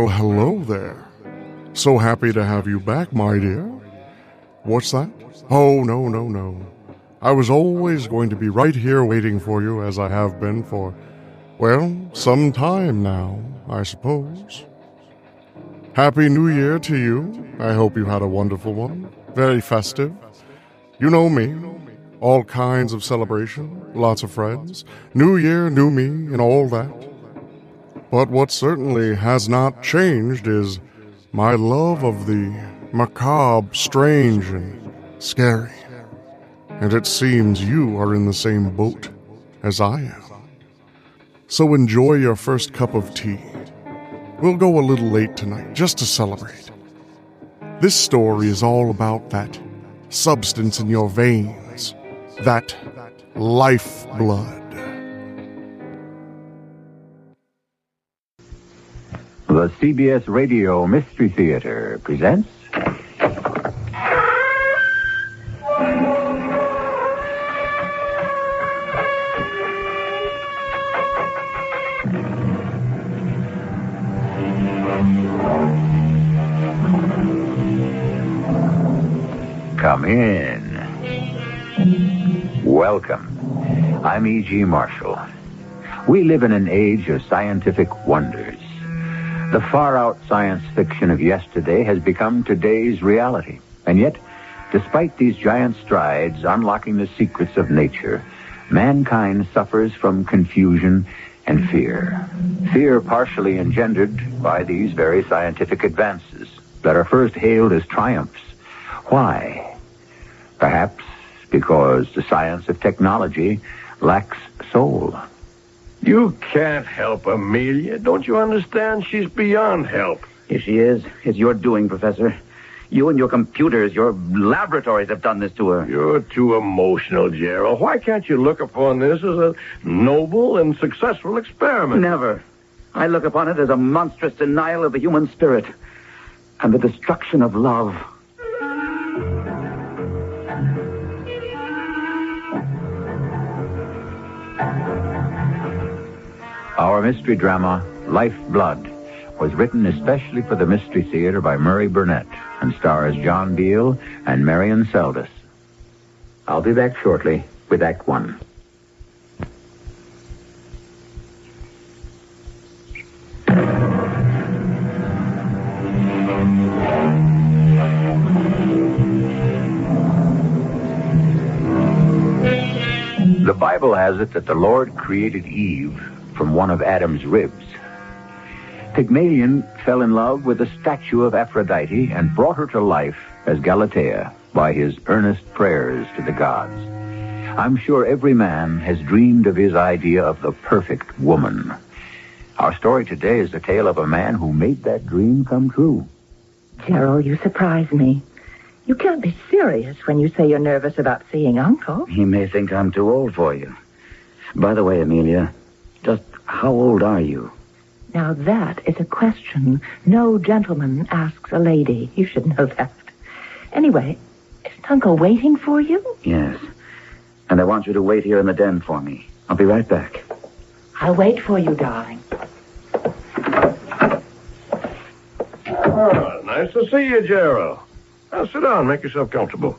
Well, hello there. So happy to have you back, my dear. What's that? Oh, no. I was always going to be right here waiting for you, as I have been for, well, some time now, I suppose. Happy New Year to you. I hope you had a wonderful one. Very festive. You know me. All kinds of celebration, lots of friends, New Year, new me, and all that. But what certainly has not changed is my love of the macabre, strange, and scary. And it seems you are in the same boat as I am. So enjoy your first cup of tea. We'll go a little late tonight, just to celebrate. This story is all about that substance in your veins, that lifeblood. The CBS Radio Mystery Theater presents... Come in. Welcome. I'm E.G. Marshall. We live in an age of scientific wonders. The far-out science fiction of yesterday has become today's reality. And yet, despite these giant strides unlocking the secrets of nature, mankind suffers from confusion and fear. Fear partially engendered by these very scientific advances that are first hailed as triumphs. Why? Perhaps because the science of technology lacks soul. You can't help Amelia. Don't you understand? She's beyond help. If she is, it's your doing, Professor. You and your computers, your laboratories have done this to her. You're too emotional, Gerald. Why can't you look upon this as a noble and successful experiment? Never. I look upon it as a monstrous denial of the human spirit and the destruction of love. Our mystery drama, Lifeblood, was written especially for the Mystery Theater by Murray Burnett and stars John Beale and Marion Seldes. I'll be back shortly with Act One. The Bible has it that the Lord created Eve from one of Adam's ribs. Pygmalion fell in love with a statue of Aphrodite and brought her to life as Galatea by his earnest prayers to the gods. I'm sure every man has dreamed of his idea of the perfect woman. Our story today is the tale of a man who made that dream come true. Gerald, you surprise me. You can't be serious when you say you're nervous about seeing Uncle. He may think I'm too old for you. By the way, Amelia, just how old are you? Now that is a question no gentleman asks a lady. You should know that. Anyway, isn't Uncle waiting for you? Yes. And I want you to wait here in the den for me. I'll be right back. I'll wait for you, darling. Oh, nice to see you, Gerald. Now, sit down. Make yourself comfortable.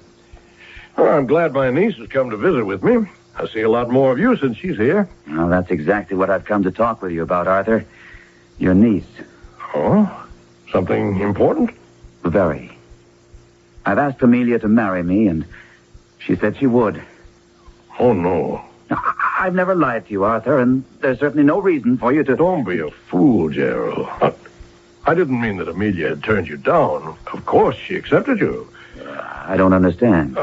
Well, I'm glad my niece has come to visit with me. I see a lot more of you since she's here. Well, that's exactly what I've come to talk with you about, Arthur. Your niece. Oh? Something important? Very. I've asked Amelia to marry me, and she said she would. Oh, no. Now, I've never lied to you, Arthur, and there's certainly no reason for you to... Don't be a fool, Gerald. I didn't mean that Amelia had turned you down. Of course, she accepted you. I don't understand.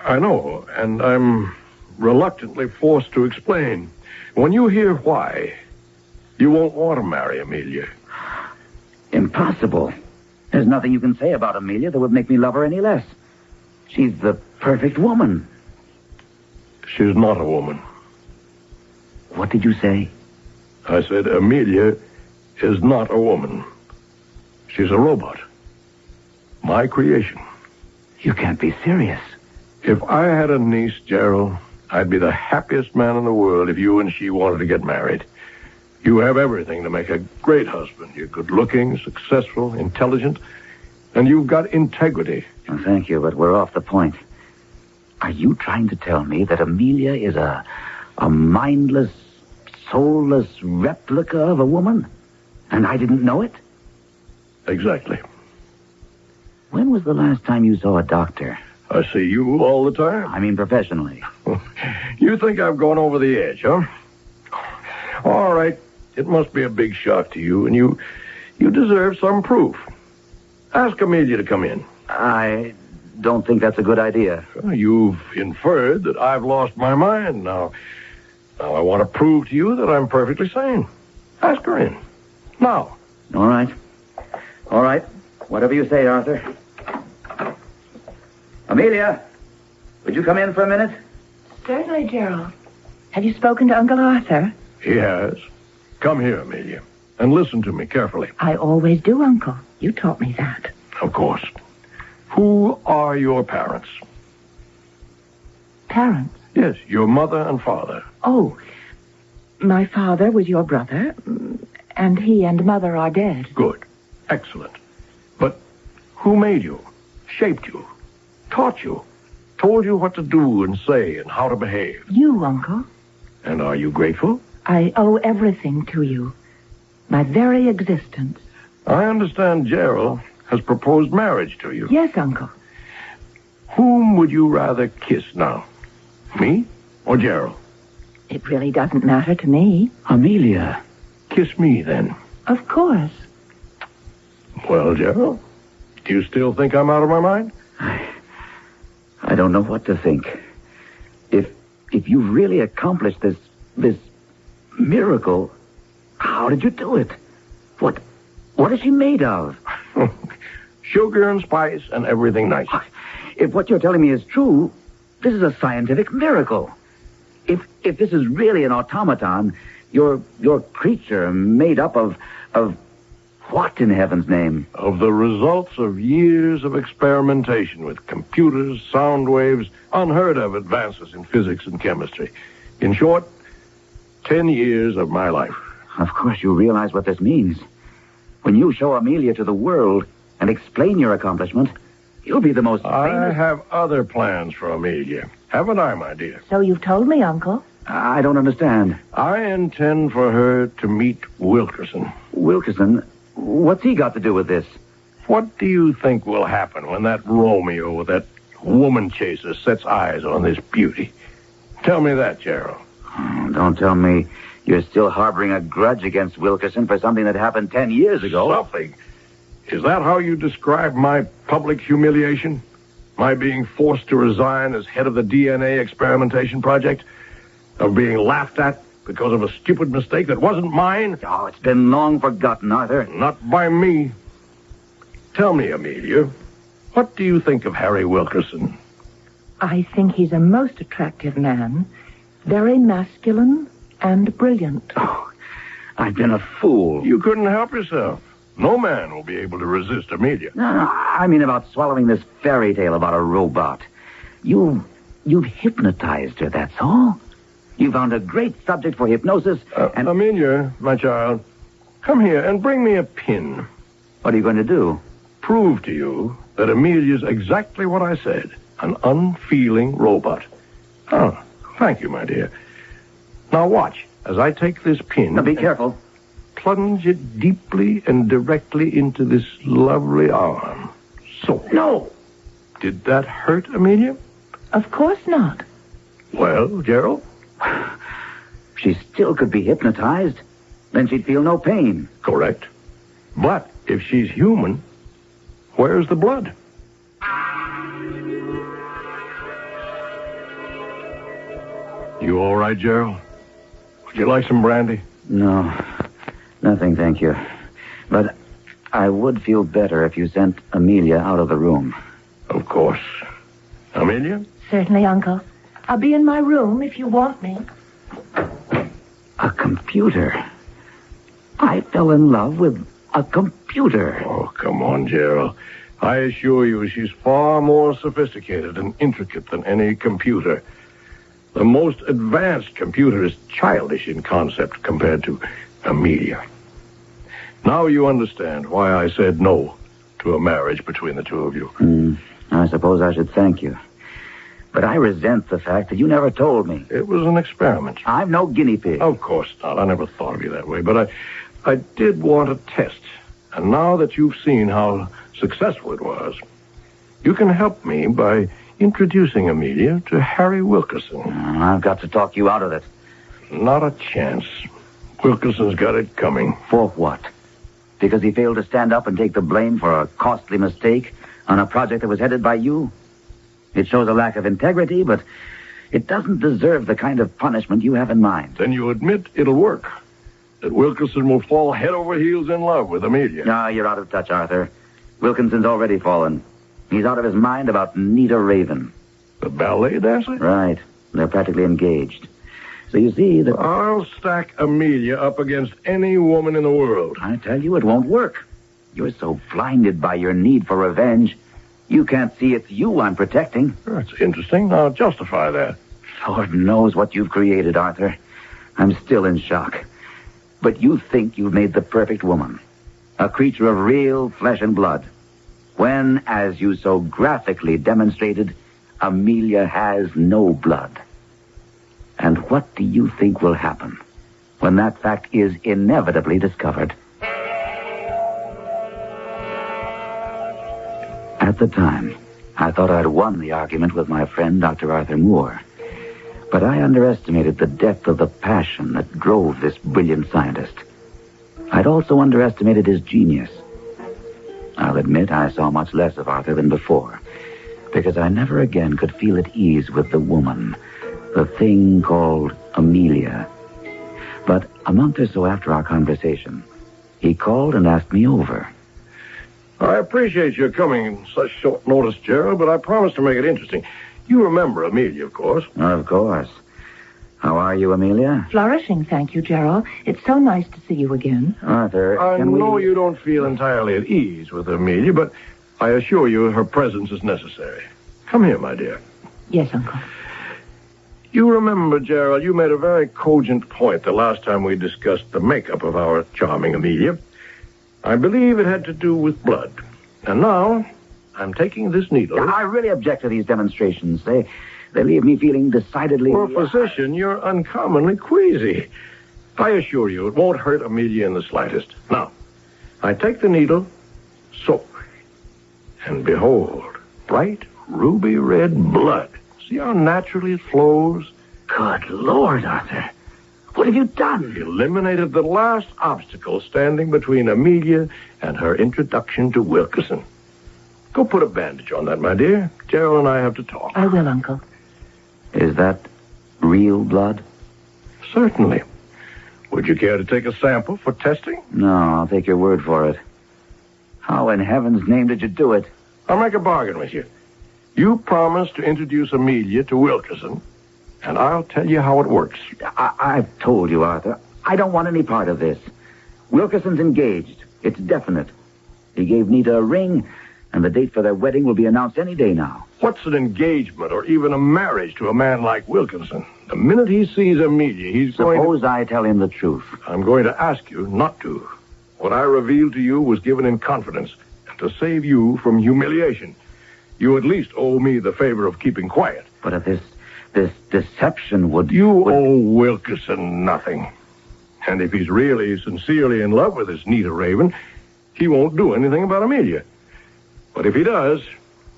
I know, and I'm reluctantly forced to explain. When you hear why, you won't want to marry Amelia. Impossible. There's nothing you can say about Amelia that would make me love her any less. She's the perfect woman. She's not a woman. What did you say? I said Amelia is not a woman. She's a robot. My creation. You can't be serious. If I had a niece, Gerald, I'd be the happiest man in the world if you and she wanted to get married. You have everything to make a great husband. You're good-looking, successful, intelligent, and you've got integrity. Well, thank you, but we're off the point. Are you trying to tell me that Amelia is a mindless, soulless replica of a woman? And I didn't know it? Exactly. When was the last time you saw a doctor? I see you all the time. I mean professionally. You think I've gone over the edge, huh? All right. It must be a big shock to you, and you deserve some proof. Ask Amelia to come in. I don't think that's a good idea. You've inferred that I've lost my mind. Now I want to prove to you that I'm perfectly sane. Ask her in. Now. All right. All right. Whatever you say, Arthur. Amelia, would you come in for a minute? Certainly, Gerald. Have you spoken to Uncle Arthur? He has. Come here, Amelia, and listen to me carefully. I always do, Uncle. You taught me that. Of course. Who are your parents? Parents? Yes, your mother and father. Oh, my father was your brother, and he and mother are dead. Good. Excellent. But who made you, shaped you, taught you, told you what to do and say and how to behave? You, Uncle. And are you grateful? I owe everything to you. My very existence. I understand Gerald has proposed marriage to you. Yes, Uncle. Whom would you rather kiss now? Me or Gerald? It really doesn't matter to me. Amelia. Kiss me, then. Of course. Well, Gerald, do you still think I'm out of my mind? I don't know what to think. If you really accomplished this miracle, how did you do it? What is she made of? Sugar and spice and everything nice. If what you're telling me is true, this is a scientific miracle. If this is really an automaton, your creature made up of what in heaven's name? Of the results of years of experimentation with computers, sound waves, unheard of advances in physics and chemistry. In short, 10 years of my life. Of course you realize what this means. When you show Amelia to the world and explain your accomplishment, you'll be the most famous... I have other plans for Amelia. Haven't I, my dear? So you've told me, Uncle. I don't understand. I intend for her to meet Wilkerson. Wilkerson? What's he got to do with this? What do you think will happen when that Romeo, that woman chaser, sets eyes on this beauty? Tell me that, Gerald. Oh, don't tell me you're still harboring a grudge against Wilkerson for something that happened 10 years ago. Something? Is that how you describe my public humiliation? My being forced to resign as head of the DNA experimentation project? Of being laughed at because of a stupid mistake that wasn't mine? Oh, it's been long forgotten, Arthur. Not by me. Tell me, Amelia, what do you think of Harry Wilkerson? I think he's a most attractive man. Very masculine and brilliant. Oh, I've been a fool. You couldn't help yourself. No man will be able to resist Amelia. No, I mean about swallowing this fairy tale about a robot. You've hypnotized her, that's all. You found a great subject for hypnosis, and... Amelia, my child, come here and bring me a pin. What are you going to do? Prove to you that Amelia's exactly what I said, an unfeeling robot. Oh, thank you, my dear. Now watch as I take this pin... Now be careful. Plunge it deeply and directly into this lovely arm. So. No! Did that hurt, Amelia? Of course not. Well, Gerald? She still could be hypnotized. Then she'd feel no pain. Correct. But if she's human, where's the blood? You all right, Gerald? Would you like some brandy? No, nothing, thank you. But I would feel better if you sent Amelia out of the room. Of course. Amelia? Certainly, Uncle. I'll be in my room if you want me. A computer. I fell in love with a computer. Oh, come on, Gerald. I assure you she's far more sophisticated and intricate than any computer. The most advanced computer is childish in concept compared to Amelia. Now you understand why I said no to a marriage between the two of you. I suppose I should thank you. But I resent the fact that you never told me. It was an experiment. I'm no guinea pig. Of course not. I never thought of you that way. But I did want a test. And now that you've seen how successful it was, you can help me by introducing Amelia to Harry Wilkerson. I've got to talk you out of it. Not a chance. Wilkerson's got it coming. For what? Because he failed to stand up and take the blame for a costly mistake on a project that was headed by you? It shows a lack of integrity, but it doesn't deserve the kind of punishment you have in mind. Then you admit it'll work. That Wilkerson will fall head over heels in love with Amelia. No, you're out of touch, Arthur. Wilkinson's already fallen. He's out of his mind about Nita Raven. The ballet dancer? Right. They're practically engaged. So you see that... I'll stack Amelia up against any woman in the world. I tell you, it won't work. You're so blinded by your need for revenge, you can't see it's you I'm protecting. That's interesting. Now justify that. Lord knows what you've created, Arthur. I'm still in shock. But you think you've made the perfect woman. A creature of real flesh and blood. When, as you so graphically demonstrated, Amelia has no blood. And what do you think will happen when that fact is inevitably discovered? At the time, I thought I'd won the argument with my friend, Dr. Arthur Moore. But I underestimated the depth of the passion that drove this brilliant scientist. I'd also underestimated his genius. I'll admit I saw much less of Arthur than before, because I never again could feel at ease with the woman, the thing called Amelia. But a month or so after our conversation, he called and asked me over. I appreciate your coming in such short notice, Gerald, but I promised to make it interesting. You remember Amelia, of course. Of course. How are you, Amelia? Flourishing, thank you, Gerald. It's so nice to see you again. Arthur, I know you don't feel entirely at ease with Amelia, but I assure you her presence is necessary. Come here, my dear. Yes, Uncle. You remember, Gerald, you made a very cogent point the last time we discussed the makeup of our charming Amelia. I believe it had to do with blood. And now, I'm taking this needle. I really object to these demonstrations. They leave me feeling decidedly... For a physician, you're uncommonly queasy. I assure you, it won't hurt Amelia in the slightest. Now, I take the needle, so, and behold, bright ruby red blood. See how naturally it flows? Good Lord, Arthur. What have you done? Eliminated the last obstacle standing between Amelia and her introduction to Wilkerson. Go put a bandage on that, my dear. Gerald and I have to talk. I will, Uncle. Is that real blood? Certainly. Would you care to take a sample for testing? No, I'll take your word for it. How in heaven's name did you do it? I'll make a bargain with you. You promise to introduce Amelia to Wilkerson, and I'll tell you how it works. I've told you, Arthur. I don't want any part of this. Wilkerson's engaged. It's definite. He gave Nita a ring, and the date for their wedding will be announced any day now. What's an engagement or even a marriage to a man like Wilkerson? The minute he sees Amelia, he's going to... Suppose I tell him the truth. I'm going to ask you not to. What I revealed to you was given in confidence, and to save you from humiliation. You at least owe me the favor of keeping quiet. But if this deception would... You owe Wilkerson nothing. And if he's really, sincerely in love with this Nita Raven, he won't do anything about Amelia. But if he does,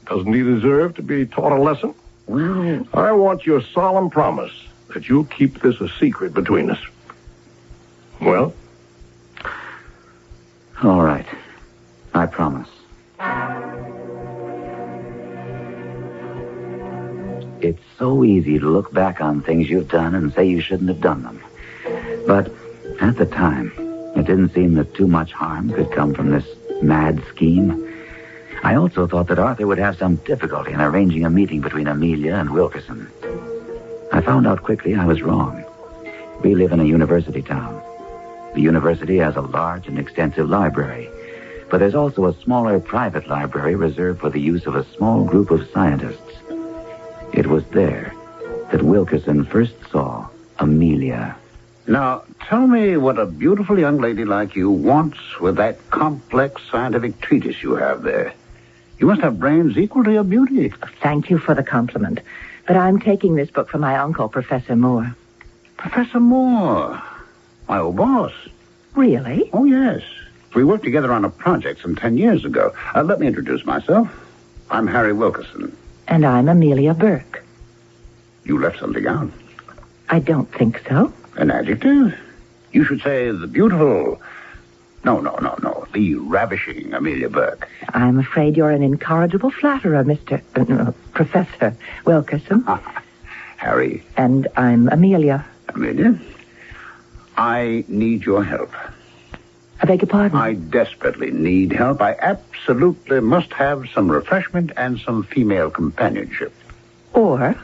doesn't he deserve to be taught a lesson? Well... I want your solemn promise that you'll keep this a secret between us. Well? All right. I promise. It's so easy to look back on things you've done and say you shouldn't have done them. But at the time, it didn't seem that too much harm could come from this mad scheme. I also thought that Arthur would have some difficulty in arranging a meeting between Amelia and Wilkerson. I found out quickly I was wrong. We live in a university town. The university has a large and extensive library, but there's also a smaller private library reserved for the use of a small group of scientists. It was there that Wilkerson first saw Amelia. Now, tell me what a beautiful young lady like you wants with that complex scientific treatise you have there. You must have brains equal to your beauty. Thank you for the compliment. But I'm taking this book from my uncle, Professor Moore. Professor Moore, my old boss. Really? Oh, yes. We worked together on a project some 10 years ago. Let me introduce myself. I'm Harry Wilkerson. And I'm Amelia Burke. You left something out. I don't think so. An adjective? You should say the beautiful... No. The ravishing Amelia Burke. I'm afraid you're an incorrigible flatterer, Professor Wilkerson. Harry. And I'm Amelia. Amelia? I need your help. I beg your pardon? I desperately need help. I absolutely must have some refreshment and some female companionship. Or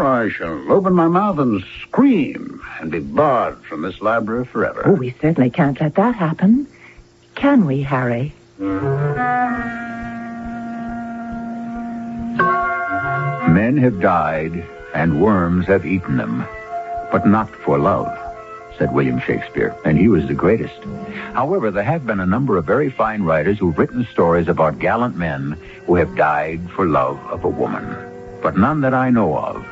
I shall open my mouth and scream and be barred from this library forever. Oh, we certainly can't let that happen. Can we, Harry? Men have died, and worms have eaten them, but not for love, said William Shakespeare, and he was the greatest. However, there have been a number of very fine writers who've written stories about gallant men who have died for love of a woman, but none that I know of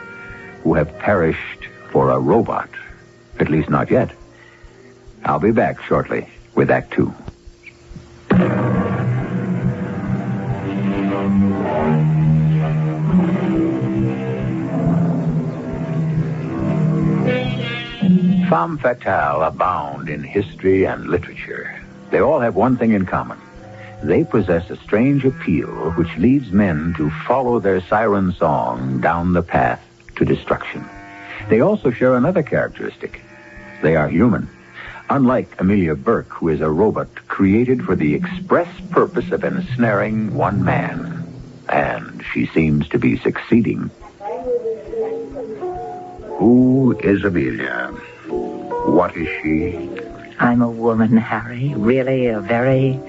who have perished for a robot, at least not yet. I'll be back shortly with Act 2. Femmes fatales abound in history and literature. They all have one thing in common. They possess a strange appeal which leads men to follow their siren song down the path to destruction. They also share another characteristic. They are human. Unlike Amelia Burke, who is a robot created for the express purpose of ensnaring one man. And she seems to be succeeding. Who is Amelia? What is she? I'm a woman, Harry. Really a very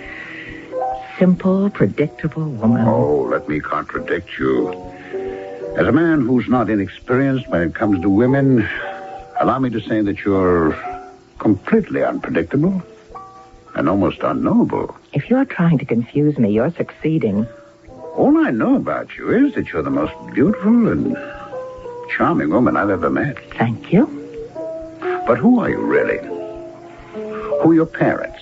simple, predictable woman. Oh, let me contradict you. As a man who's not inexperienced when it comes to women, allow me to say that you're completely unpredictable and almost unknowable. If you're trying to confuse me, you're succeeding. All I know about you is that you're the most beautiful and charming woman I've ever met. Thank you. But who are you really? Who are your parents?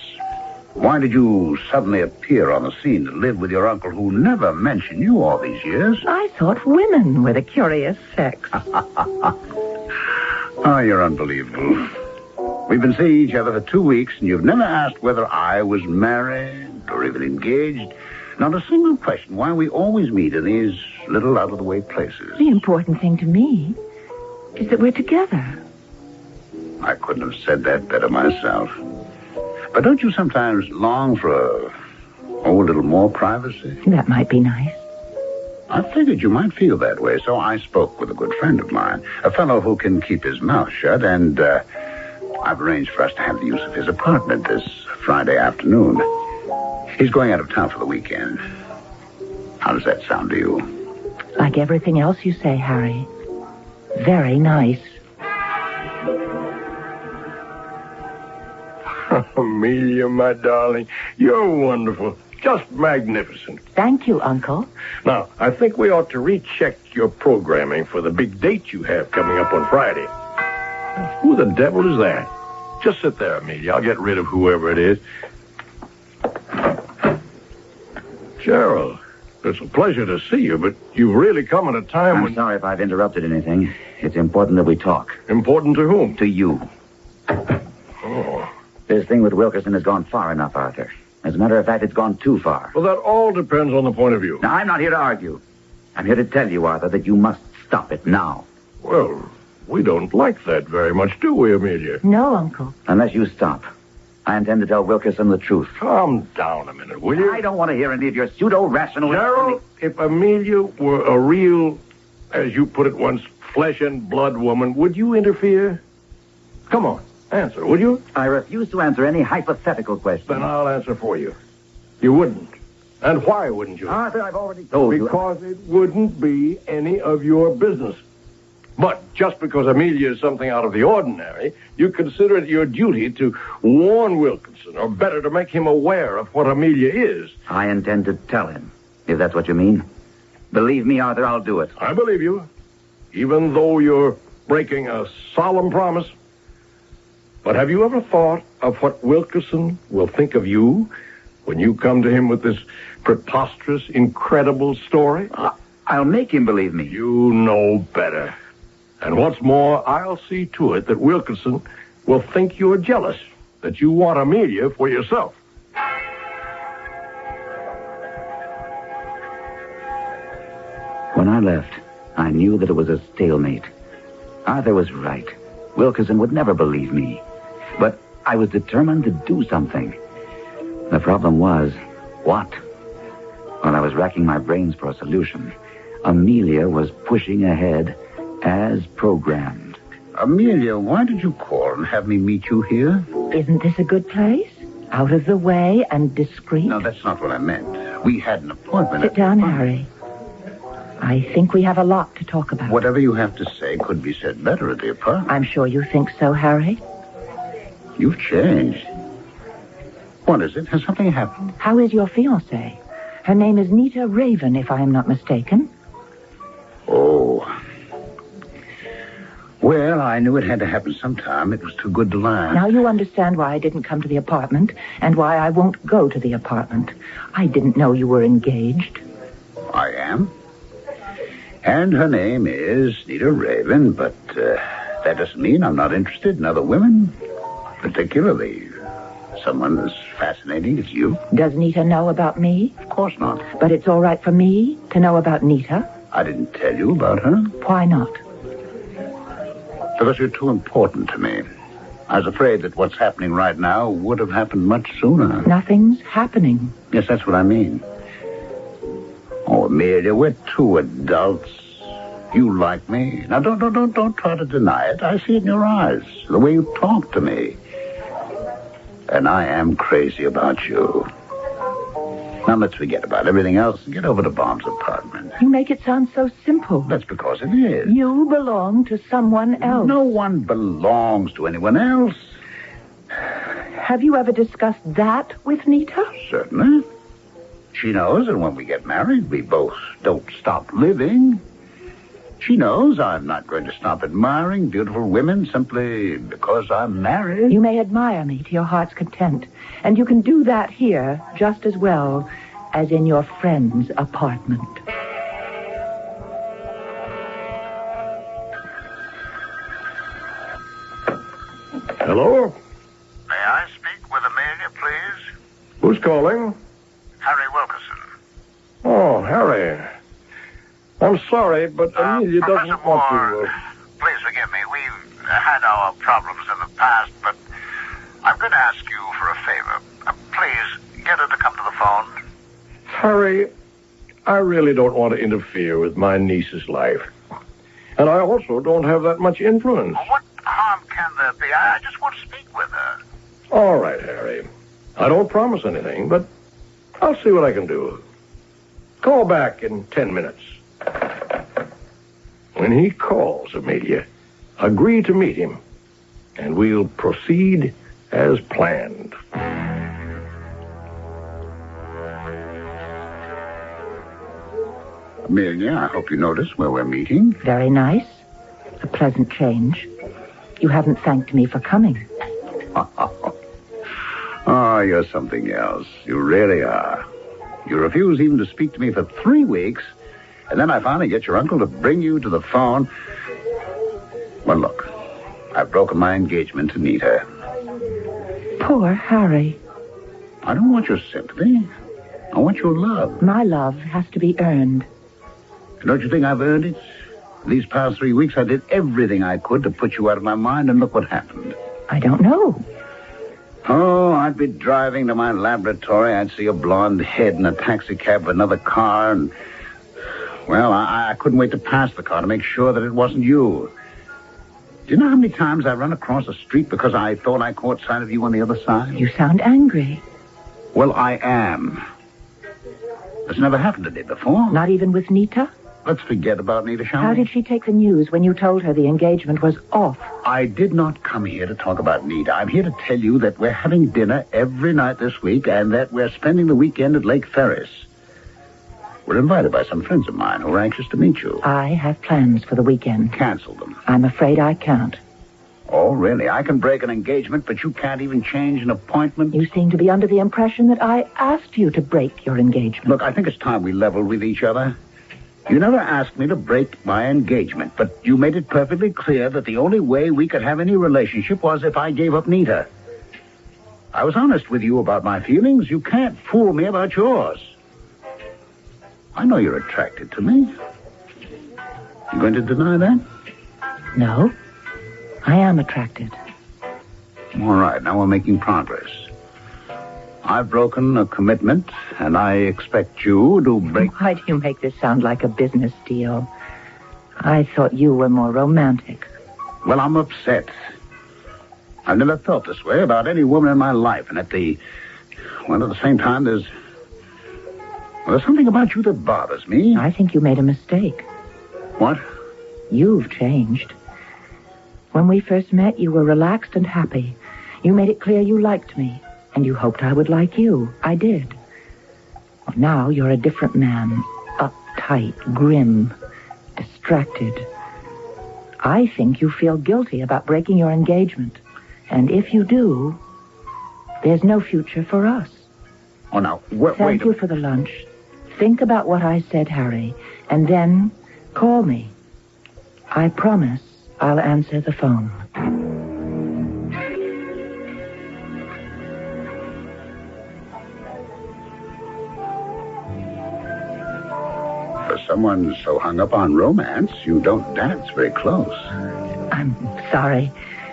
Why did you suddenly appear on the scene to live with your uncle who never mentioned you all these years? I thought women were the curious sex. Oh, you're unbelievable. We've been seeing each other for 2 weeks, and you've never asked whether I was married or even engaged. Not a single question why we always meet in these little out-of-the-way places. The important thing to me is that we're together. I couldn't have said that better myself. But don't you sometimes long for a little more privacy? That might be nice. I figured you might feel that way, so I spoke with a good friend of mine, a fellow who can keep his mouth shut, and I've arranged for us to have the use of his apartment this Friday afternoon. He's going out of town for the weekend. How does that sound to you? Like everything else you say, Harry. Very nice. Amelia, my darling, you're wonderful. Just magnificent. Thank you, Uncle. Now, I think we ought to recheck your programming for the big date you have coming up on Friday. Who the devil is that? Just sit there, Amelia. I'll get rid of whoever it is. Gerald, it's a pleasure to see you, but you've really come at a time I'm when... sorry if I've interrupted anything. It's important that we talk. Important to whom? To you. Oh. This thing with Wilkerson has gone far enough, Arthur. As a matter of fact, it's gone too far. Well, that all depends on the point of view. Now, I'm not here to argue. I'm here to tell you, Arthur, that you must stop it now. Well, we don't like that very much, do we, Amelia? No, Uncle. Unless you stop. I intend to tell Wilkerson the truth. Calm down a minute, will you? I don't want to hear any of your pseudo-rational... Gerald, if Amelia were a real, as you put it once, flesh and blood woman, would you interfere? Come on, answer, would you? I refuse to answer any hypothetical question. Then I'll answer for you. You wouldn't. And why wouldn't you? Arthur, I've already told you... Because it wouldn't be any of your business. But just because Amelia is something out of the ordinary, you consider it your duty to warn Wilkerson, or better, to make him aware of what Amelia is. I intend to tell him, if that's what you mean. Believe me, Arthur, I'll do it. I believe you, even though you're breaking a solemn promise. But have you ever thought of what Wilkerson will think of you when you come to him with this preposterous, incredible story? I'll make him believe me. You know better. And what's more, I'll see to it that Wilkerson will think you're jealous, that you want Amelia for yourself. When I left, I knew that it was a stalemate. Arthur was right. Wilkerson would never believe me. But I was determined to do something. The problem was, what? While I was racking my brains for a solution, Amelia was pushing ahead as programmed. Amelia, why did you call and have me meet you here? Isn't this a good place? Out of the way and discreet? No, that's not what I meant. We had an appointment. Sit down, Harry. I think we have a lot to talk about. Whatever you have to say could be said better at the apartment. I'm sure you think so, Harry. You've changed. What is it? Has something happened? How is your fiancée? Her name is Nita Raven, if I am not mistaken. Oh. Well, I knew it had to happen sometime. It was too good to lie. Now you understand why I didn't come to the apartment and why I won't go to the apartment. I didn't know you were engaged. I am. And her name is Nita Raven, but that doesn't mean I'm not interested in other women. Particularly someone as fascinating as you. Does Nita know about me? Of course not. But it's all right for me to know about Nita? I didn't tell you about her. Why not? Because you're too important to me. I was afraid that what's happening right now would have happened much sooner. Nothing's happening. Yes, that's what I mean. Oh, Amelia, we're two adults. You like me. Now, don't try to deny it. I see it in your eyes, the way you talk to me. And I am crazy about you. Now, let's forget about everything else and get over to Bob's apartment. You make it sound so simple. That's because it is. You belong to someone else. No one belongs to anyone else. Have you ever discussed that with Nita? Certainly. She knows that when we get married, we both don't stop living. She knows I'm not going to stop admiring beautiful women simply because I'm married. You may admire me to your heart's content, and you can do that here just as well as in your friend's apartment. Hello? May I speak with Amelia, please? Who's calling? Harry Wilkerson. Oh, Harry. I'm sorry, but Amelia doesn't Professor want Moore, to... please forgive me. We've had our problems in the past, but I'm going to ask you for a favor. Please, get her to come to the phone. Harry, I really don't want to interfere with my niece's life. And I also don't have that much influence. Well, what harm can there be? I just want to speak with her. All right, Harry. I don't promise anything, but I'll see what I can do. Call back in 10 minutes. When he calls, Amelia, agree to meet him, and we'll proceed as planned. Amelia, I hope you notice where we're meeting. Very nice. A pleasant change. You haven't thanked me for coming. Oh, you're something else. You really are. You refuse even to speak to me for 3 weeks, and then I finally get your uncle to bring you to the phone. Well, look, I've broken my engagement to Nita. Poor Harry. I don't want your sympathy. I want your love. My love has to be earned. Don't you think I've earned it? These past 3 weeks, I did everything I could to put you out of my mind, and look what happened. I don't know. Oh, I'd be driving to my laboratory. I'd see a blonde head in a taxi cab with another car, and... Well, I couldn't wait to pass the car to make sure that it wasn't you. Do you know how many times I run across the street because I thought I caught sight of you on the other side? You sound angry. Well, I am. It's never happened to me before. Not even with Nita? let's forget about Nita, shall How we? did she take the news when you told her the engagement was off? I did not come here to talk about Nita. I'm here to tell you that we're having dinner every night this week and that we're spending the weekend at Lake Ferris. We're invited by some friends of mine who are anxious to meet you. I have plans for the weekend. Cancel them. I'm afraid I can't. Oh, really? I can break an engagement, but you can't even change an appointment? You seem to be under the impression that I asked you to break your engagement. Look, I think it's time we level with each other. You never asked me to break my engagement, but you made it perfectly clear that the only way we could have any relationship was if I gave up Nita. I was honest with you about my feelings. You can't fool me about yours. I know you're attracted to me. You going to deny that? No, I am attracted. All right, now we're making progress. I've broken a commitment, and I expect you to break... Why do you make this sound like a business deal? I thought you were more romantic. Well, I'm upset. I've never felt this way about any woman in my life, and at the same time, there's something about you that bothers me. I think you made a mistake. What? You've changed. When we first met, you were relaxed and happy. You made it clear you liked me, and you hoped I would like you. I did. Well, now you're a different man. Uptight, grim, distracted. I think you feel guilty about breaking your engagement. And if you do, there's no future for us. Oh, now, wait. Thank you for the lunch. Think about what I said, Harry, and then call me. I promise I'll answer the phone. For someone so hung up on romance, you don't dance very close. I'm sorry.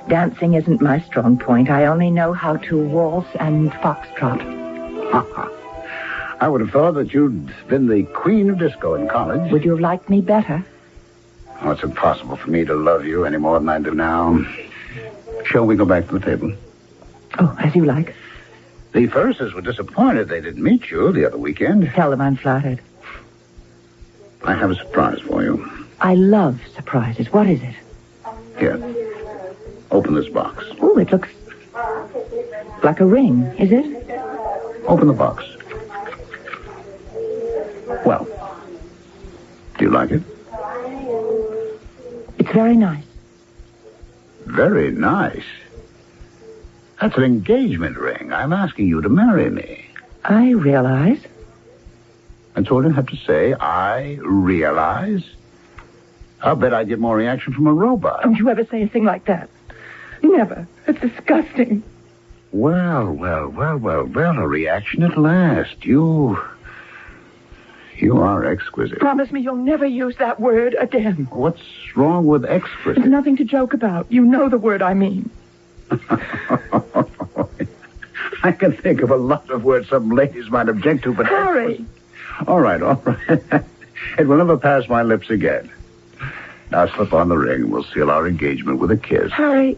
Dancing isn't my strong point. I only know how to waltz and foxtrot. I would have thought that you'd been the queen of disco in college. Would you have liked me better? Oh, it's impossible for me to love you any more than I do now. Shall we go back to the table? Oh, as you like. The Ferrises were disappointed they didn't meet you the other weekend. Tell them I'm flattered. I have a surprise for you. I love surprises. What is it? Here. Open this box. Oh, it looks like a ring, is it? Open the box. Well, do you like it? It's very nice. Very nice. That's an engagement ring. I'm asking you to marry me. I realize. That's all you have to say. I realize. I'll bet I'd get more reaction from a robot. Don't you ever say a thing like that. Never. It's disgusting. Well, a reaction at last. You are exquisite. Promise me you'll never use that word again. What's wrong with exquisite? There's nothing to joke about. You know the word I mean. I can think of a lot of words some ladies might object to, but... Harry! All right. It will never pass my lips again. Now slip on the ring and we'll seal our engagement with a kiss. Harry,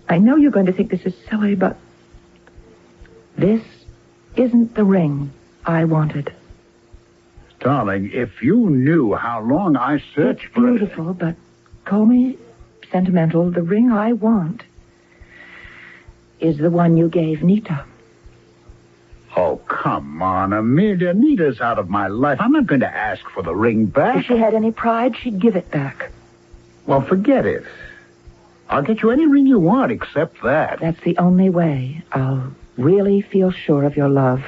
I know you're going to think this is silly, but this isn't the ring I wanted. Darling, if you knew how long I searched it's for it... beautiful, but call me sentimental. The ring I want is the one you gave Nita. Oh, come on, Amelia. Nita's out of my life. I'm not going to ask for the ring back. If she had any pride, she'd give it back. Well, forget it. I'll get you any ring you want except that. That's the only way I'll really feel sure of your love.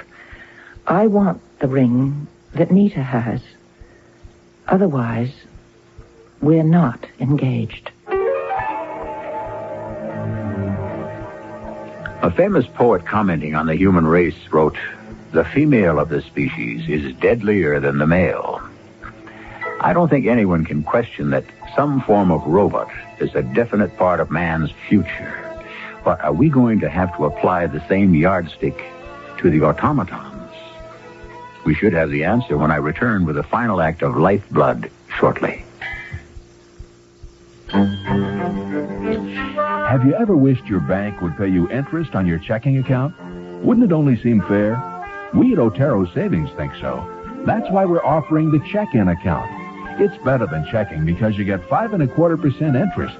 I want the ring that Nita has. Otherwise, we're not engaged. A famous poet commenting on the human race wrote, "The female of the species is deadlier than the male." I don't think anyone can question that some form of robot is a definite part of man's future. But are we going to have to apply the same yardstick to the automatons? We should have the answer when I return with the final act of Lifeblood shortly. Have you ever wished your bank would pay you interest on your checking account? Wouldn't it only seem fair? We at Otero Savings think so. That's why we're offering the check-in account. It's better than checking because you get 5.25% interest.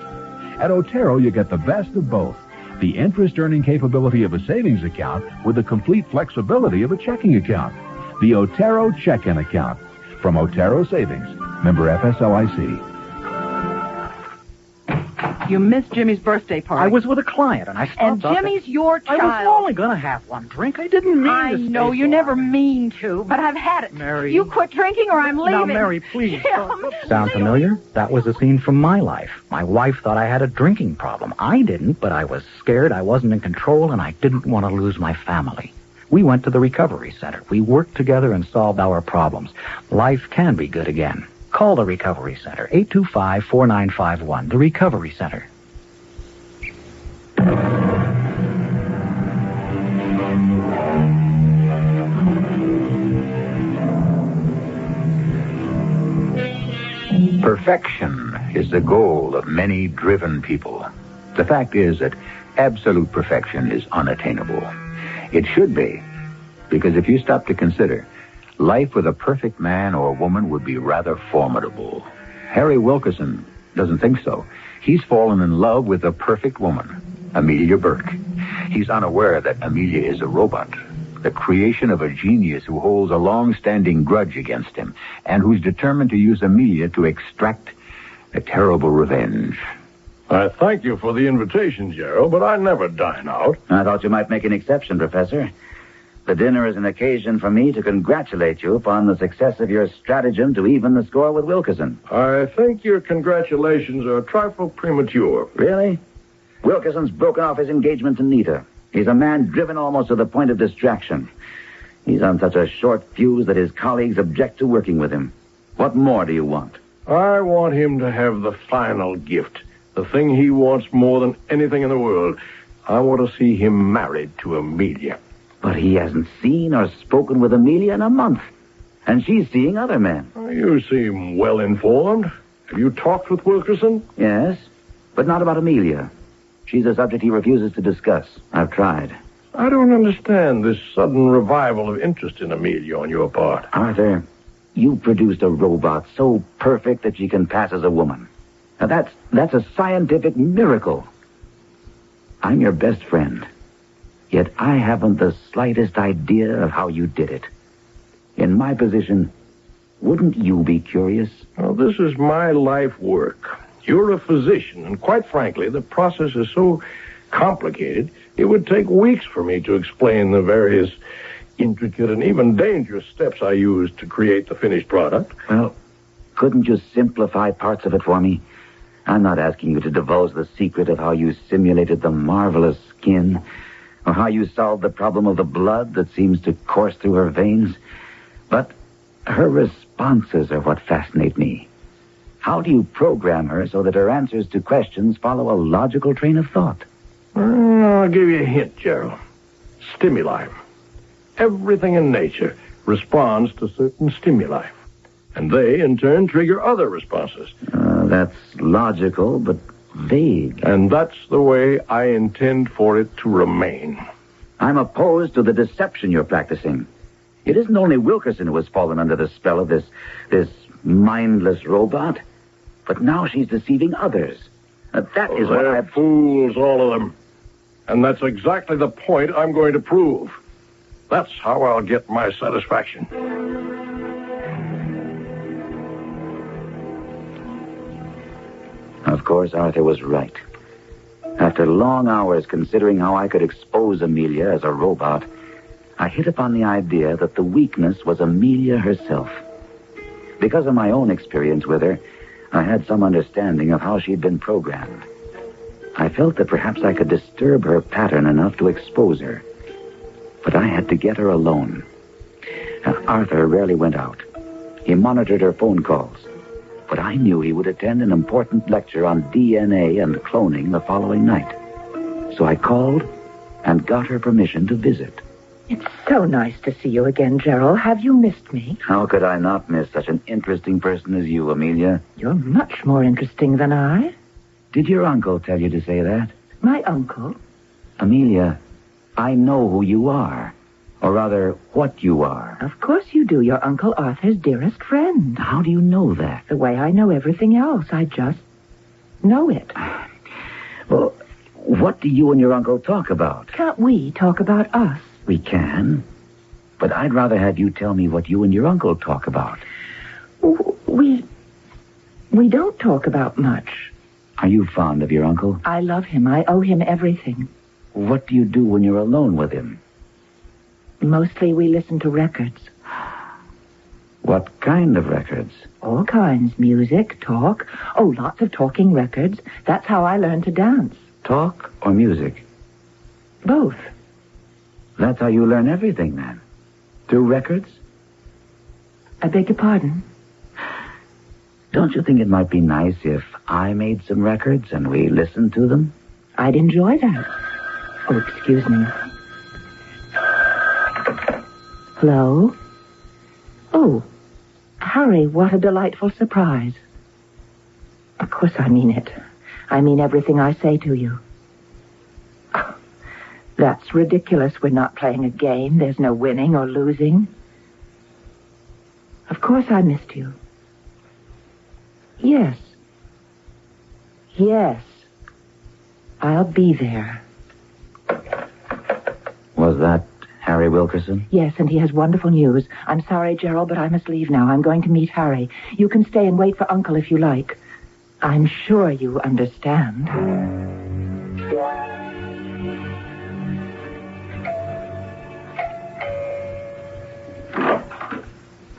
At Otero, you get the best of both. The interest-earning capability of a savings account with the complete flexibility of a checking account. The Otero check-in account. From Otero Savings. Member FSLIC. You missed Jimmy's birthday party. I was with a client, and I stopped And up Jimmy's your child. I was only going to have one drink. I didn't mean I to stay know you so never long. mean to, but I've had it. Mary. You quit drinking or I'm leaving. Now, Mary, please. Jim. Sound familiar? That was a scene from my life. My wife thought I had a drinking problem. I didn't, but I was scared I wasn't in control, and I didn't want to lose my family. We went to the recovery center. We worked together and solved our problems. Life can be good again. Call the recovery center, 825-4951, the recovery center. Perfection is the goal of many driven people. The fact is that absolute perfection is unattainable. It should be, because if you stop to consider, life with a perfect man or woman would be rather formidable. Harry Wilkerson doesn't think so. He's fallen in love with a perfect woman, Amelia Burke. He's unaware that Amelia is a robot, the creation of a genius who holds a long-standing grudge against him and who's determined to use Amelia to extract a terrible revenge. I thank you for the invitation, Gerald, but I never dine out. I thought you might make an exception, Professor. The dinner is an occasion for me to congratulate you upon the success of your stratagem to even the score with Wilkerson. I think your congratulations are a trifle premature. Really? Wilkerson's broken off his engagement to Nita. He's a man driven almost to the point of distraction. He's on such a short fuse that his colleagues object to working with him. What more do you want? I want him to have the final gift, the thing he wants more than anything in the world. I want to see him married to Amelia. But he hasn't seen or spoken with Amelia in a month. And she's seeing other men. You seem well informed. Have you talked with Wilkerson? Yes, but not about Amelia. She's a subject he refuses to discuss. I've tried. I don't understand this sudden revival of interest in Amelia on your part. Arthur, you produced a robot so perfect that she can pass as a woman. Now that's a scientific miracle. I'm your best friend. Yet I haven't the slightest idea of how you did it. In my position, wouldn't you be curious? Well, this is my life work. You're a physician, and quite frankly, the process is so complicated, it would take weeks for me to explain the various intricate and even dangerous steps I used to create the finished product. Well, couldn't you simplify parts of it for me? I'm not asking you to divulge the secret of how you simulated the marvelous skin, or how you solved the problem of the blood that seems to course through her veins. But her responses are what fascinate me. How do you program her so that her answers to questions follow a logical train of thought? I'll give you a hint, Gerald. Stimuli. Everything in nature responds to certain stimuli, and they, in turn, trigger other responses. That's logical, but vague. And that's the way I intend for it to remain. I'm opposed to the deception you're practicing. It isn't only Wilkerson who has fallen under the spell of this mindless robot, but now she's deceiving others. That is what They're fools, all of them. And that's exactly the point I'm going to prove. That's how I'll get my satisfaction. Of course, Arthur was right. After long hours considering how I could expose Amelia as a robot, I hit upon the idea that the weakness was Amelia herself. Because of my own experience with her, I had some understanding of how she'd been programmed. I felt that perhaps I could disturb her pattern enough to expose her. But I had to get her alone. Arthur rarely went out. He monitored her phone calls. But I knew he would attend an important lecture on DNA and cloning the following night. So I called and got her permission to visit. It's so nice to see you again, Gerald. Have you missed me? How could I not miss such an interesting person as you, Amelia? You're much more interesting than I. Did your uncle tell you to say that? My uncle? Amelia, I know who you are. Or rather, what you are. Of course you do. You're Uncle Arthur's dearest friend. How do you know that? The way I know everything else. I just know it. Well, what do you and your uncle talk about? Can't we talk about us? We can. But I'd rather have you tell me what you and your uncle talk about. We don't talk about much. Are you fond of your uncle? I love him. I owe him everything. What do you do when you're alone with him? Mostly we listen to records. What kind of records? All kinds. Music, talk. Oh, lots of talking records. That's how I learned to dance. Talk or music? Both. That's how you learn everything, then? Through records? I beg your pardon? Don't you think it might be nice if I made some records and we listened to them? I'd enjoy that. Oh, excuse me. Hello? Oh, Harry, what a delightful surprise. Of course I mean it. I mean everything I say to you. Oh, that's ridiculous. We're not playing a game. There's no winning or losing. Of course I missed you. Yes. Yes. I'll be there. Was that Harry Wilkerson? Yes, and he has wonderful news. I'm sorry, Gerald, but I must leave now. I'm going to meet Harry. You can stay and wait for Uncle if you like. I'm sure you understand.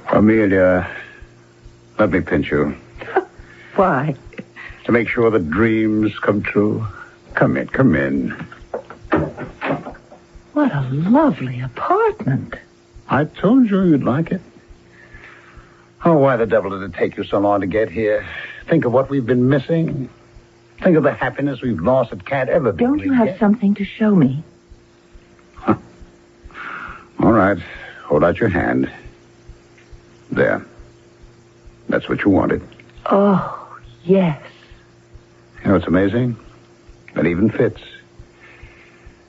Amelia, let me pinch you. Why? To make sure the dreams come true. Come in, come in. What a lovely apartment. I told you you'd like it. Oh, why the devil did it take you so long to get here? Think of what we've been missing. Think of the happiness we've lost that can't ever be. Don't you have something to show me? Huh. All right. Hold out your hand. There. That's what you wanted. Oh, yes. You know, it's amazing. It even fits.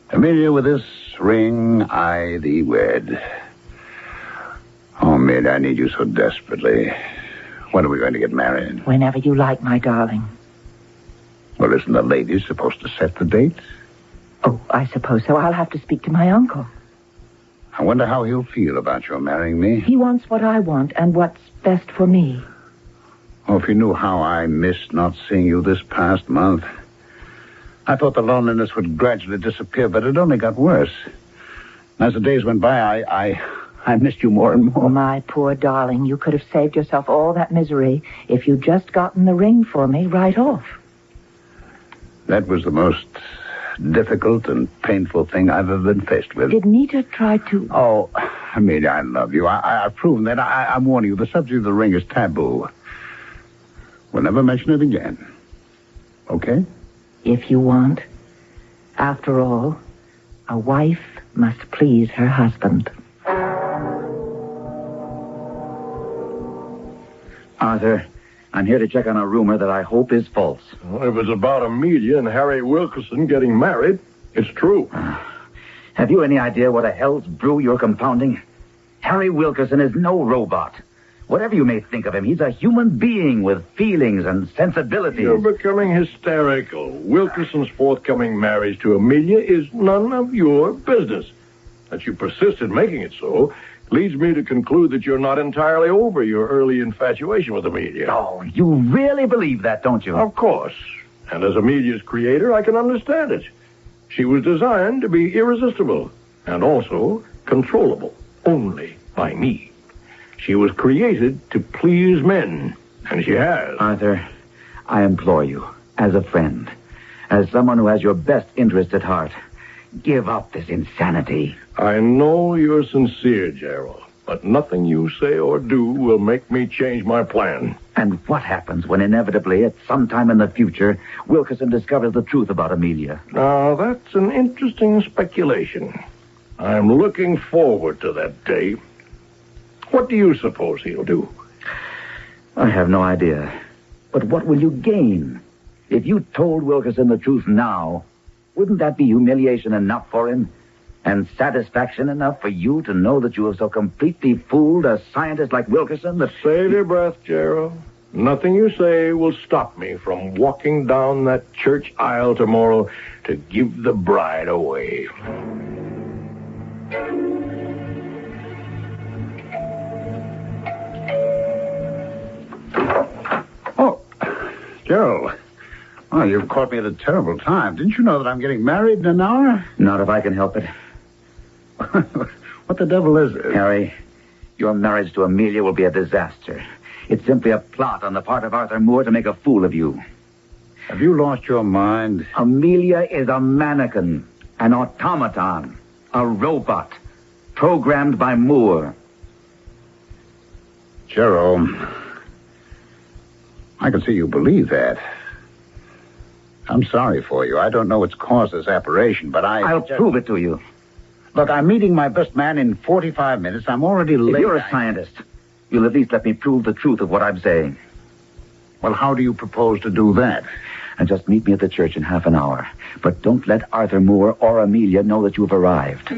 Amelia, with this ring, I thee wed. Oh, Amelia, I need you so desperately. When are we going to get married? Whenever you like, my darling. Well, isn't the lady supposed to set the date? Oh, I suppose so. I'll have to speak to my uncle. I wonder how he'll feel about your marrying me. He wants what I want and what's best for me. Oh, if you knew how I missed not seeing you this past month. I thought the loneliness would gradually disappear, but it only got worse. As the days went by, I missed you more and more. My poor darling, you could have saved yourself all that misery if you'd just gotten the ring for me right off. That was the most difficult and painful thing I've ever been faced with. Did Nita try to... Oh, Amelia, I love you. I've proven that. I'm warning you, the subject of the ring is taboo. We'll never mention it again. Okay? If you want. After all, a wife must please her husband. Arthur, I'm here to check on a rumor that I hope is false. Well, if it's about Amelia and Harry Wilkerson getting married, it's true. Have you any idea what a hell's brew you're compounding? Harry Wilkerson is no robot. Whatever you may think of him, he's a human being with feelings and sensibilities. You're becoming hysterical. Wilkerson's forthcoming marriage to Amelia is none of your business. That you persist in making it so leads me to conclude that you're not entirely over your early infatuation with Amelia. Oh, you really believe that, don't you? Of course. And as Amelia's creator, I can understand it. She was designed to be irresistible and also controllable only by me. She was created to please men, and she has. Arthur, I implore you, as a friend, as someone who has your best interest at heart, give up this insanity. I know you're sincere, Gerald, but nothing you say or do will make me change my plan. And what happens when inevitably, at some time in the future, Wilkerson discovers the truth about Amelia? Now, that's an interesting speculation. I'm looking forward to that day. What do you suppose he'll do? I have no idea. But what will you gain? If you told Wilkerson the truth now, wouldn't that be humiliation enough for him? And satisfaction enough for you to know that you have so completely fooled a scientist like Wilkerson that... Save your breath, Gerald. Nothing you say will stop me from walking down that church aisle tomorrow to give the bride away. Oh, Gerald. Oh, you've caught me at a terrible time. Didn't you know that I'm getting married in an hour? Not if I can help it. What the devil is it? Harry, your marriage to Amelia will be a disaster. It's simply a plot on the part of Arthur Moore to make a fool of you. Have you lost your mind? Amelia is a mannequin, an automaton, a robot, programmed by Moore. Gerald, I can see you believe that. I'm sorry for you. I don't know what's caused this aberration, but I'll prove it to you. Look, I'm meeting my best man in 45 minutes. I'm already late. If you're a scientist, you'll at least let me prove the truth of what I'm saying. Well, how do you propose to do that? And just meet me at the church in half an hour. But don't let Arthur Moore or Amelia know that you've arrived.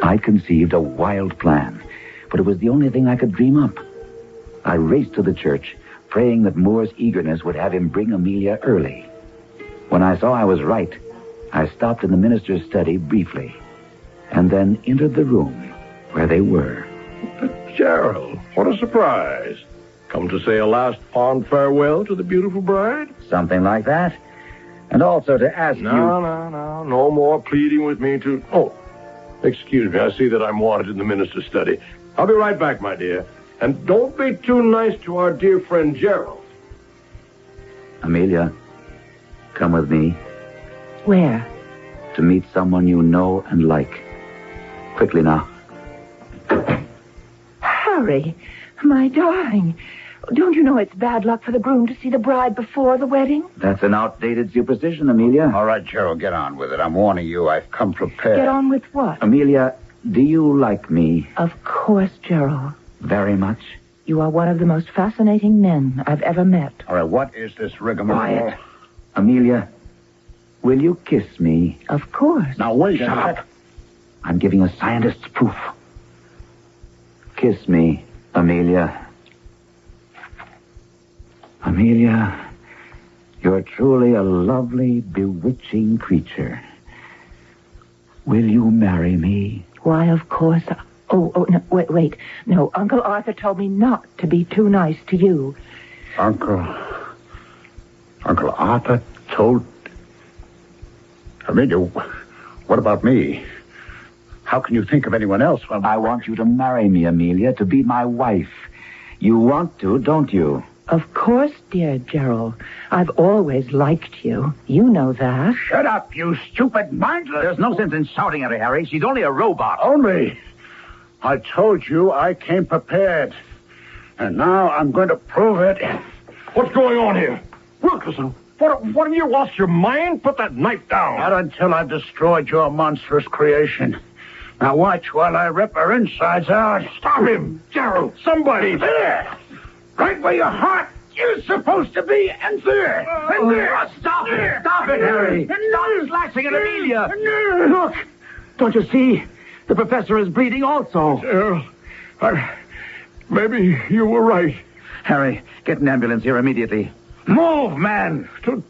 I conceived a wild plan, but it was the only thing I could dream up. I raced to the church, praying that Moore's eagerness would have him bring Amelia early. When I saw I was right, I stopped in the minister's study briefly, and then entered the room where they were. Gerald, what a surprise. Come to say a last fond farewell to the beautiful bride? Something like that. And also to ask No more pleading with me to... Oh, excuse me, I see that I'm wanted in the minister's study. I'll be right back, my dear. And don't be too nice to our dear friend Gerald. Amelia, come with me Where? to meet someone you know and like. Quickly now. Harry, my darling. Don't you know it's bad luck for the groom to see the bride before the wedding? That's an outdated superstition, Amelia. All right, Gerald, get on with it. I'm warning you. I've come prepared. Get on with what? Amelia, do you like me Of course, Gerald. very much? You are one of the most fascinating men I've ever met. All right, what is this rigmarole? Quiet. Amelia, will you kiss me? Of course. Now, wait. Shut up. I'm giving a scientist's proof. Kiss me, Amelia. Amelia, you're truly a lovely, bewitching creature. Will you marry me? Why, of course. Oh, no, wait. No, Uncle Arthur told me not to be too nice to you. Uncle Arthur told... Amelia, what about me? How can you think of anyone else? I want you to marry me, Amelia, to be my wife. You want to, don't you? Of course, dear Gerald. I've always liked you. You know that. Shut up, you stupid mindless... There's no sense in shouting at her, Harry. She's only a robot. Only... I told you I came prepared. And now I'm going to prove it. What's going on here? Wilkerson, what have you lost your mind? Put that knife down. Not until I've destroyed your monstrous creation. Now watch while I rip her insides out. Stop him, Gerald. Somebody. There! Right where your heart is supposed to be, and there! And there! Stop it! Stop it, Harry! Stop slashing at Amelia! Look! Don't you see? The professor is bleeding also. Gerald, maybe you were right. Harry, get an ambulance here immediately. Move, man! Too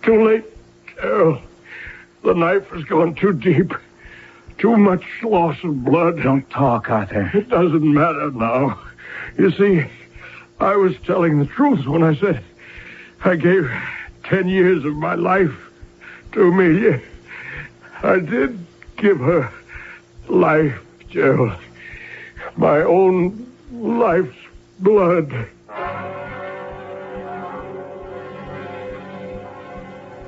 late, Gerald. The knife has gone too deep. Too much loss of blood. Don't talk, Arthur. It doesn't matter now. You see, I was telling the truth when I said I gave 10 years of my life to Amelia. I did give her life, Gerald. My own life's blood.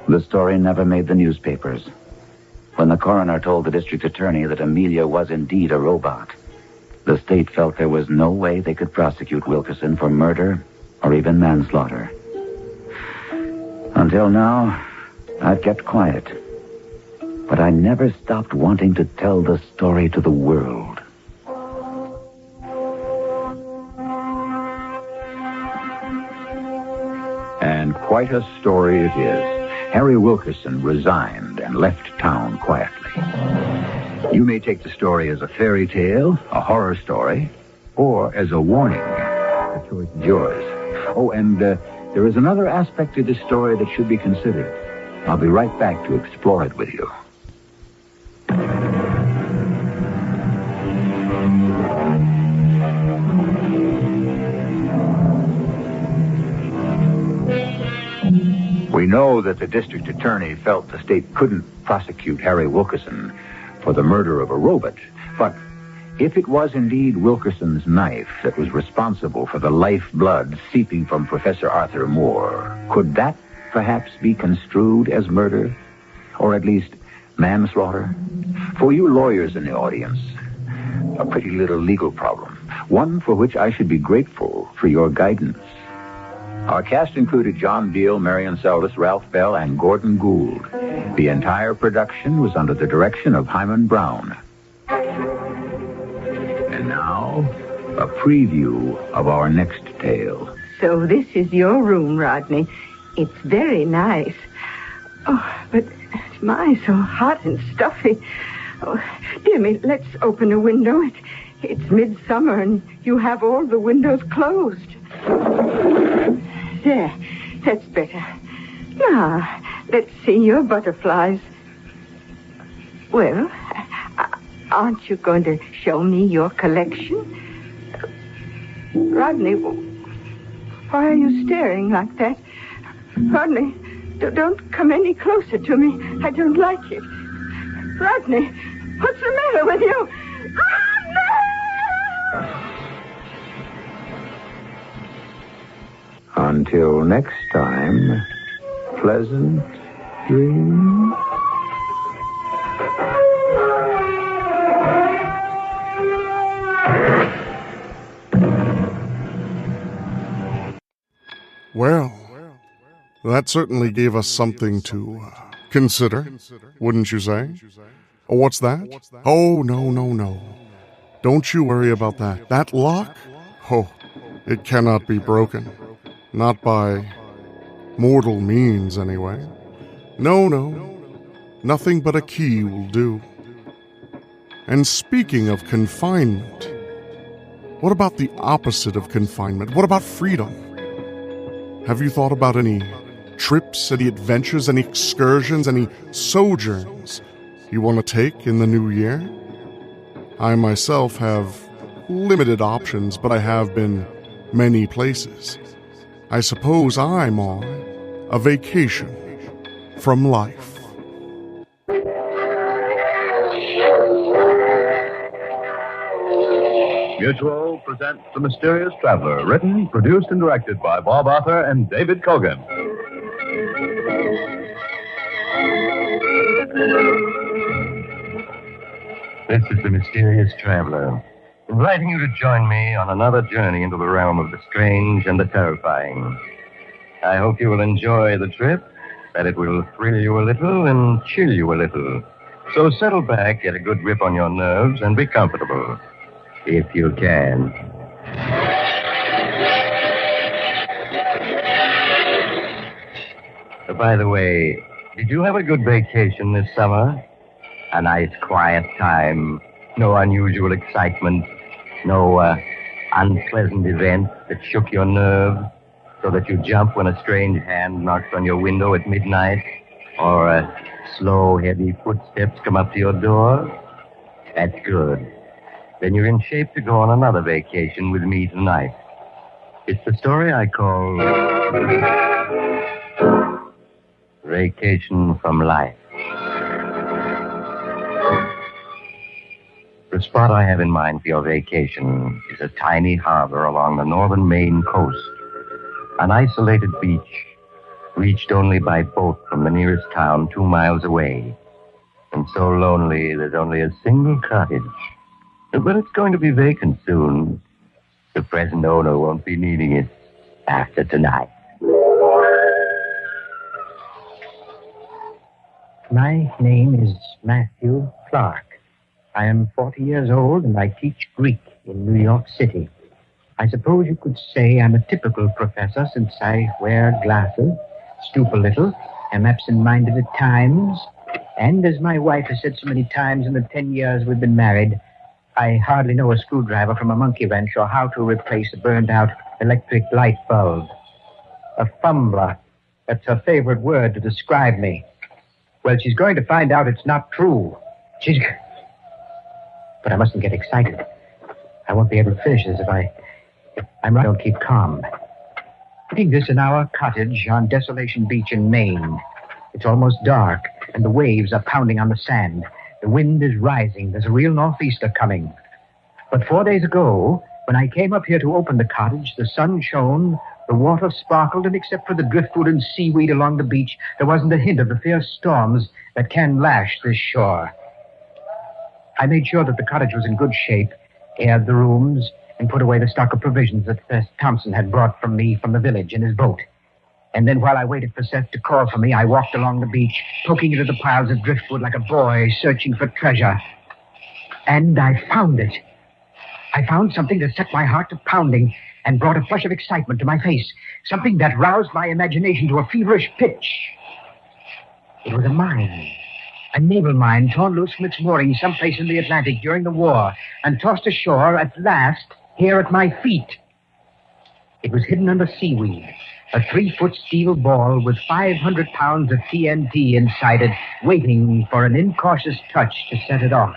The story never made the newspapers. When the coroner told the district attorney that Amelia was indeed a robot, the state felt there was no way they could prosecute Wilkerson for murder or even manslaughter. Until now, I've kept quiet. But I never stopped wanting to tell the story to the world. And quite a story it is. Harry Wilkerson resigned and left town quietly. You may take the story as a fairy tale, a horror story, or as a warning. The choice is yours. Oh, and there is another aspect to this story that should be considered. I'll be right back to explore it with you. We know that the district attorney felt the state couldn't prosecute Harry Wilkerson for the murder of a robot, but if it was indeed Wilkerson's knife that was responsible for the lifeblood seeping from Professor Arthur Moore, could that perhaps be construed as murder? Or at least manslaughter? For you lawyers in the audience, a pretty little legal problem, one for which I should be grateful for your guidance. Our cast included John Beale, Marion Seldes, Ralph Bell, and Gordon Gould. The entire production was under the direction of Hyman Brown. And now, a preview of our next tale. So this is your room, Rodney. It's very nice. Oh, but my, so hot and stuffy. Oh, dear me, let's open a window. It's midsummer and you have all the windows closed. There, that's better. Now, let's see your butterflies. Well, aren't you going to show me your collection? Rodney, why are you staring like that? Rodney, don't come any closer to me. I don't like it. Rodney, what's the matter with you? Rodney! Until next time, pleasant dreams. Well, that certainly gave us something to consider, wouldn't you say? Oh, what's that? Oh, no. Don't you worry about that. That lock? Oh, it cannot be broken. Not by mortal means, anyway. No. Nothing but a key will do. And speaking of confinement, what about the opposite of confinement? What about freedom? Have you thought about any trips, any adventures, any excursions, any sojourns you want to take in the new year? I myself have limited options, but I have been many places. I suppose I'm on a vacation from life. Mutual presents The Mysterious Traveler, written, produced, and directed by Bob Arthur and David Kogan. This is The Mysterious Traveler, inviting you to join me on another journey into the realm of the strange and the terrifying. I hope you will enjoy the trip, that it will thrill you a little and chill you a little. So settle back, get a good grip on your nerves, and be comfortable, if you can. By the way, did you have a good vacation this summer? A nice quiet time, no unusual excitement, no unpleasant event that shook your nerves so that you jump when a strange hand knocks on your window at midnight or slow, heavy footsteps come up to your door? That's good. Then you're in shape to go on another vacation with me tonight. It's the story I call Vacation from Life. The spot I have in mind for your vacation is a tiny harbor along the northern Maine coast. An isolated beach, reached only by boat from the nearest town 2 miles away. And so lonely, there's only a single cottage. But it's going to be vacant soon. The present owner won't be needing it after tonight. My name is Matthew Clark. I am 40 years old and I teach Greek in New York City. I suppose you could say I'm a typical professor since I wear glasses, stoop a little, I'm absent-minded at times. And as my wife has said so many times in the 10 years we've been married, I hardly know a screwdriver from a monkey wrench or how to replace a burned-out electric light bulb. A fumbler. That's her favorite word to describe me. Well, she's going to find out it's not true. But I mustn't get excited. I won't be able to finish this if I'm right. Don't keep calm. Putting this in our cottage on Desolation Beach in Maine. It's almost dark, and the waves are pounding on the sand. The wind is rising. There's a real northeaster coming. But 4 days ago, when I came up here to open the cottage, the sun shone, the water sparkled, and except for the driftwood and seaweed along the beach, there wasn't a hint of the fierce storms that can lash this shore. I made sure that the cottage was in good shape, aired the rooms, and put away the stock of provisions that Seth Thompson had brought from me from the village in his boat. And then while I waited for Seth to call for me, I walked along the beach, poking into the piles of driftwood like a boy searching for treasure. And I found it. I found something that set my heart to pounding and brought a flush of excitement to my face. Something that roused my imagination to a feverish pitch. It was a mine. A naval mine torn loose from its moorings someplace in the Atlantic during the war and tossed ashore at last here at my feet. It was hidden under seaweed. A 3-foot steel ball with 500 pounds of TNT inside it, waiting for an incautious touch to set it off.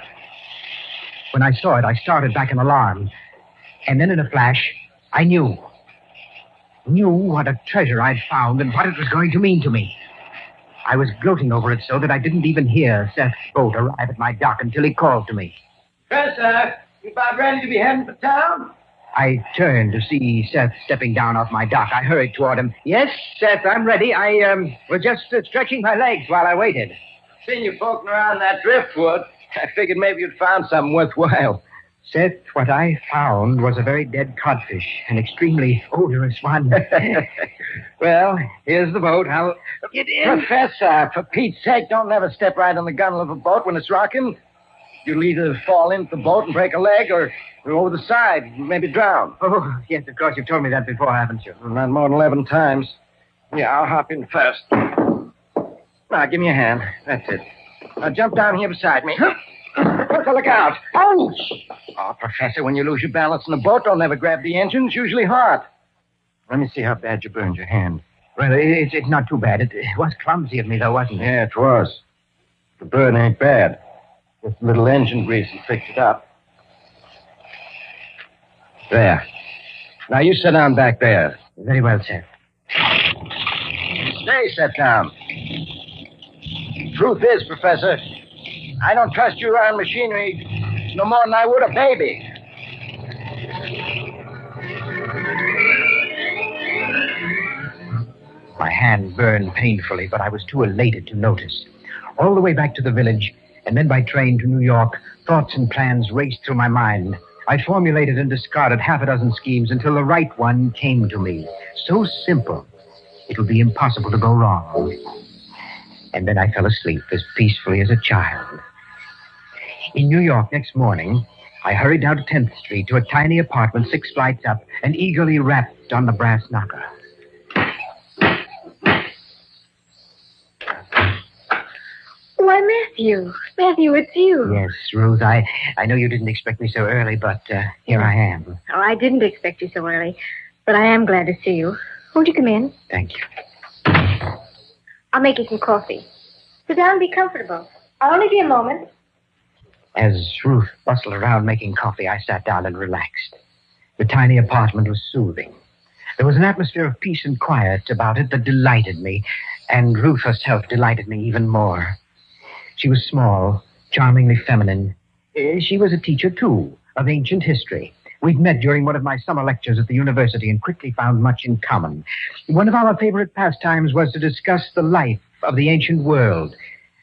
When I saw it, I started back in alarm. And then in a flash, I knew what a treasure I'd found and what it was going to mean to me. I was gloating over it so that I didn't even hear Seth's boat arrive at my dock until he called to me. Professor, you about ready to be heading for town? I turned to see Seth stepping down off my dock. I hurried toward him. Yes, Seth, I'm ready. I was just stretching my legs while I waited. Seen you poking around that driftwood. I figured maybe you'd found something worthwhile. Seth, what I found was a very dead codfish, an extremely odorous one. Well, here's the boat. I'll get in. Professor, for Pete's sake, don't never step right on the gunwale of a boat when it's rocking. You'll either fall into the boat and break a leg or over the side, maybe drown. Oh, yes, of course. You've told me that before, haven't you? Not more than 11 times. Yeah, I'll hop in first. Now, give me a hand. That's it. Now, jump down here beside me. Look out. Oh! Oh, Professor, when you lose your balance in a boat, don't ever grab the engine. It's usually hard. Let me see how bad you burned your hand. Well, it's not too bad. It was clumsy of me, though, wasn't it? Yeah, it was. The burn ain't bad. Just a little engine grease and fix it up. There. Now, you sit down back there. Very well, sir. Stay set down. Truth is, Professor, I don't trust you around machinery no more than I would a baby. My hand burned painfully, but I was too elated to notice. All the way back to the village, and then by train to New York, thoughts and plans raced through my mind. I formulated and discarded half a dozen schemes until the right one came to me. So simple, it would be impossible to go wrong. And then I fell asleep as peacefully as a child. In New York next morning, I hurried down to 10th Street to a tiny apartment 6 flights up and eagerly rapped on the brass knocker. Why, Matthew. Matthew, it's you. Yes, Ruth, I know you didn't expect me so early, but here I am. Oh, I didn't expect you so early, but I am glad to see you. Won't you come in? Thank you. I'll make you some coffee. Sit down and be comfortable. I'll only be a moment. As Ruth bustled around making coffee, I sat down and relaxed. The tiny apartment was soothing. There was an atmosphere of peace and quiet about it that delighted me, and Ruth herself delighted me even more. She was small, charmingly feminine. She was a teacher, too, of ancient history. We'd met during one of my summer lectures at the university and quickly found much in common. One of our favorite pastimes was to discuss the life of the ancient world.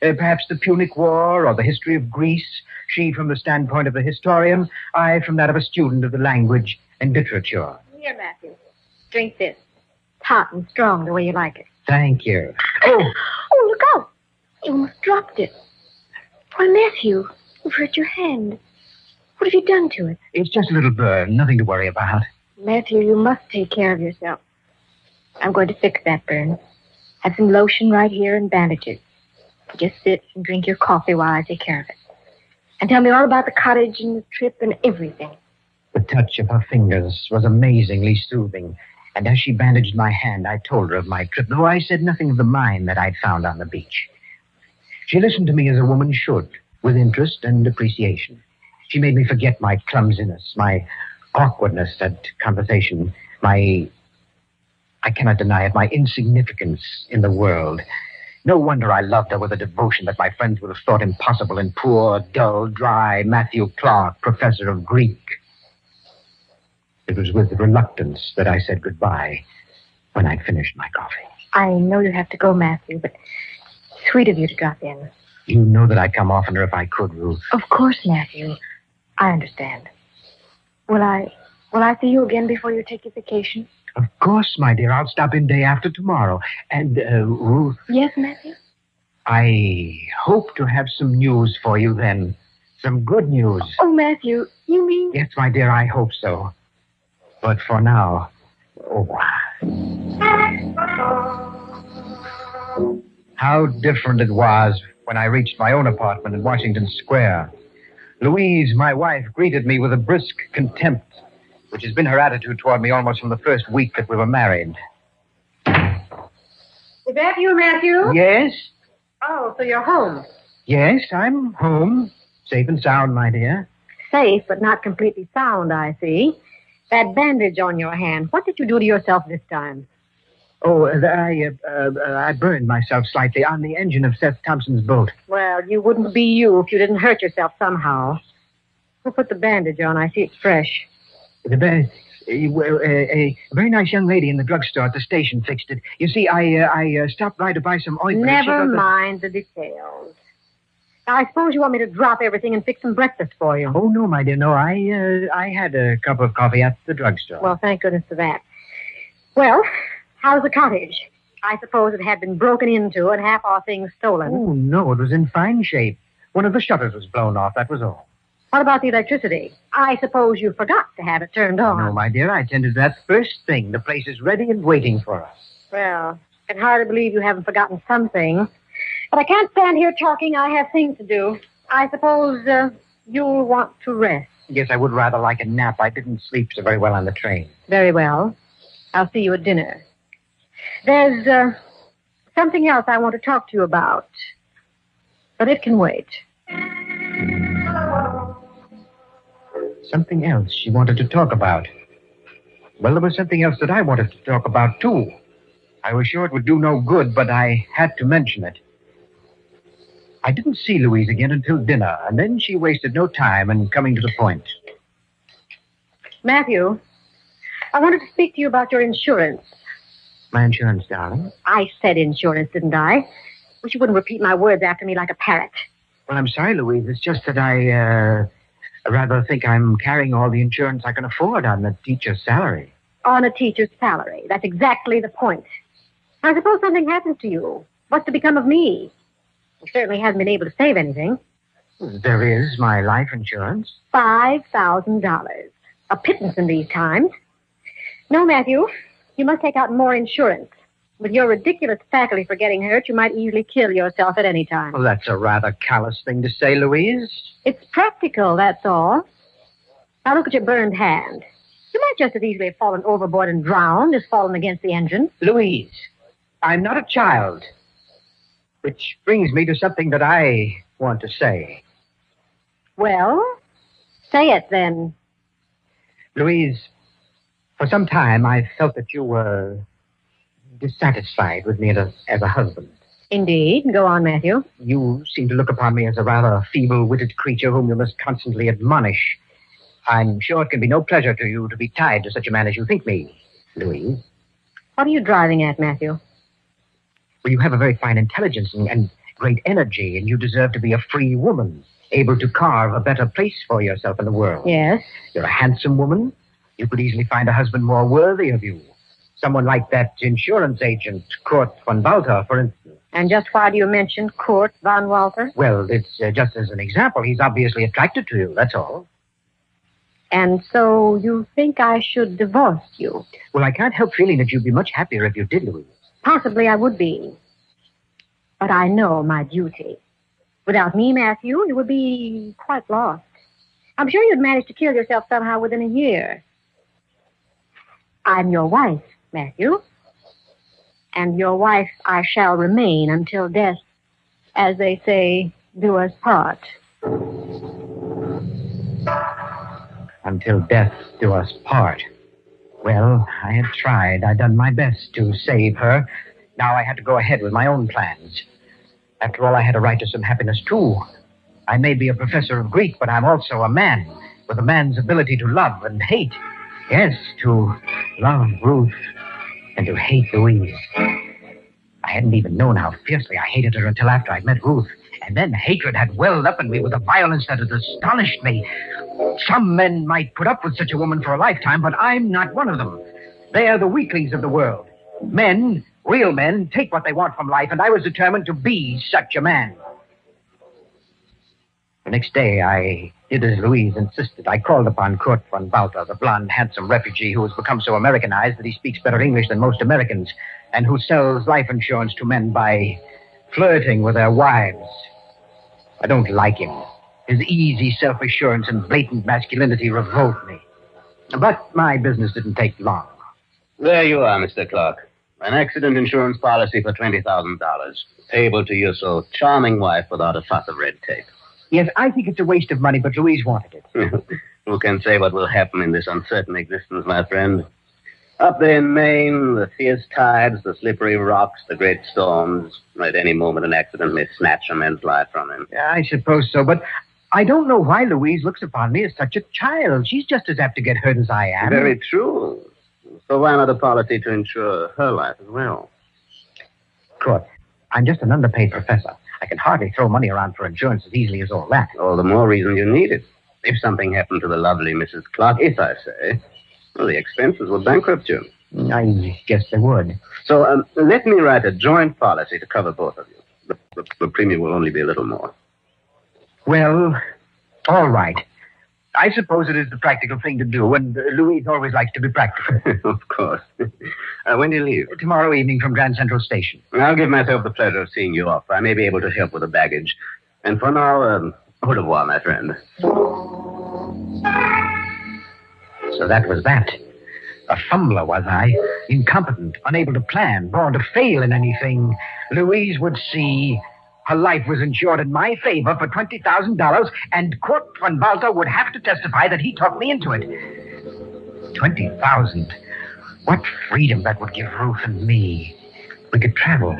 Perhaps the Punic War or the history of Greece. She from the standpoint of a historian, I from that of a student of the language and literature. Here, Matthew. Drink this. It's hot and strong the way you like it. Thank you. Oh, look out. You almost dropped it. Why, Matthew, you've hurt your hand. What have you done to it? It's just a little burn, nothing to worry about. Matthew, you must take care of yourself. I'm going to fix that burn. Have some lotion right here and bandages. Just sit and drink your coffee while I take care of it. And tell me all about the cottage and the trip and everything. The touch of her fingers was amazingly soothing, and as she bandaged my hand, I told her of my trip, though I said nothing of the mine that I'd found on the beach. She listened to me as a woman should, with interest and appreciation. She made me forget my clumsiness, my awkwardness at conversation, I cannot deny it, my insignificance in the world. No wonder I loved her with a devotion that my friends would have thought impossible in poor, dull, dry Matthew Clark, professor of Greek. It was with reluctance that I said goodbye when I'd finished my coffee. I know you have to go, Matthew, but sweet of you to drop in. You know that I'd come oftener if I could, Ruth. Of course, Matthew. I understand. Will I see you again before you take your vacation? Of course, my dear. I'll stop in day after tomorrow. And, Ruth... Yes, Matthew? I hope to have some news for you then. Some good news. Oh, Matthew, you mean... Yes, my dear, I hope so. But for now... How different it was when I reached my own apartment in Washington Square. Louise, my wife, greeted me with a brisk contempt, which has been her attitude toward me almost from the first week that we were married. Is that you, Matthew? Yes? Oh, so you're home. Yes, I'm home. Safe and sound, my dear. Safe, but not completely sound, I see. That bandage on your hand, what did you do to yourself this time? Oh, I burned myself slightly on the engine of Seth Thompson's boat. Well, you wouldn't be you if you didn't hurt yourself somehow. Who put the bandage on? I see it's fresh. A very nice young lady in the drugstore at the station fixed it. You see, I stopped by to buy some ointment. Never mind the details. Now, I suppose you want me to drop everything and fix some breakfast for you. Oh, no, my dear, no. I had a cup of coffee at the drugstore. Well, thank goodness for that. Well, how's the cottage? I suppose it had been broken into and half our things stolen. Oh, no, it was in fine shape. One of the shutters was blown off, that was all. What about the electricity? I suppose you forgot to have it turned on. No, my dear, I attended to that first thing. The place is ready and waiting for us. Well, I can hardly believe you haven't forgotten something. But I can't stand here talking. I have things to do. I suppose you'll want to rest. Yes, I would rather like a nap. I didn't sleep so very well on the train. Very well. I'll see you at dinner. There's something else I want to talk to you about. But it can wait. Something else she wanted to talk about. Well, there was something else that I wanted to talk about, too. I was sure it would do no good, but I had to mention it. I didn't see Louise again until dinner, and then she wasted no time in coming to the point. Matthew, I wanted to speak to you about your insurance. My insurance, darling? I said insurance, didn't I? Wish you wouldn't repeat my words after me like a parrot. Well, I'm sorry, Louise. It's just that I rather think I'm carrying all the insurance I can afford on the teacher's salary. On a teacher's salary. That's exactly the point. I suppose something happens to you. What's to become of me? You certainly haven't been able to save anything. There is my life insurance. $5,000. A pittance in these times. No, Matthew, you must take out more insurance. With your ridiculous faculty for getting hurt, you might easily kill yourself at any time. Well, that's a rather callous thing to say, Louise. It's practical, that's all. Now look at your burned hand. You might just as easily have fallen overboard and drowned as fallen against the engine. Louise, I'm not a child. Which brings me to something that I want to say. Well, say it then. Louise, for some time I felt that you were dissatisfied with me as a husband. Indeed. Go on, Matthew. You seem to look upon me as a rather feeble-witted creature whom you must constantly admonish. I'm sure it can be no pleasure to you to be tied to such a man as you think me, Louise. What are you driving at, Matthew? Well, you have a very fine intelligence and great energy, and you deserve to be a free woman, able to carve a better place for yourself in the world. Yes. You're a handsome woman. You could easily find a husband more worthy of you. Someone like that insurance agent, Kurt von Walter, for instance. And just why do you mention Kurt von Walter? Well, it's just as an example. He's obviously attracted to you, that's all. And so you think I should divorce you? Well, I can't help feeling that you'd be much happier if you did, Louise. Possibly I would be. But I know my duty. Without me, Matthew, you would be quite lost. I'm sure you'd manage to kill yourself somehow within a year. I'm your wife, Matthew. And your wife I shall remain until death, as they say, do us part. Until death do us part. Well, I had tried. I'd done my best to save her. Now I had to go ahead with my own plans. After all, I had a right to some happiness, too. I may be a professor of Greek, but I'm also a man, with a man's ability to love and hate. Yes, to love Ruth and to hate Louise. I hadn't even known how fiercely I hated her until after I'd met Ruth. And then hatred had welled up in me with a violence that had astonished me. Some men might put up with such a woman for a lifetime, but I'm not one of them. They are the weaklings of the world. Men, real men, take what they want from life, and I was determined to be such a man. The next day, I did as Louise insisted. I called upon Kurt von Balter, the blonde, handsome refugee who has become so Americanized that he speaks better English than most Americans, and who sells life insurance to men by flirting with their wives. I don't like him. His easy self-assurance and blatant masculinity revolt me. But my business didn't take long. There you are, Mr. Clark. An accident insurance policy for $20,000. Payable to your so charming wife without a fuss of red tape. Yes, I think it's a waste of money, but Louise wanted it. Who can say what will happen in this uncertain existence, my friend? Up there in Maine, the fierce tides, the slippery rocks, the great storms. At any moment, an accident may snatch a man's life from him. Yeah, I suppose so, but I don't know why Louise looks upon me as such a child. She's just as apt to get hurt as I am. Very true. So why not a policy to insure her life as well? Kurt, I'm just an underpaid professor. I can hardly throw money around for insurance as easily as all that. All the more reason you need it. If something happened to the lovely Mrs. Clark, if I say, well, the expenses would bankrupt you. I guess they would. So let me write a joint policy to cover both of you. The premium will only be a little more. Well, all right. I suppose it is the practical thing to do, and Louise always likes to be practical. Of course. When do you leave? Tomorrow evening from Grand Central Station. I'll give myself the pleasure of seeing you off. I may be able to help with the baggage. And for now, au revoir, my friend. So that was that. A fumbler, was I? Incompetent, unable to plan, born to fail in anything. Louise would see her life was insured in my favor for $20,000, and Kurt von Balter would have to testify that he talked me into it. $20,000. What freedom that would give Ruth and me. We could travel,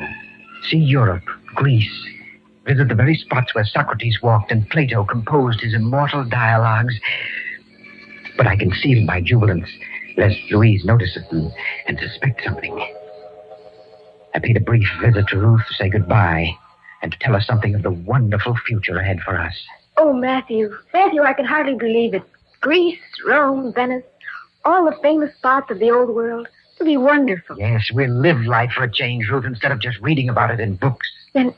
see Europe, Greece, visit the very spots where Socrates walked and Plato composed his immortal dialogues. But I concealed my jubilance, lest Louise notice it and suspect something. I paid a brief visit to Ruth to say goodbye and to tell her something of the wonderful future ahead for us. Oh, Matthew, I can hardly believe it. Greece, Rome, Venice, all the famous spots of the old world. It'll be wonderful. Yes, we'll live life for a change, Ruth, instead of just reading about it in books. Then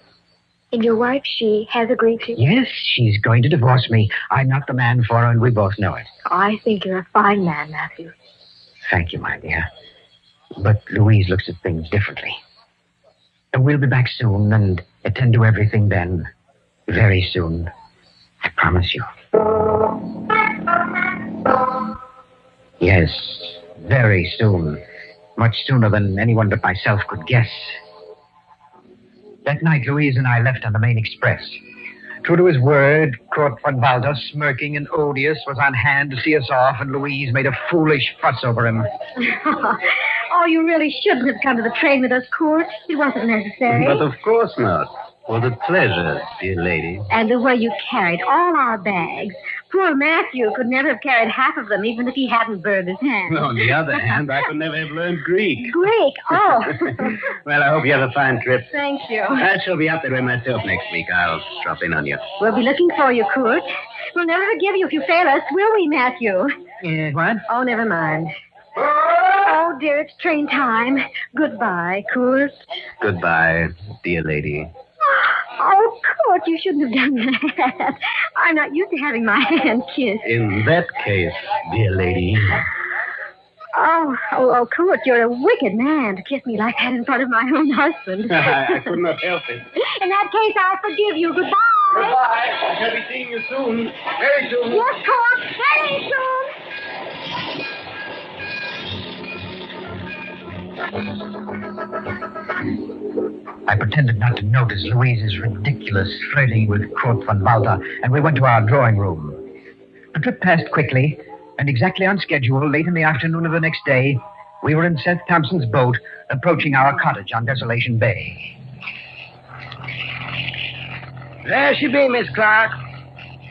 your wife, she has agreed to? Yes, she's going to divorce me. I'm not the man for her, and we both know it. I think you're a fine man, Matthew. Thank you, my dear. But Louise looks at things differently. And we'll be back soon and attend to everything then. Very soon. I promise you. Yes, very soon. Much sooner than anyone but myself could guess. That night, Louise and I left on the main express. True to his word, Kurt von Balter, smirking and odious, was on hand to see us off, and Louise made a foolish fuss over him. Oh, you really shouldn't have come to the train with us, Kurt. It wasn't necessary. But of course not. For the pleasure, dear lady. And the way you carried all our bags. Poor Matthew could never have carried half of them, even if he hadn't burned his hand. On the other hand, I could never have learned Greek. Greek? Oh. Well, I hope you have a fine trip. Thank you. I shall be up that way myself next week. I'll drop in on you. We'll be looking for you, Kurt. We'll never forgive you if you fail us, will we, Matthew? What? Oh, never mind. Oh, dear, it's train time. Goodbye, Kurt. Goodbye, dear lady. Oh, Kurt, you shouldn't have done that. I'm not used to having my hand kissed. In that case, dear lady. Oh, Kurt, you're a wicked man to kiss me like that in front of my own husband. I could not help it. In that case, I forgive you. Goodbye. Goodbye. I shall be seeing you soon. Very soon. Yes, Kurt, very soon. I pretended not to notice Louise's ridiculous flirting with Kurt von Balder, and we went to our drawing room. The trip passed quickly, and exactly on schedule, late in the afternoon of the next day, we were in Seth Thompson's boat, approaching our cottage on Desolation Bay. There she be, Miss Clark.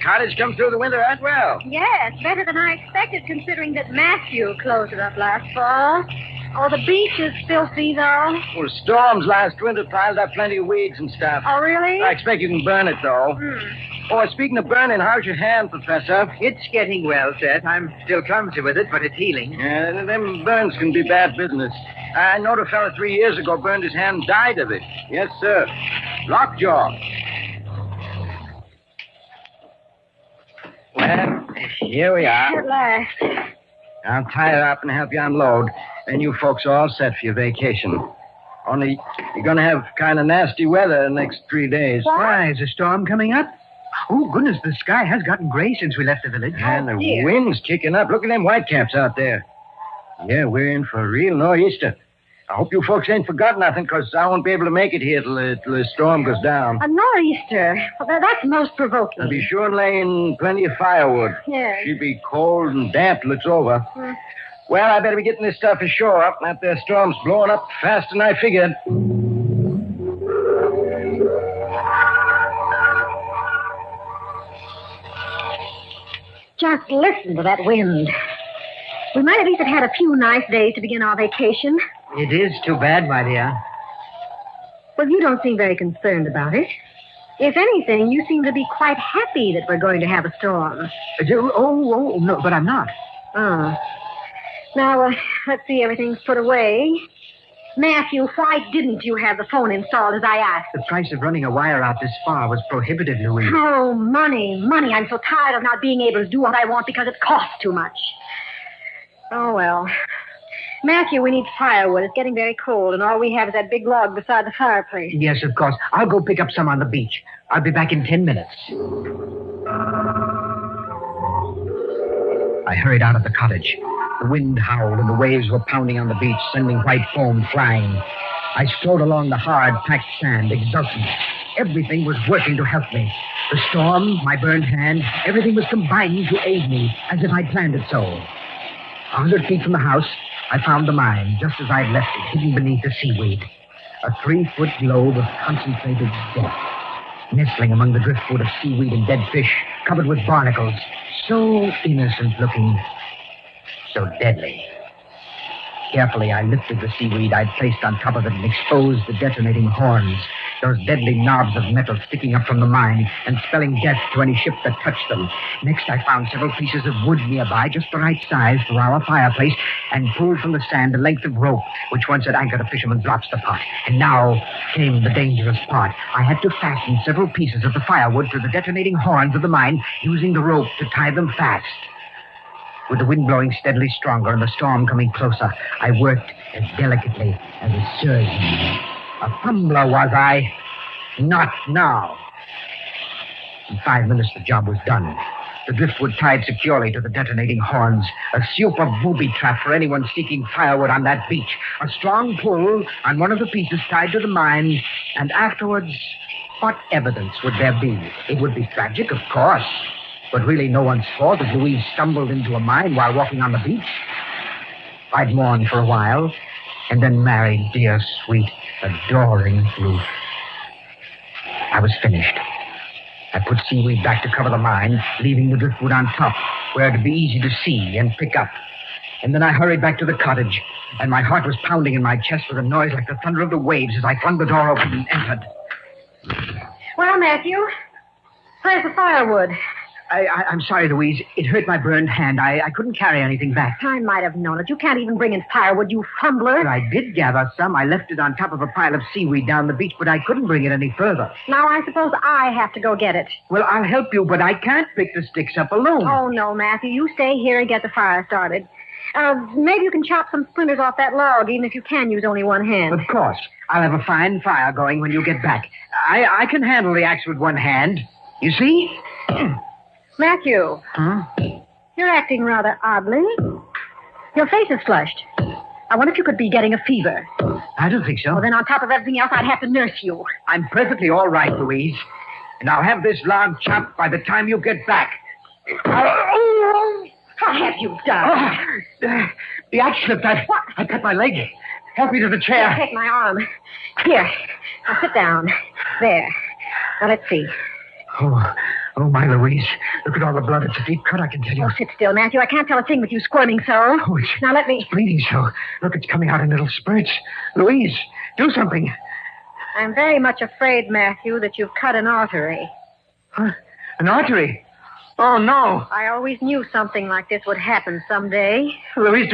Cottage come through the winter right well. Yes, better than I expected, considering that Matthew closed it up last fall. Oh, the beach is filthy, though. Well, storms last winter piled up plenty of weeds and stuff. Oh, really? I expect you can burn it, though. Oh, speaking of burning, how's your hand, Professor? It's getting well, Seth. I'm still clumsy with it, but it's healing. Yeah, them burns can be bad business. I knowed a fella 3 years ago burned his hand and died of it. Yes, sir. Lockjaw. Well, here we are. At last. I'll tie her up and help you unload. Then you folks are all set for your vacation. Only you're going to have kind of nasty weather the next 3 days. Why, is a storm coming up? Oh, goodness, the sky has gotten gray since we left the village. And the wind's kicking up. Look at them whitecaps out there. Yeah, we're in for a real nor'easter. I hope you folks ain't forgot nothing, because I won't be able to make it here till the storm goes down. A nor'easter. Well, that's most provoking. I'll be sure and lay in plenty of firewood. Yes. She'll be cold and damp till it's over. Well, I better be getting this stuff ashore. That there storm's blowing up faster than I figured. Just listen to that wind. We might at least have had a few nice days to begin our vacation. It is too bad, my dear. Well, you don't seem very concerned about it. If anything, you seem to be quite happy that we're going to have a storm. No, but I'm not. Oh. Now, let's see, everything's put away. Matthew, why didn't you have the phone installed as I asked? The price of running a wire out this far was prohibitive, Louise. Oh, money. I'm so tired of not being able to do what I want because it costs too much. Oh, well. Matthew, we need firewood. It's getting very cold, and all we have is that big log beside the fireplace. Yes, of course. I'll go pick up some on the beach. I'll be back in 10 minutes. I hurried out of the cottage. The wind howled and the waves were pounding on the beach, sending white foam flying. I strode along the hard, packed sand, exultant. Everything was working to help me. The storm, my burned hand, everything was combining to aid me, as if I'd planned it so. 100 feet from the house, I found the mine, just as I'd left it, hidden beneath the seaweed. A 3-foot globe of concentrated death, nestling among the driftwood of seaweed and dead fish, covered with barnacles, so innocent looking, so deadly. Carefully, I lifted the seaweed I'd placed on top of it and exposed the detonating horns, those deadly knobs of metal sticking up from the mine and spelling death to any ship that touched them. Next, I found several pieces of wood nearby, just the right size for our fireplace, and pulled from the sand a length of rope, which once had anchored a fisherman's lobster pot. And now came the dangerous part. I had to fasten several pieces of the firewood to the detonating horns of the mine, using the rope to tie them fast. With the wind blowing steadily stronger and the storm coming closer, I worked as delicately as a surgeon. A fumbler was I. Not now. In 5 minutes, the job was done. The driftwood tied securely to the detonating horns. A super booby trap for anyone seeking firewood on that beach. A strong pull on one of the pieces tied to the mine. And afterwards, what evidence would there be? It would be tragic, of course. But really no one's fault if Louise stumbled into a mine while walking on the beach. I'd mourned for a while, and then married dear, sweet, adoring Ruth. I was finished. I put seaweed back to cover the mine, leaving the driftwood on top, where it'd be easy to see and pick up. And then I hurried back to the cottage, and my heart was pounding in my chest with a noise like the thunder of the waves as I flung the door open and entered. Well, Matthew, where's the firewood? I'm sorry, Louise. It hurt my burned hand. I couldn't carry anything back. I might have known it. You can't even bring in firewood, you fumbler. But I did gather some. I left it on top of a pile of seaweed down the beach, but I couldn't bring it any further. Now I suppose I have to go get it. Well, I'll help you, but I can't pick the sticks up alone. Oh, no, Matthew. You stay here and get the fire started. Maybe you can chop some splinters off that log, even if you can use only one hand. Of course. I'll have a fine fire going when you get back. I can handle the axe with one hand. You see? Matthew. Huh? You're acting rather oddly. Your face is flushed. I wonder if you could be getting a fever. I don't think so. Well, then on top of everything else, I'd have to nurse you. I'm perfectly all right, Louise. And I'll have this log chopped by the time you get back. What have you done? The axe slipped. I cut my leg. Help me to the chair. Here, take my arm. Here. Now sit down. There. Now let's see. Oh, my Louise. Look at all the blood. It's a deep cut, I can tell you. Oh, sit still, Matthew. I can't tell a thing with you squirming so. Oh, it's now let me... bleeding so. Look, it's coming out in little spurts. Louise, do something. I'm very much afraid, Matthew, that you've cut an artery. Huh? An artery? Oh, no. I always knew something like this would happen someday. Louise,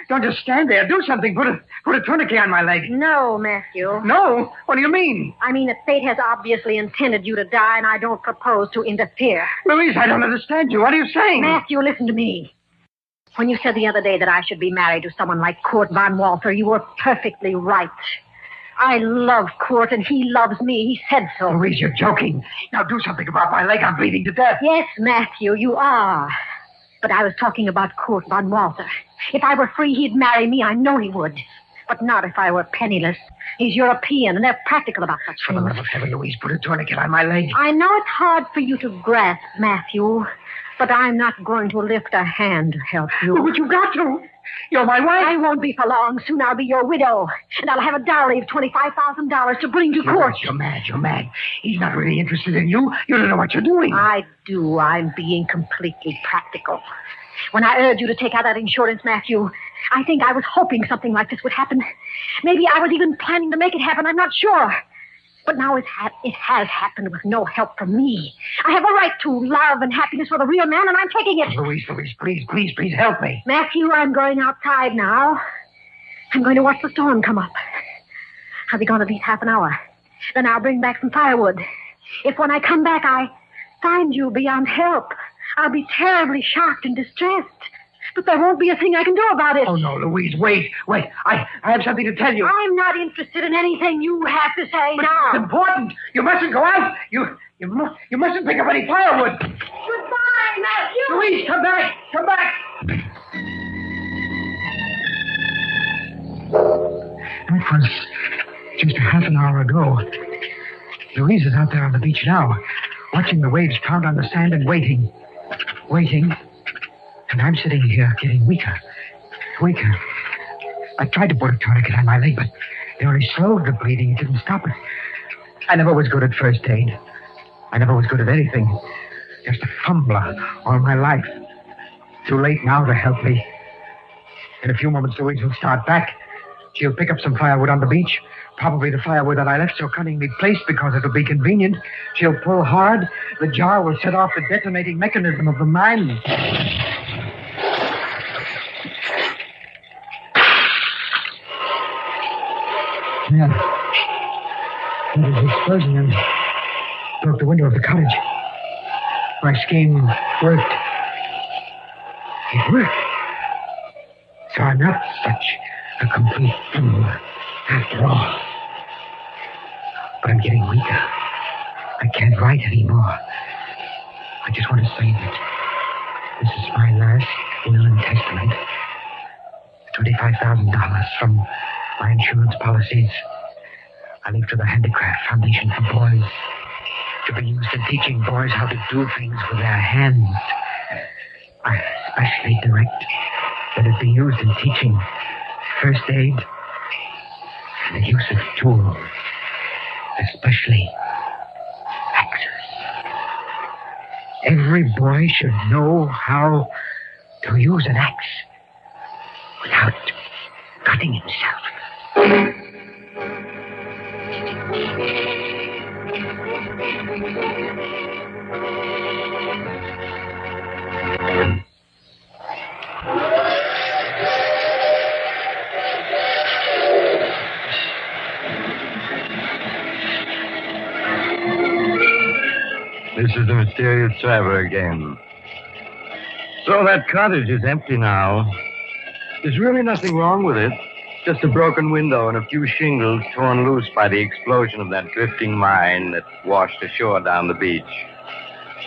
don't just stand there. Do something. Put a tourniquet on my leg. No, Matthew. No? What do you mean? I mean that fate has obviously intended you to die, and I don't propose to interfere. Louise, I don't understand you. What are you saying? Matthew, listen to me. When you said the other day that I should be married to someone like Kurt von Walther, you were perfectly right. I love Kurt, and he loves me. He said so. Louise, you're joking. Now do something about my leg. I'm bleeding to death. Yes, Matthew, you are. But I was talking about Kurt von Walther. If I were free, he'd marry me. I know he would. But not if I were penniless. He's European, and they're practical about such For the things. love of heaven, Louise, put a tourniquet on my leg. I know it's hard for you to grasp, Matthew, but I'm not going to lift a hand to help you. But you've got to. You're my wife. I won't be for long. Soon I'll be your widow. And I'll have a dowry of $25,000 to bring to court. You're mad. He's not really interested in you. You don't know what you're doing. I do. I'm being completely practical. When I urged you to take out that insurance, Matthew, I think I was hoping something like this would happen. Maybe I was even planning to make it happen. I'm not sure. But now it has happened with no help from me. I have a right to love and happiness for the real man, and I'm taking it. Louise, please help me. Matthew, I'm going outside now. I'm going to watch the storm come up. I'll be gone at least half an hour. Then I'll bring back some firewood. If when I come back I find you beyond help, I'll be terribly shocked and distressed. But there won't be a thing I can do about it. Oh, no, Louise, wait. I have something to tell you. I'm not interested in anything you have to say but now. It's important. You mustn't go out. You mustn't pick up any firewood. Goodbye, Matthew. Louise, come back. It was just a half an hour ago. Louise is out there on the beach now, watching the waves pound on the sand and waiting. And I'm sitting here getting weaker. I tried to put a tourniquet on my leg, but it only slowed the bleeding. It didn't stop it. I never was good at first aid. I never was good at anything. Just a fumbler all my life. Too late now to help me. In a few moments, Louise will start back. She'll pick up some firewood on the beach. Probably the firewood that I left so cunningly placed because it'll be convenient. She'll pull hard. The jar will set off the detonating mechanism of the mine. Yeah. It was the explosion and broke the window of the cottage. My scheme worked. It worked. So I'm not such a complete fool after all. But I'm getting weaker. I can't write anymore. I just want to say that this is my last will and testament. $25,000 from my insurance policies I leave to the Handicraft Foundation for Boys, to be used in teaching boys how to do things with their hands. I especially direct that it be used in teaching first aid and the use of tools, especially axes. Every boy should know how to use an axe without cutting himself. This is the mysterious traveler again. So that cottage is empty now. There's really nothing wrong with it. Just a broken window and a few shingles torn loose by the explosion of that drifting mine that washed ashore down the beach.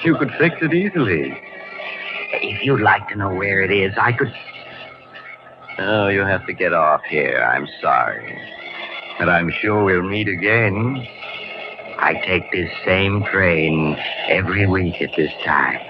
You could fix it easily. If you'd like to know where it is, I could... Oh, you have to get off here. I'm sorry. But I'm sure we'll meet again. I take this same train every week at this time.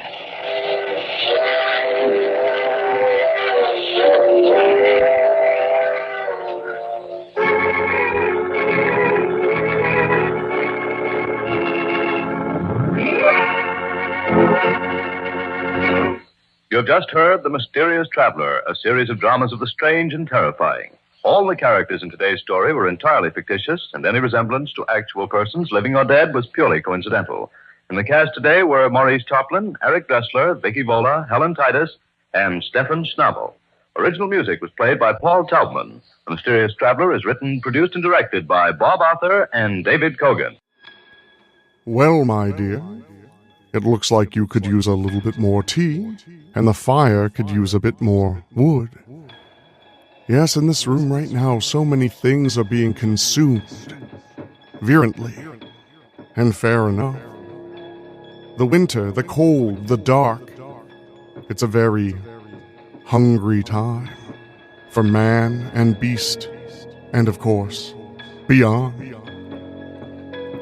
You have just heard The Mysterious Traveler, a series of dramas of the strange and terrifying. All the characters in today's story were entirely fictitious, and any resemblance to actual persons, living or dead, was purely coincidental. In the cast today were Maurice Toplin, Eric Dressler, Vicky Vola, Helen Titus, and Stefan Schnabel. Original music was played by Paul Taubman. The Mysterious Traveler is written, produced, and directed by Bob Arthur and David Kogan. Well, my dear, it looks like you could use a little bit more tea, and the fire could use a bit more wood. Yes, in this room right now, so many things are being consumed virulently, and fair enough. The winter, the cold, the dark, it's a very hungry time for man and beast, and of course, beyond.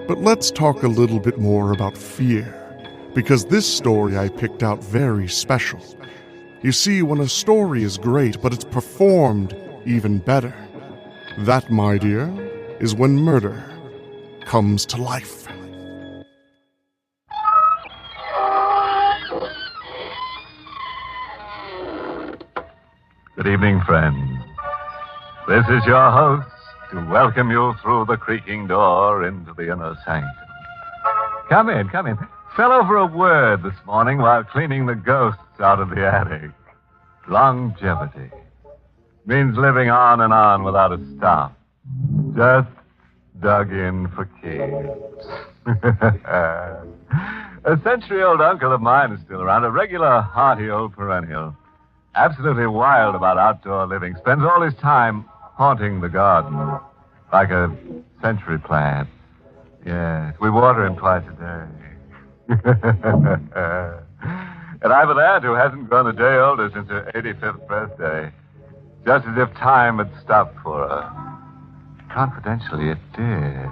But let's talk a little bit more about fear, because this story I picked out very special. You see, when a story is great, but it's performed even better, that, my dear, is when murder comes to life. Good evening, friends. This is your host to welcome you through the creaking door into the inner sanctum. Come in, come in. Fell over a word this morning while cleaning the ghosts out of the attic. Longevity. Means living on and on without a stop. Just dug in for keeps. A century-old uncle of mine is still around, a regular hearty old perennial. Absolutely wild about outdoor living. Spends all his time haunting the garden. Like a century plant. Yes, we water him twice a day. And I've an aunt who hasn't grown a day older since her 85th birthday. Just as if time had stopped for her. Confidentially, it did.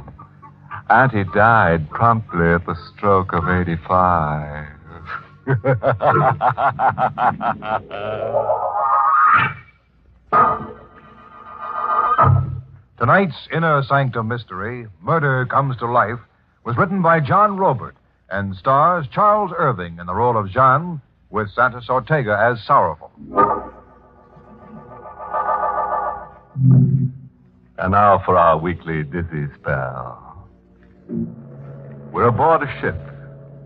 Auntie died promptly at the stroke of 85. Tonight's Inner Sanctum Mystery, Murder Comes to Life, was written by John Robert and stars Charles Irving in the role of Jean, with Santos Ortega as Sorrowful. And now for our weekly dizzy spell. We're aboard a ship,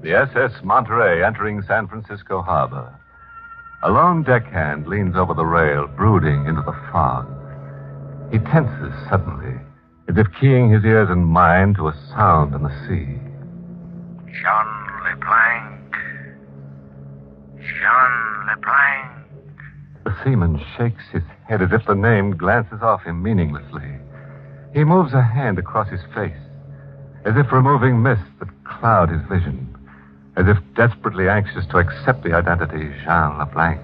the SS Monterey, entering San Francisco Harbor. A lone deckhand leans over the rail, brooding into the fog. He tenses suddenly, as if keying his ears and mind to a sound in the sea. Jean LeBlanc. Jean LeBlanc. The seaman shakes his head as if the name glances off him meaninglessly. He moves a hand across his face, as if removing mists that cloud his vision, as if desperately anxious to accept the identity Jean LeBlanc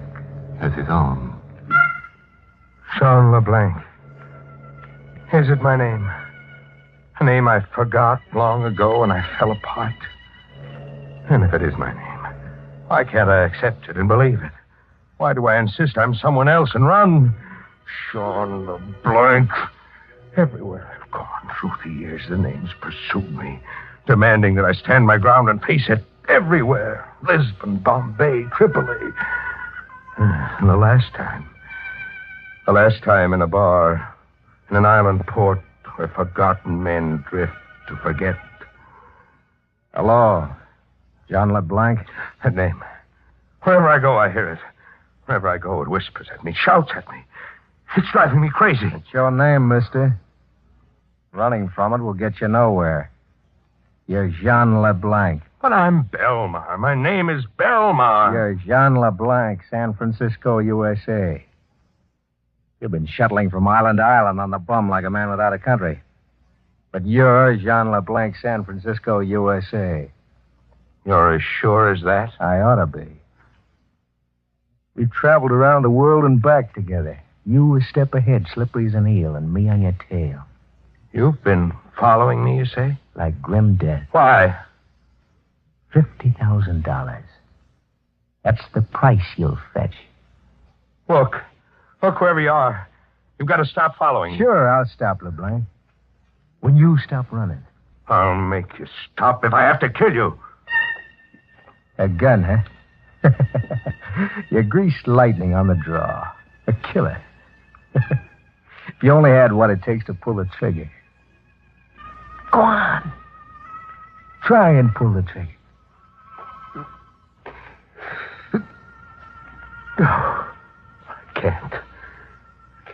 as his own. Jean LeBlanc. Is it my name? A name I forgot long ago when I fell apart. And if it is my name, why can't I accept it and believe it? Why do I insist I'm someone else and run? Jean LeBlanc. Everywhere I've gone through the years, the names pursue me, demanding that I stand my ground and face it everywhere. Lisbon, Bombay, Tripoli. And the last time in a bar, in an island port where forgotten men drift to forget. Hello, John LeBlanc. That name. Wherever I go, I hear it. Wherever I go, it whispers at me, shouts at me. It's driving me crazy. It's your name, mister. Running from it will get you nowhere. You're Jean LeBlanc. But I'm Belmar. My name is Belmar. You're Jean LeBlanc, San Francisco, USA. You've been shuttling from island to island on the bum like a man without a country. But you're Jean LeBlanc, San Francisco, USA. You're as sure as that? I ought to be. We've traveled around the world and back together. You a step ahead, slippery as an eel, and me on your tail. You've been following me, you say? Like grim death. Why? $50,000. That's the price you'll fetch. Look wherever you are. You've got to stop following me. Sure, I'll stop, LeBlanc. When you stop running. I'll make you stop if I have to kill you. A gun, huh? You're greased lightning on the draw. A killer. If you only had what it takes to pull the trigger. Go on. Try and pull the trigger. I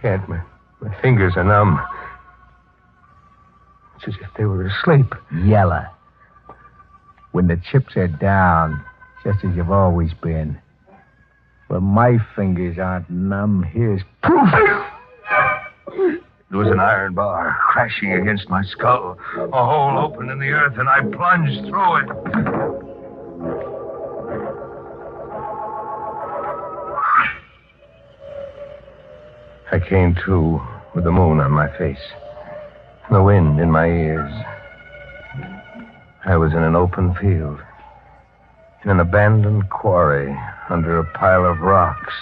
can't. My fingers are numb. It's as if they were asleep. Yella. When the chips are down, just as you've always been. But my fingers aren't numb. Here's proof. There was an iron bar crashing against my skull. A hole opened in the earth, and I plunged through it. I came to with the moon on my face, the wind in my ears. I was in an open field, in an abandoned quarry under a pile of rocks.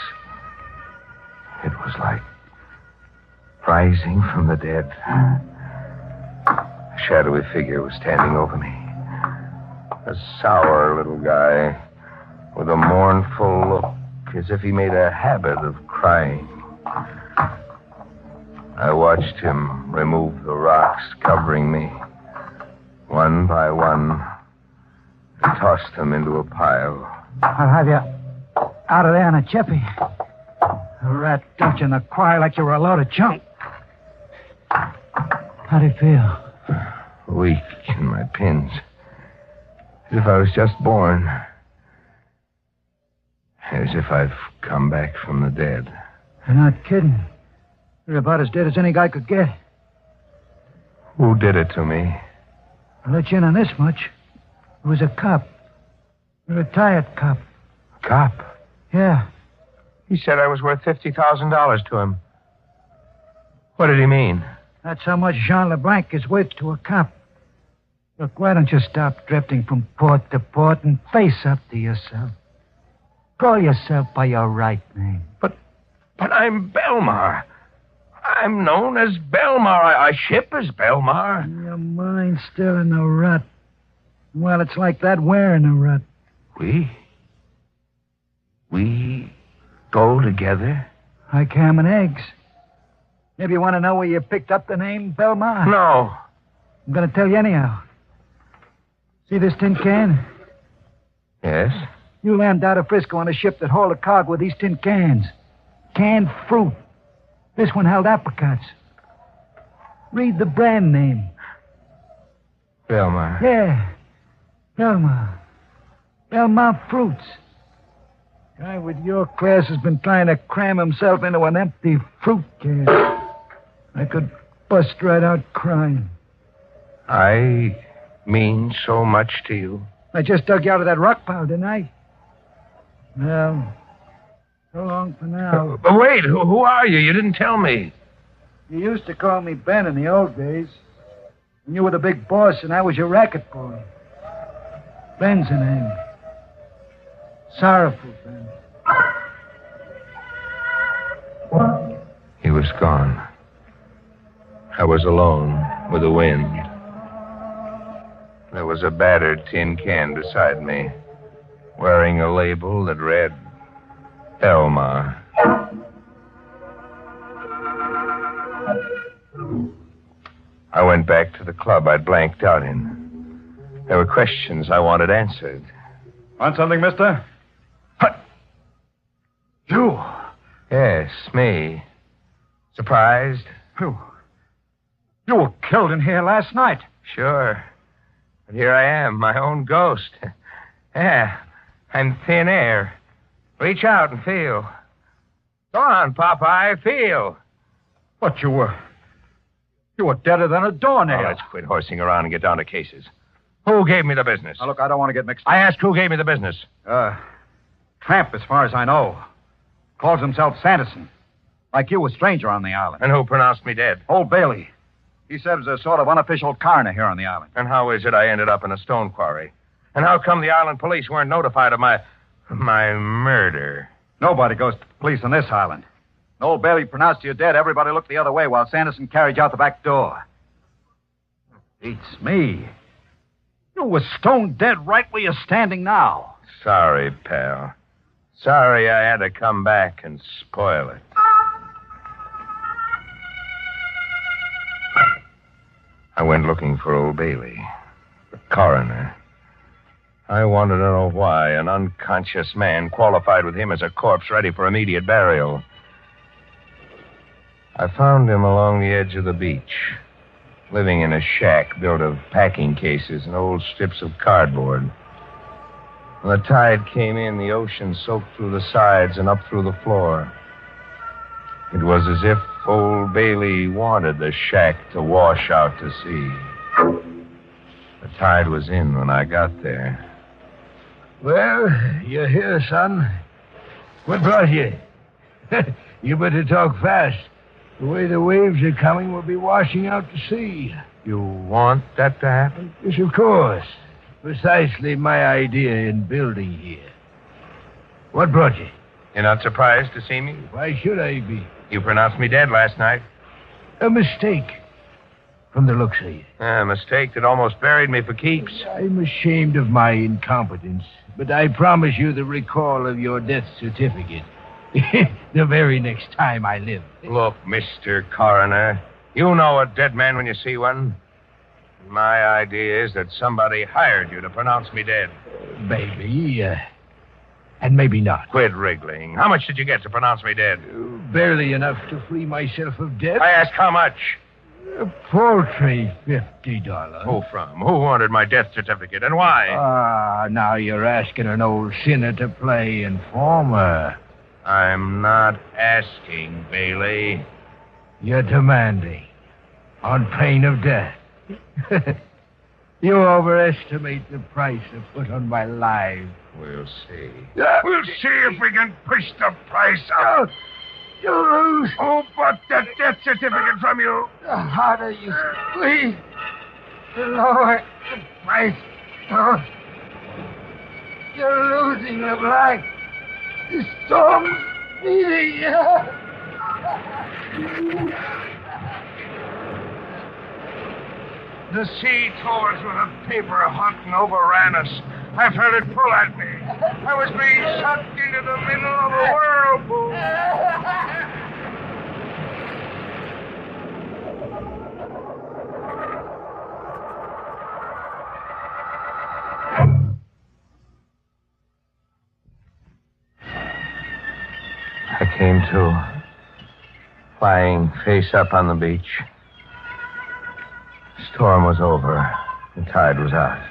It was like rising from the dead. A shadowy figure was standing over me. A sour little guy with a mournful look, as if he made a habit of crying. I watched him remove the rocks covering me, one by one, and tossed them into a pile. I'll have you out of there in a jiffy. A rat dumped you in the quarry like you were a load of junk. How do you feel? Weak in my pins, as if I was just born. As if I've come back from the dead. You're not kidding. You're about as dead as any guy could get. Who did it to me? I'll let you in on this much. It was a cop. A retired cop. Cop? Yeah. He said I was worth $50,000 to him. What did he mean? That's how much Jean LeBlanc is worth to a cop. Look, why don't you stop drifting from port to port and face up to yourself? Call yourself by your right name. But I'm Belmar. I'm known as Belmar. I ship as Belmar. Your mind's still in the rut. Well, it's like that. We're in a rut. We go together? Like ham and eggs. Maybe you want to know where you picked up the name Belmar? No. I'm going to tell you anyhow. See this tin can? Yes? You landed out of Frisco on a ship that hauled a cargo with these tin cans. Canned fruit. This one held apricots. Read the brand name. Belmar. Yeah. Belmar. Belmar Fruits. Guy with your class has been trying to cram himself into an empty fruit can. I could bust right out crying. I mean so much to you. I just dug you out of that rock pile, didn't I? Well, so long for now. But wait, who are you? You didn't tell me. You used to call me Ben in the old days. When you were the big boss and I was your racket boy. Ben's the name. Sorrowful Ben. He was gone. I was alone with the wind. There was a battered tin can beside me, wearing a label that read, Belmar. I went back to the club I'd blanked out in. There were questions I wanted answered. Want something, mister? You? Yes, me. Surprised? You were killed in here last night. Sure. But here I am, my own ghost. Yeah, I'm thin air. Reach out and feel. Go on, Popeye, feel. But you were deader than a doornail. Now, let's quit horsing around and get down to cases. Who gave me the business? Now, look, I don't want to get mixed up. I asked who gave me the business. Tramp, as far as I know. Calls himself Sanderson. Like you, a stranger on the island. And who pronounced me dead? Old Bailey. He said it was a sort of unofficial coroner here on the island. And how is it I ended up in a stone quarry? And how come the island police weren't notified of my murder? Nobody goes to the police on this island. When old Bailey pronounced you dead, everybody looked the other way while Sanderson carried you out the back door. Beats me. You were stone dead right where you're standing now. Sorry, pal. Sorry I had to come back and spoil it. I went looking for old Bailey, the coroner. I wanted to know why an unconscious man qualified with him as a corpse ready for immediate burial. I found him along the edge of the beach, living in a shack built of packing cases and old strips of cardboard. When the tide came in, the ocean soaked through the sides and up through the floor. It was as if old Bailey wanted the shack to wash out to sea. The tide was in when I got there. Well, you're here, son. What brought you? You better talk fast. The way the waves are coming, we'll be washing out to sea. You want that to happen? Yes, of course. Precisely my idea in building here. What brought you? You're not surprised to see me? Why should I be? You pronounced me dead last night. A mistake. From the looks of you. A mistake that almost buried me for keeps. I'm ashamed of my incompetence, but I promise you the recall of your death certificate. The very next time I live. Look, Mr. Coroner, you know a dead man when you see one. My idea is that somebody hired you to pronounce me dead. Maybe, and maybe not. Quit wriggling. How much did you get to pronounce me dead? Barely enough to free myself of debt. I asked how much. A paltry $50. Who from? Who wanted my death certificate, and why? Now you're asking an old sinner to play informer. I'm not asking, Bailey. You're demanding. On pain of death. You overestimate the price I put on my life. We'll see. We'll see if we can push the price up. You lose. Who bought that death certificate from you? The harder you squeeze, the lower the price goes. You're losing the black. The storm's beating you. The sea tore us with a paper hot and overran us. I felt it pull at me. I was being sucked into the middle of a whirlpool. I came to, lying face up on the beach. The storm was over. The tide was out.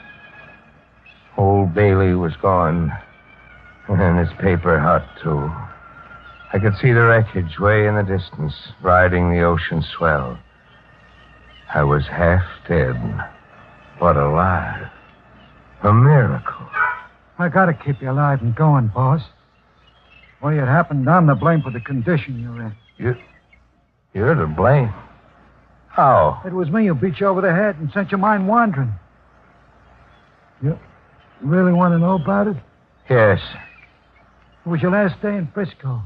Old Bailey was gone, and his paper hut, too. I could see the wreckage way in the distance, riding the ocean swell. I was half dead, but alive. A miracle. I gotta keep you alive and going, boss. Well, it happened, I'm to blame for the condition you're in. You're to blame? How? It was me who beat you over the head and sent your mind wandering. You really want to know about it? Yes. It was your last day in Frisco.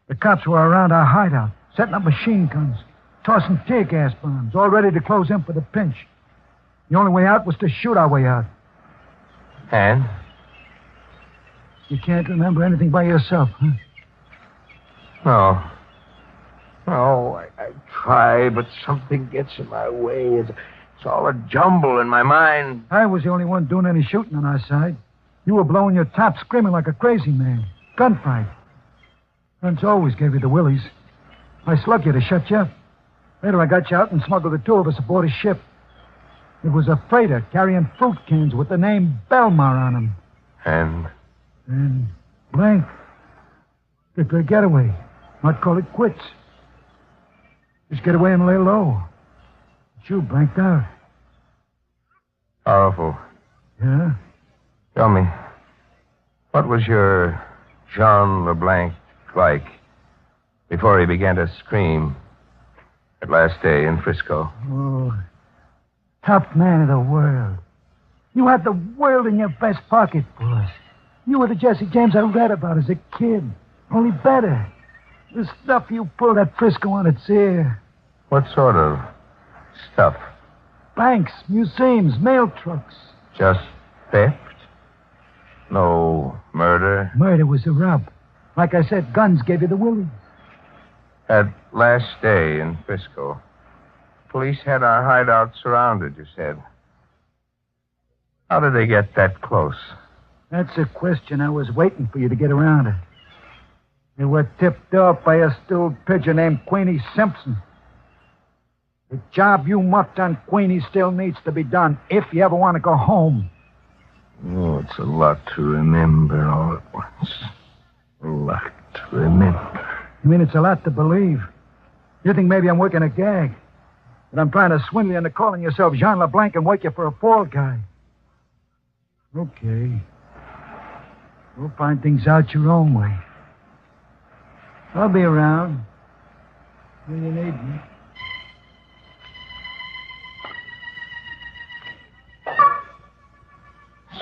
The cops were around our hideout, setting up machine guns, tossing tear gas bombs, all ready to close in for the pinch. The only way out was to shoot our way out. And? You can't remember anything by yourself, huh? No. No, I try, but something gets in my way. It's all a jumble in my mind. I was the only one doing any shooting on our side. You were blowing your top, screaming like a crazy man. Gunfight. Friends always gave you the willies. I slugged you to shut you up. Later I got you out and smuggled the two of us aboard a ship. It was a freighter carrying fruit cans with the name Belmar on them. And blank. Took a getaway. I'd call it quits. Just get away and lay low. But you blanked out. Powerful. Yeah? Tell me, what was your Jean LeBlanc like before he began to scream that last day in Frisco? Oh, top man of the world. You had the world in your vest pocket, boss. You were the Jesse James I read about as a kid. Only better. The stuff you pulled at Frisco on its ear. What sort of stuff? Banks, museums, mail trucks. Just theft? No murder? Murder was a rub. Like I said, guns gave you the willies. That last day in Frisco, police had our hideout surrounded, you said. How did they get that close? That's a question I was waiting for you to get around to. They were tipped off by a stewed pigeon named Queenie Simpson. The job you mucked on Queenie still needs to be done if you ever want to go home. Oh, it's a lot to remember all at once. A lot to remember. I mean, it's a lot to believe. You think maybe I'm working a gag. But I'm trying to swindle you into calling yourself Jean LeBlanc and wake you for a fall guy. Okay. We'll find things out your own way. I'll be around when you need me.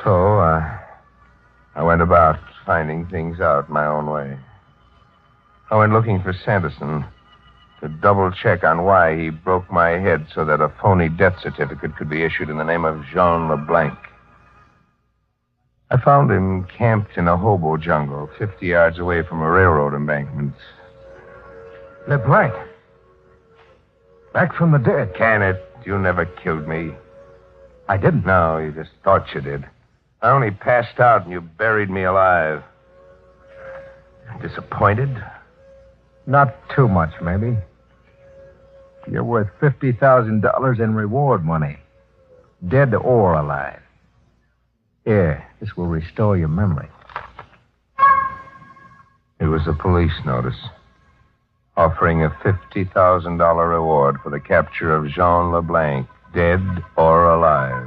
So, I went about finding things out my own way. I went looking for Sanderson to double-check on why he broke my head so that a phony death certificate could be issued in the name of Jean LeBlanc. I found him camped in a hobo jungle 50 yards away from a railroad embankment. LeBlanc? Back from the dead. Can it? You never killed me. I didn't. No, you just thought you did. I only passed out and you buried me alive. Disappointed? Not too much, maybe. You're worth $50,000 in reward money. Dead or alive. Here, this will restore your memory. It was a police notice offering a $50,000 reward for the capture of Jean LeBlanc, dead or alive.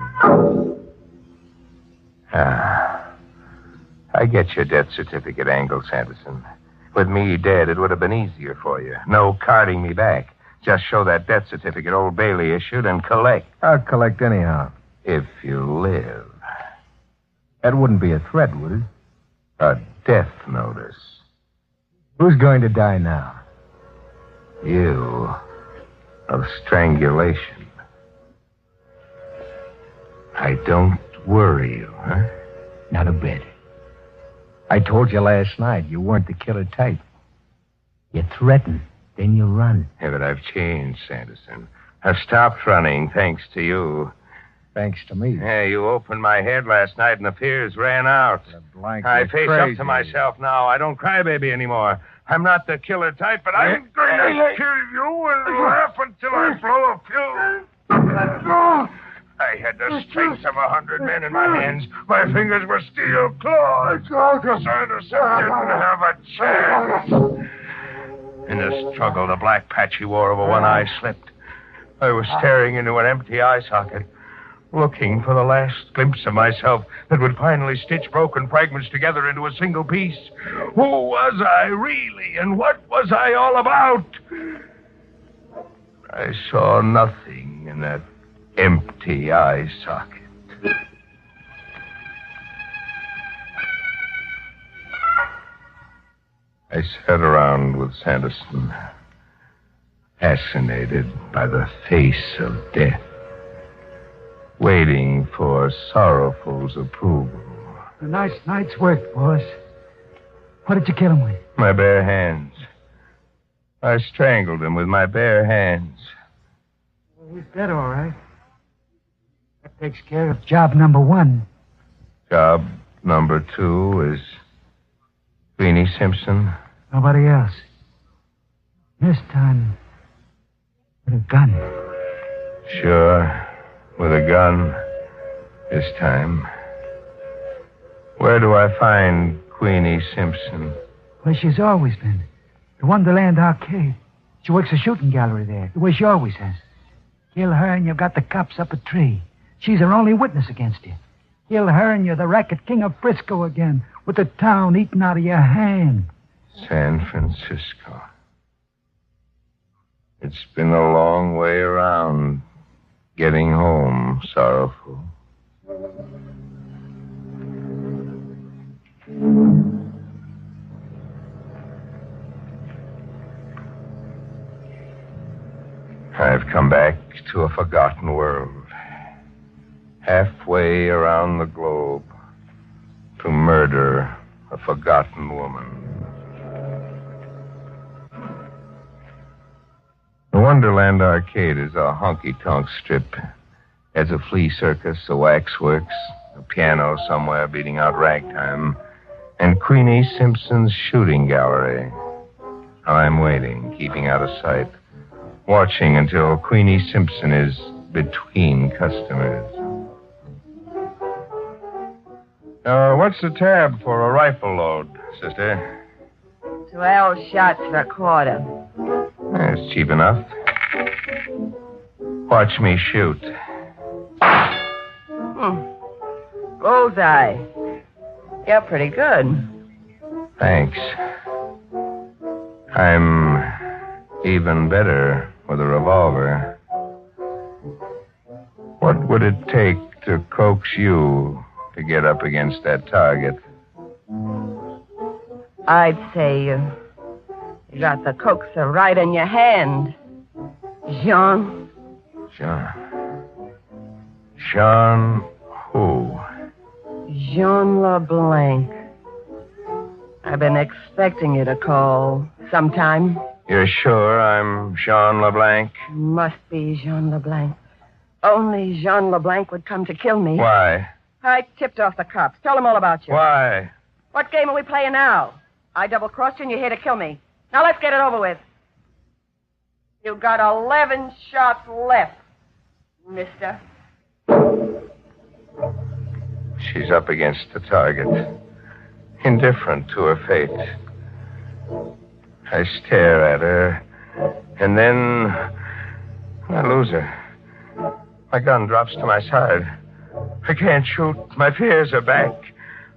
I get your death certificate angle, Sanderson. With me dead, it would have been easier for you. No carting me back. Just show that death certificate Old Bailey issued and collect. I'll collect anyhow. If you live. That wouldn't be a threat, would it? A death notice. Who's going to die now? You. Of strangulation. I don't worry you, huh? Not a bit. I told you last night you weren't the killer type. You threaten, then you run. Yeah, but I've changed, Sanderson. I've stopped running, thanks to you. Thanks to me. Yeah, you opened my head last night and the fears ran out. I face up to myself now. I don't cry baby anymore. I'm not the killer type, but I'm going to kill you and laugh until I blow a fuse. I had the strength of 100 men in my hands. My fingers were steel claws. Sanderson didn't have a chance. In the struggle, the black patch he wore over one eye slipped. I was staring into an empty eye socket, looking for the last glimpse of myself that would finally stitch broken fragments together into a single piece. Who was I really, and what was I all about? I saw nothing in that empty eye socket. I sat around with Sanderson, fascinated by the face of death, waiting for Sorrowful's approval. A nice night's work, boss. What did you kill him with? My bare hands. I strangled him with my bare hands. Well, he's dead, all right. That takes care of job number one. Job number 2 is Queenie Simpson. Nobody else. This time, with a gun. Sure, with a gun this time. Where do I find Queenie Simpson? Where she's always been. The Wonderland Arcade. She works a shooting gallery there, the way she always has. Kill her and you've got the cops up a tree. She's her only witness against you. Kill her and you're the racket king of Frisco again, with the town eating out of your hand. San Francisco. It's been a long way around getting home, sorrowful. I've come back to a forgotten world, halfway around the globe, to murder a forgotten woman. The Wonderland Arcade is a honky-tonk strip. Has a flea circus, a waxworks, a piano somewhere beating out ragtime, and Queenie Simpson's shooting gallery. I'm waiting, keeping out of sight, watching until Queenie Simpson is between customers. What's the tab for a rifle load, sister? 12 shots for a quarter. It's cheap enough. Watch me shoot. Bullseye. You're pretty good. Thanks. I'm even better with a revolver. What would it take to coax you to get up against that target? I'd say you got the coaxer right in your hand. Jean. Jean who? Jean LeBlanc. I've been expecting you to call sometime. You're sure I'm Jean LeBlanc? Must be Jean LeBlanc. Only Jean LeBlanc would come to kill me. Why? I tipped off the cops. Tell them all about you. Why? What game are we playing now? I double-crossed you and you're here to kill me. Now let's get it over with. You've got 11 shots left, mister. She's up against the target, indifferent to her fate. I stare at her, and then I lose her. My gun drops to my side. I can't shoot. My fears are back.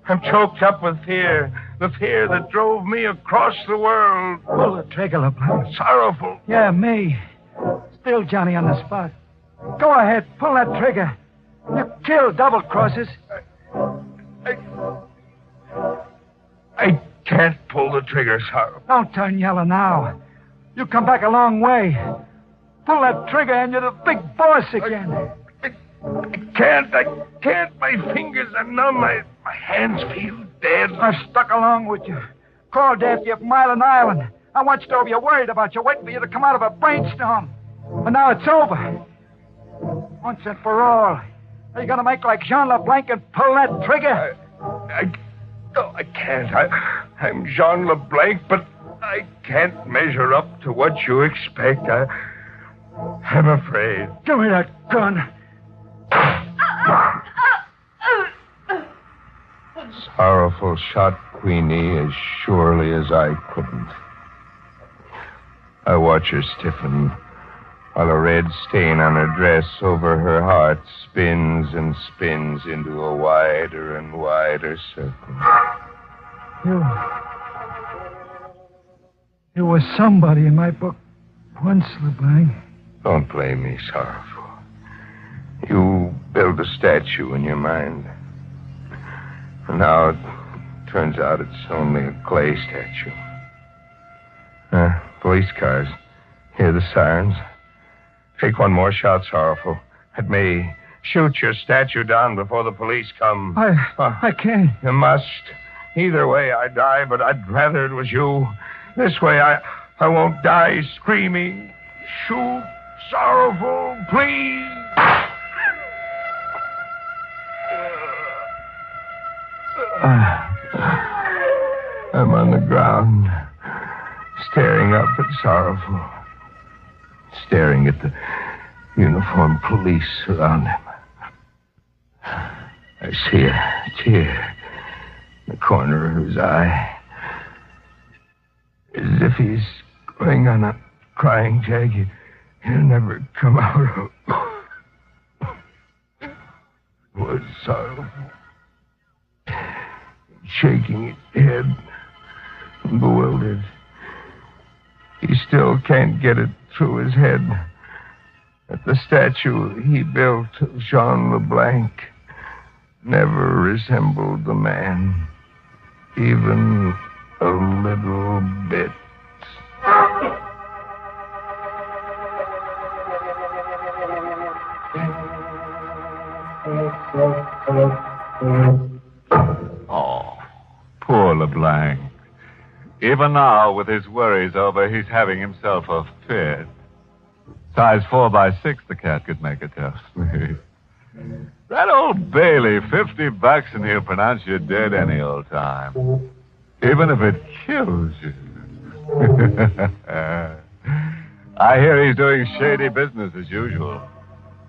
I'm choked up with fear. The fear that drove me across the world. Pull the trigger, LeBlanc. Sorrowful. Yeah, me. Still Johnny on the spot. Go ahead, pull that trigger. You kill double-crosses. I can't pull the trigger, Sorrow. Don't turn yellow now. You come back a long way. Pull that trigger and you're the big boss again. I can't. My fingers are numb. My hands feel dead. I've stuck along with you. Called after you from Island Island. I watched over you, worried about you, waiting for you to come out of a brainstorm. But now it's over. Once and for all. Are you going to make like Jean LeBlanc and pull that trigger? I can't. I'm Jean LeBlanc, but I can't measure up to what you expect. I'm afraid. Give me that gun. Sorrowful shot Queenie as surely as I couldn't. I watch her stiffen while a red stain on her dress over her heart spins and spins into a wider and wider circle. You were somebody in my book once, LeBlanc. Don't blame me, Sorrowful. You build a statue in your mind. And now it turns out it's only a clay statue. Police cars. Hear the sirens. Take one more shot, Sorrowful. It may shoot your statue down before the police come. I can't. You must. Either way, I die, but I'd rather it was you. This way, I won't die screaming. Shoot, Sorrowful, please. I'm on the ground, staring up at Sorrowful, staring at the uniformed police around him. I see a tear in the corner of his eye, as if he's going on a crying, Jack. He'll never come out of was sorrowful, shaking his head, bewildered. He still can't get it through his head that the statue he built of Jean LeBlanc never resembled the man, even a little bit. Oh, poor LeBlanc. Even now, with his worries over, he's having himself a fit. Size 4x6, the cat could make it tough. That old Bailey, $50 and he'll pronounce you dead any old time. Even if it kills you. I hear he's doing shady business as usual.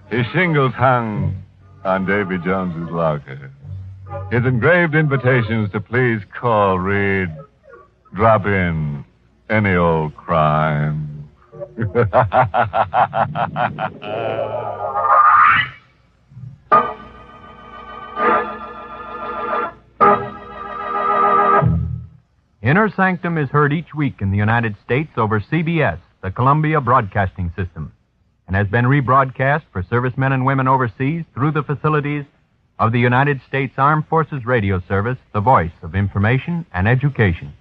His shingles hung on Davy Jones's locker. His engraved invitations to please call read, drop in any old crime. Inner Sanctum is heard each week in the United States over CBS, the Columbia Broadcasting System, and has been rebroadcast for servicemen and women overseas through the facilities of the United States Armed Forces Radio Service, the voice of information and education.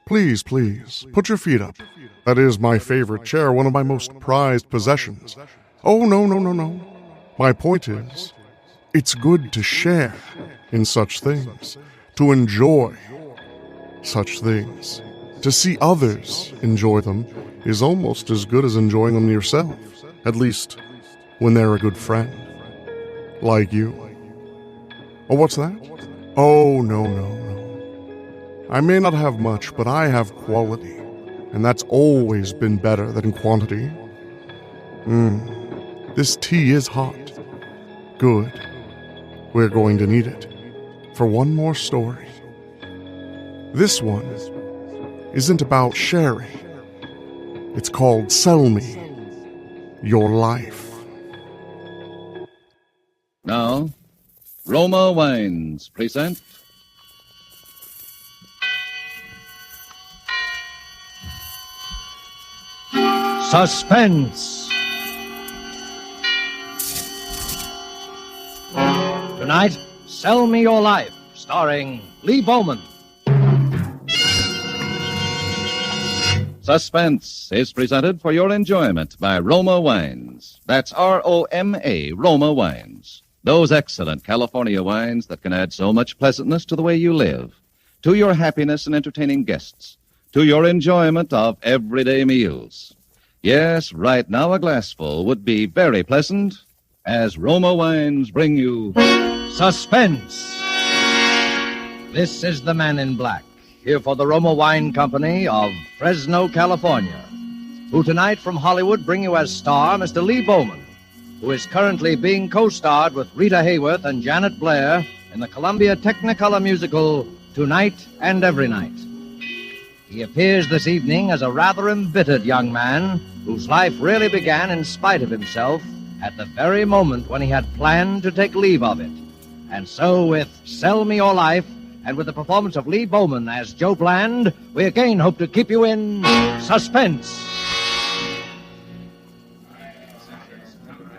Please, please, put your feet up. That is my favorite chair, one of my most prized possessions. Oh, no, no, no, no. My point is, it's good to share in such things, to enjoy such things. To see others enjoy them is almost as good as enjoying them yourself, at least when they're a good friend, like you. Oh, what's that? Oh, no, no, no. I may not have much, but I have quality, and that's always been better than quantity. This tea is hot. Good. We're going to need it for one more story. This one isn't about sharing. It's called Sell Me Your Life. Now, Roma Wines present Suspense. Tonight, Sell Me Your Life, starring Lee Bowman. Suspense is presented for your enjoyment by Roma Wines. That's R-O-M-A, Roma Wines. Those excellent California wines that can add so much pleasantness to the way you live, to your happiness in entertaining guests, to your enjoyment of everyday meals. Yes, right now a glassful would be very pleasant as Roma Wines bring you Suspense. This is the Man in Black, here for the Roma Wine Company of Fresno, California, who tonight from Hollywood bring you as star Mr. Lee Bowman, who is currently being co-starred with Rita Hayworth and Janet Blair in the Columbia Technicolor musical Tonight and Every Night. He appears this evening as a rather embittered young man whose life really began in spite of himself at the very moment when he had planned to take leave of it. And so with Sell Me Your Life, and with the performance of Lee Bowman as Joe Bland, we again hope to keep you in suspense.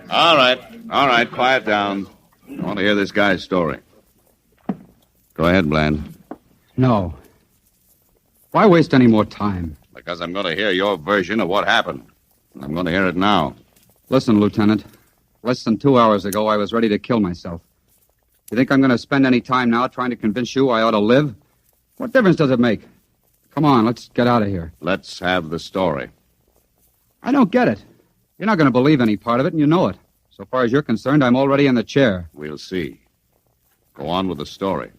All right, quiet down. I want to hear this guy's story. Go ahead, Bland. No. Why waste any more time? Because I'm going to hear your version of what happened. I'm going to hear it now. Listen, Lieutenant. Less than 2 hours ago, I was ready to kill myself. You think I'm going to spend any time now trying to convince you I ought to live? What difference does it make? Come on, let's get out of here. Let's have the story. I don't get it. You're not going to believe any part of it, and you know it. So far as you're concerned, I'm already in the chair. We'll see. Go on with the story.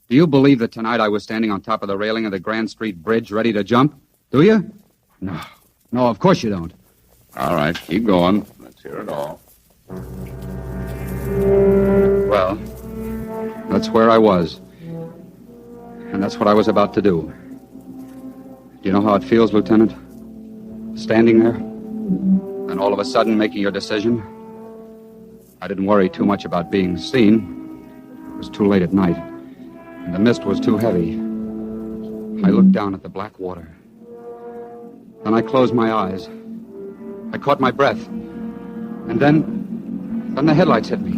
Do you believe that tonight I was standing on top of the railing of the Grand Street Bridge ready to jump? Do you? No. No, of course you don't. All right, keep going. Let's hear it all. Well, that's where I was. And that's what I was about to do. Do you know how it feels, Lieutenant? Standing there, and all of a sudden making your decision? I didn't worry too much about being seen. It was too late at night, and the mist was too heavy. I looked down at the black water. Then I closed my eyes. I caught my breath. And then the headlights hit me.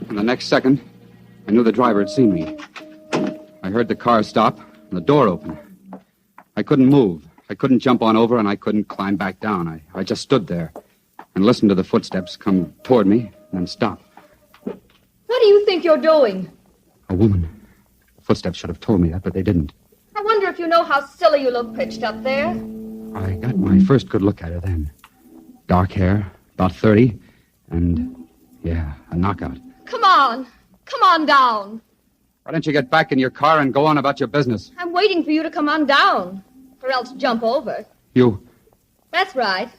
And the next second, I knew the driver had seen me. I heard the car stop and the door open. I couldn't move. I couldn't jump on over, and I couldn't climb back down. I just stood there and listened to the footsteps come toward me and then stop. What do you think you're doing? A woman. The footsteps should have told me that, but they didn't. I wonder if you know how silly you look pitched up there. I got my first good look at her then. Dark hair, about 30, and, yeah, a knockout. Come on. Come on down. Why don't you get back in your car and go on about your business? I'm waiting for you to come on down, or else jump over. You... That's right.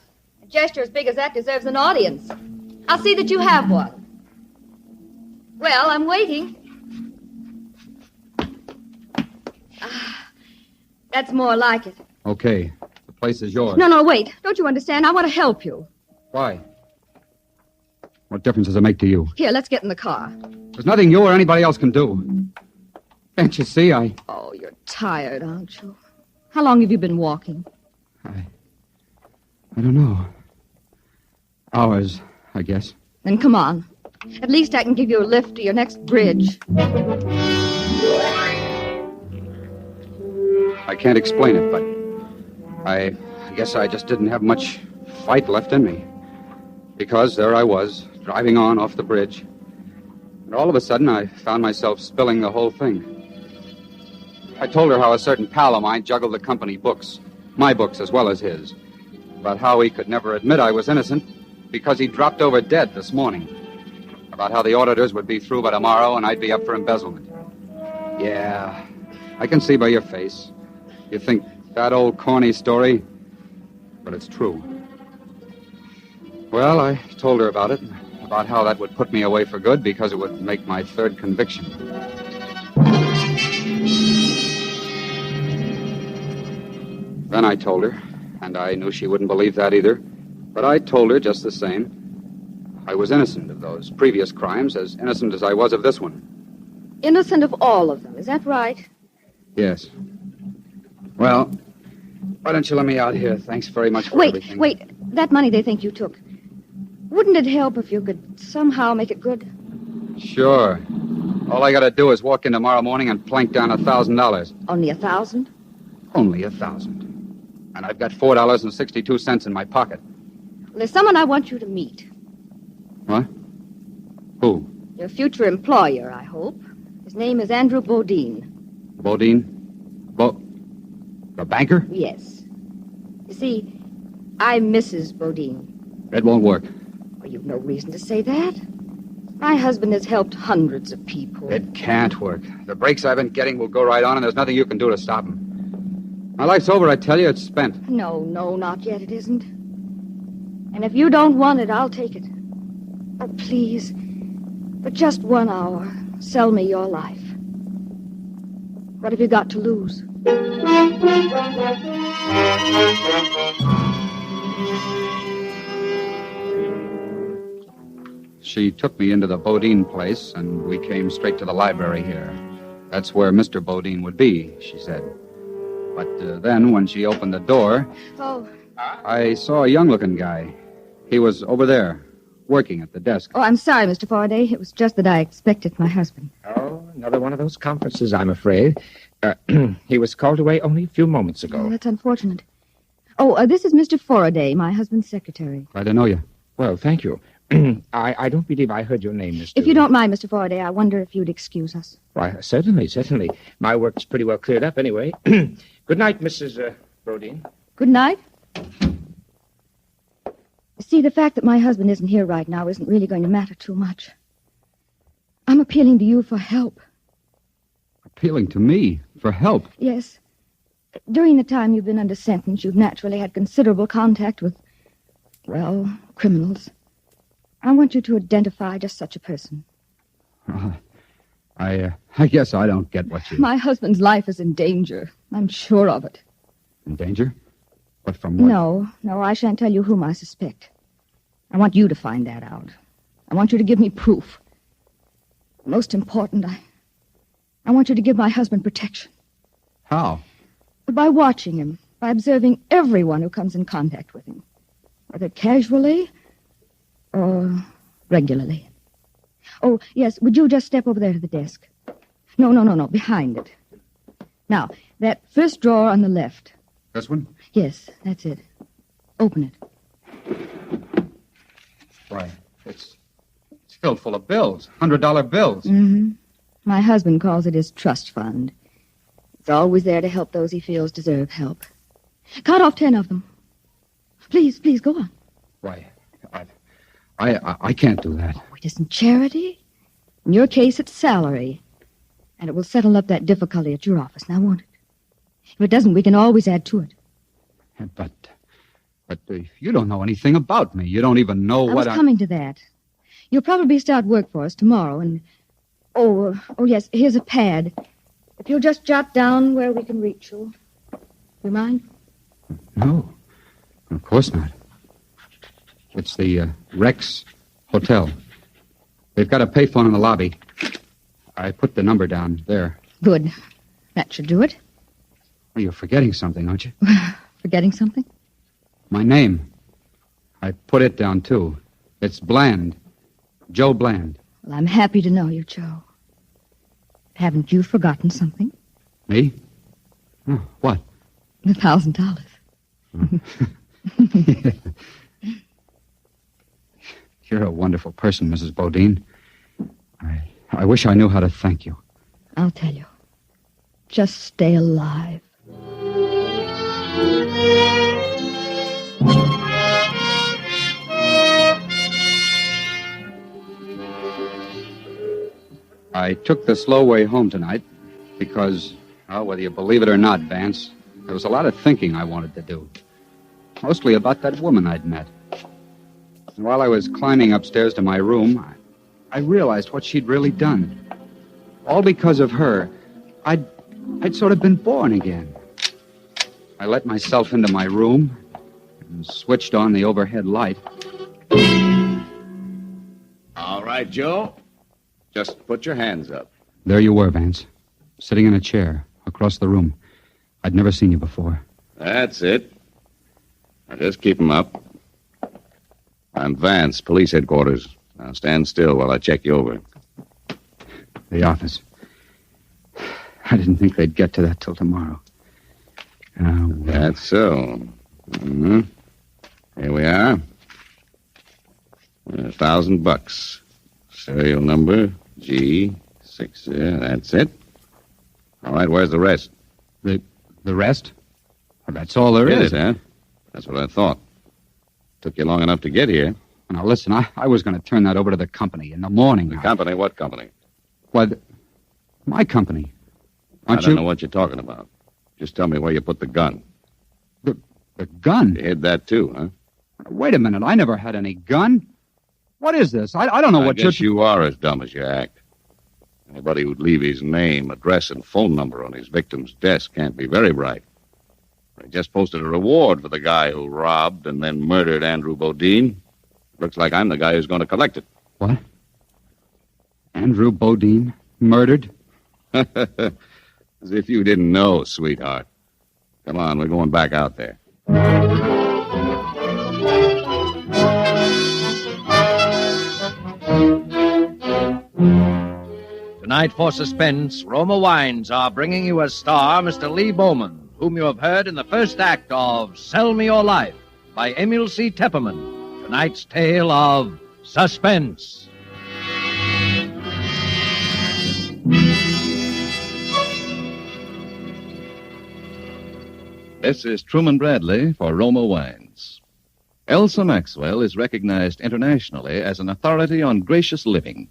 A gesture as big as that deserves an audience. I'll see that you have one. Well, I'm waiting. That's more like it. Okay. The place is yours. No, wait. Don't you understand? I want to help you. Why? What difference does it make to you? Here, let's get in the car. There's nothing you or anybody else can do. Can't you see? Oh, you're tired, aren't you? How long have you been walking? I don't know. Hours, I guess. Then come on. At least I can give you a lift to your next bridge. I can't explain it, but I guess I just didn't have much fight left in me. Because there I was, driving on off the bridge. And all of a sudden, I found myself spilling the whole thing. I told her how a certain pal of mine juggled the company books, my books as well as his, about how he could never admit I was innocent because he dropped over dead this morning, about how the auditors would be through by tomorrow and I'd be up for embezzlement. Yeah, I can see by your face. You think that old corny story, but it's true. Well, I told her about it, about how that would put me away for good because it would make my third conviction. Then I told her, and I knew she wouldn't believe that either, but I told her just the same. I was innocent of those previous crimes, as innocent as I was of this one. Innocent of all of them, is that right? Yes. Well, why don't you let me out here? Thanks very much for everything. Wait. That money they think you took. Wouldn't it help if you could somehow make it good? Sure. All I gotta do is walk in tomorrow morning and plank down $1,000. Only 1,000? Only 1,000. And I've got $4.62 in my pocket. Well, there's someone I want you to meet. What? Who? Your future employer, I hope. His name is Andrew Bodine. Bodine? The banker? Yes. You see, I'm Mrs. Bodine. It won't work. Well, you've no reason to say that. My husband has helped hundreds of people. It can't work. The breaks I've been getting will go right on, and there's nothing you can do to stop them. My life's over, I tell you. It's spent. No, not yet. It isn't. And if you don't want it, I'll take it. Oh, please. For just 1 hour. sell me your life. What have you got to lose? She took me into the Bodine place, and we came straight to the library here. That's where Mr. Bodine would be, she said. But then, when she opened the door, Oh. I saw a young-looking guy. He was over there, working at the desk. Oh, I'm sorry, Mr. Faraday. It was just that I expected my husband. Oh, another one of those conferences, I'm afraid. He was called away only a few moments ago. Oh, that's unfortunate. Oh, this is Mr. Faraday, my husband's secretary. Glad to know you. Well, thank you. I don't believe I heard your name, Mr. If you don't mind, Mr. Faraday, I wonder if you'd excuse us. Why, certainly. My work's pretty well cleared up anyway. Good night, Mrs. Bodine. Good night. See, the fact that my husband isn't here right now isn't really going to matter too much. I'm appealing to you for help. Appealing to me for help? Yes. During the time you've been under sentence, you've naturally had considerable contact with, well, criminals. I want you to identify just such a person. I guess I don't get what you... My husband's life is in danger. I'm sure of it. In danger? But from what? No, I shan't tell you whom I suspect. I want you to find that out. I want you to give me proof. Most important, I want you to give my husband protection. How? By watching him, by observing everyone who comes in contact with him, whether casually or regularly. Oh, yes, would you just step over there to the desk? No, behind it. Now, that first drawer on the left. This one? Yes, that's it. Open it. Why, it's filled full of bills, $100 bills. Mm-hmm. My husband calls it his trust fund. It's always there to help those he feels deserve help. Count off 10 of them. Please, go on. Why, I can't do that. Oh, it isn't charity. In your case, it's salary. And it will settle up that difficulty at your office, now won't it? If it doesn't, we can always add to it. But you don't know anything about me. You don't even know I was coming to that. You'll probably start work for us tomorrow, and... Oh, yes, here's a pad. If you'll just jot down where we can reach you. You mind? No, of course not. It's the Rex Hotel. They've got a payphone in the lobby. I put the number down there. Good. That should do it. Well, you're forgetting something, aren't you? Forgetting something? My name. I put it down, too. It's Bland. Joe Bland. Well, I'm happy to know you, Joe. Haven't you forgotten something? Me? Oh, what? $1,000. You're a wonderful person, Mrs. Bodine. I wish I knew how to thank you. I'll tell you. Just stay alive. I took the slow way home tonight because, well, whether you believe it or not, Vance, there was a lot of thinking I wanted to do. Mostly about that woman I'd met. And while I was climbing upstairs to my room, I realized what she'd really done. All because of her, I'd sort of been born again. I let myself into my room and switched on the overhead light. All right, Joe. Just put your hands up. There you were, Vance, sitting in a chair across the room. I'd never seen you before. That's it. Now just keep 'em up. I'm Vance, police headquarters. Now stand still while I check you over. The office. I didn't think they'd get to that till tomorrow. Well. That's so. Mm-hmm. Here we are. $1,000. Serial number G6. That's it. All right, where's the rest? The rest? Well, that's all there is. Huh? That's what I thought. Took you long enough to get here. Now, listen, I was going to turn that over to the company in the morning. The company? What company? Why, my company. I don't know what you're talking about. Just tell me where you put the gun. The gun? You hid that, too, huh? Wait a minute. I never had any gun. What is this? I don't know what I guess you are as dumb as you act. Anybody who'd leave his name, address, and phone number on his victim's desk can't be very bright. They just posted a reward for the guy who robbed and then murdered Andrew Bodine. Looks like I'm the guy who's going to collect it. What? Andrew Bodine? Murdered? As if you didn't know, sweetheart. Come on, we're going back out there. Tonight, for suspense, Roma Wines are bringing you as star Mr. Lee Bowman, whom you have heard in the first act of Sell Me Your Life by Emil C. Tepperman. Tonight's tale of suspense. This is Truman Bradley for Roma Wines. Elsa Maxwell is recognized internationally as an authority on gracious living.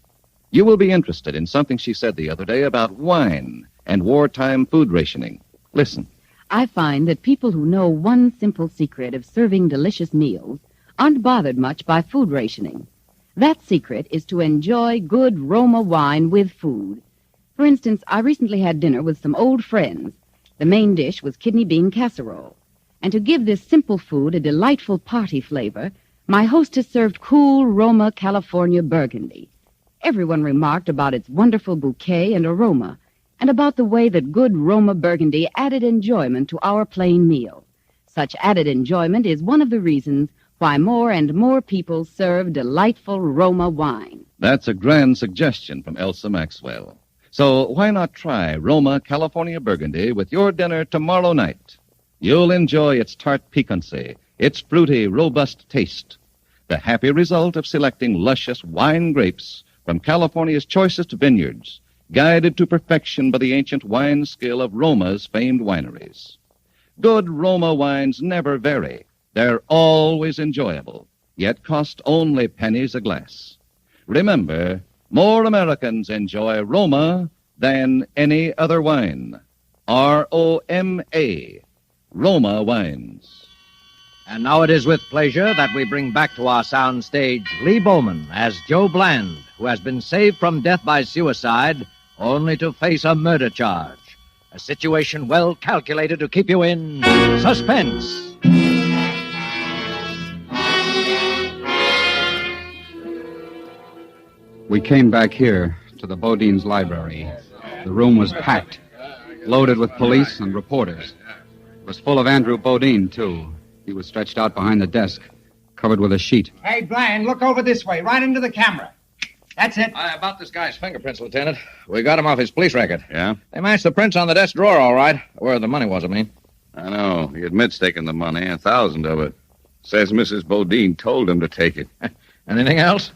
You will be interested in something she said the other day about wine and wartime food rationing. Listen. I find that people who know one simple secret of serving delicious meals aren't bothered much by food rationing. That secret is to enjoy good Roma wine with food. For instance, I recently had dinner with some old friends. The main dish was kidney bean casserole. And to give this simple food a delightful party flavor, my hostess served cool Roma California Burgundy. Everyone remarked about its wonderful bouquet and aroma, and about the way that good Roma Burgundy added enjoyment to our plain meal. Such added enjoyment is one of the reasons why more and more people serve delightful Roma wine. That's a grand suggestion from Elsa Maxwell. So why not try Roma California Burgundy with your dinner tomorrow night? You'll enjoy its tart piquancy, its fruity, robust taste, the happy result of selecting luscious wine grapes from California's choicest vineyards, guided to perfection by the ancient wine skill of Roma's famed wineries. Good Roma wines never vary. They're always enjoyable, yet cost only pennies a glass. Remember, more Americans enjoy Roma than any other wine. R-O-M-A, Roma Wines. And now it is with pleasure that we bring back to our sound stage Lee Bowman as Joe Bland, who has been saved from death by suicide only to face a murder charge. A situation well calculated to keep you in suspense. We came back here to the Bodine's library. The room was packed, loaded with police and reporters. It was full of Andrew Bodine, too. He was stretched out behind the desk, covered with a sheet. Hey, Bland, look over this way, right into the camera. That's it. About this guy's fingerprints, Lieutenant. We got him off his police record. Yeah? They matched the prints on the desk drawer, all right. Where the money was, I mean. I know. He admits taking the money, 1,000 of it. Says Mrs. Bodine told him to take it. Anything else?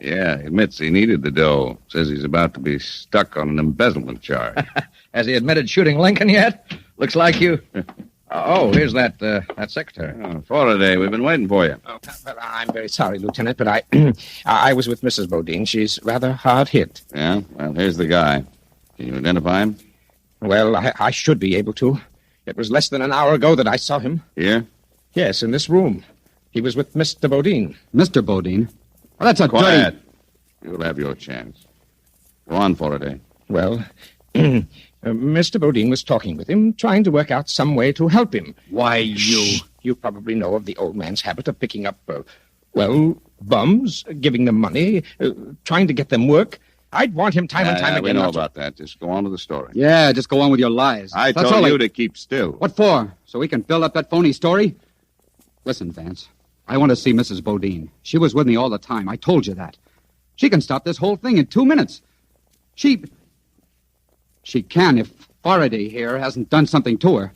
Yeah, he admits he needed the dough. Says he's about to be stuck on an embezzlement charge. Has he admitted shooting Lincoln yet? Looks like you... Oh, here's that secretary. Oh, Faraday, we've been waiting for you. Oh, well, I'm very sorry, Lieutenant, but I was with Mrs. Bodine. She's rather hard hit. Yeah? Well, here's the guy. Can you identify him? Well, I should be able to. It was less than an hour ago that I saw him. Here? Yes, in this room. He was with Mr. Bodine. Mr. Bodine? Well, that's a Quiet. You'll have your chance. Go on, Faraday. Well, Mr. Bodine was talking with him, trying to work out some way to help him. Why, You probably know of the old man's habit of picking up, bums, giving them money, trying to get them work. I'd want him time and time again. We know about that. Just go on with the story. Yeah, just go on with your lies. I told you to keep still. What for? So we can build up that phony story? Listen, Vance, I want to see Mrs. Bodine. She was with me all the time. I told you that. She can stop this whole thing in 2 minutes. She can if Faraday here hasn't done something to her.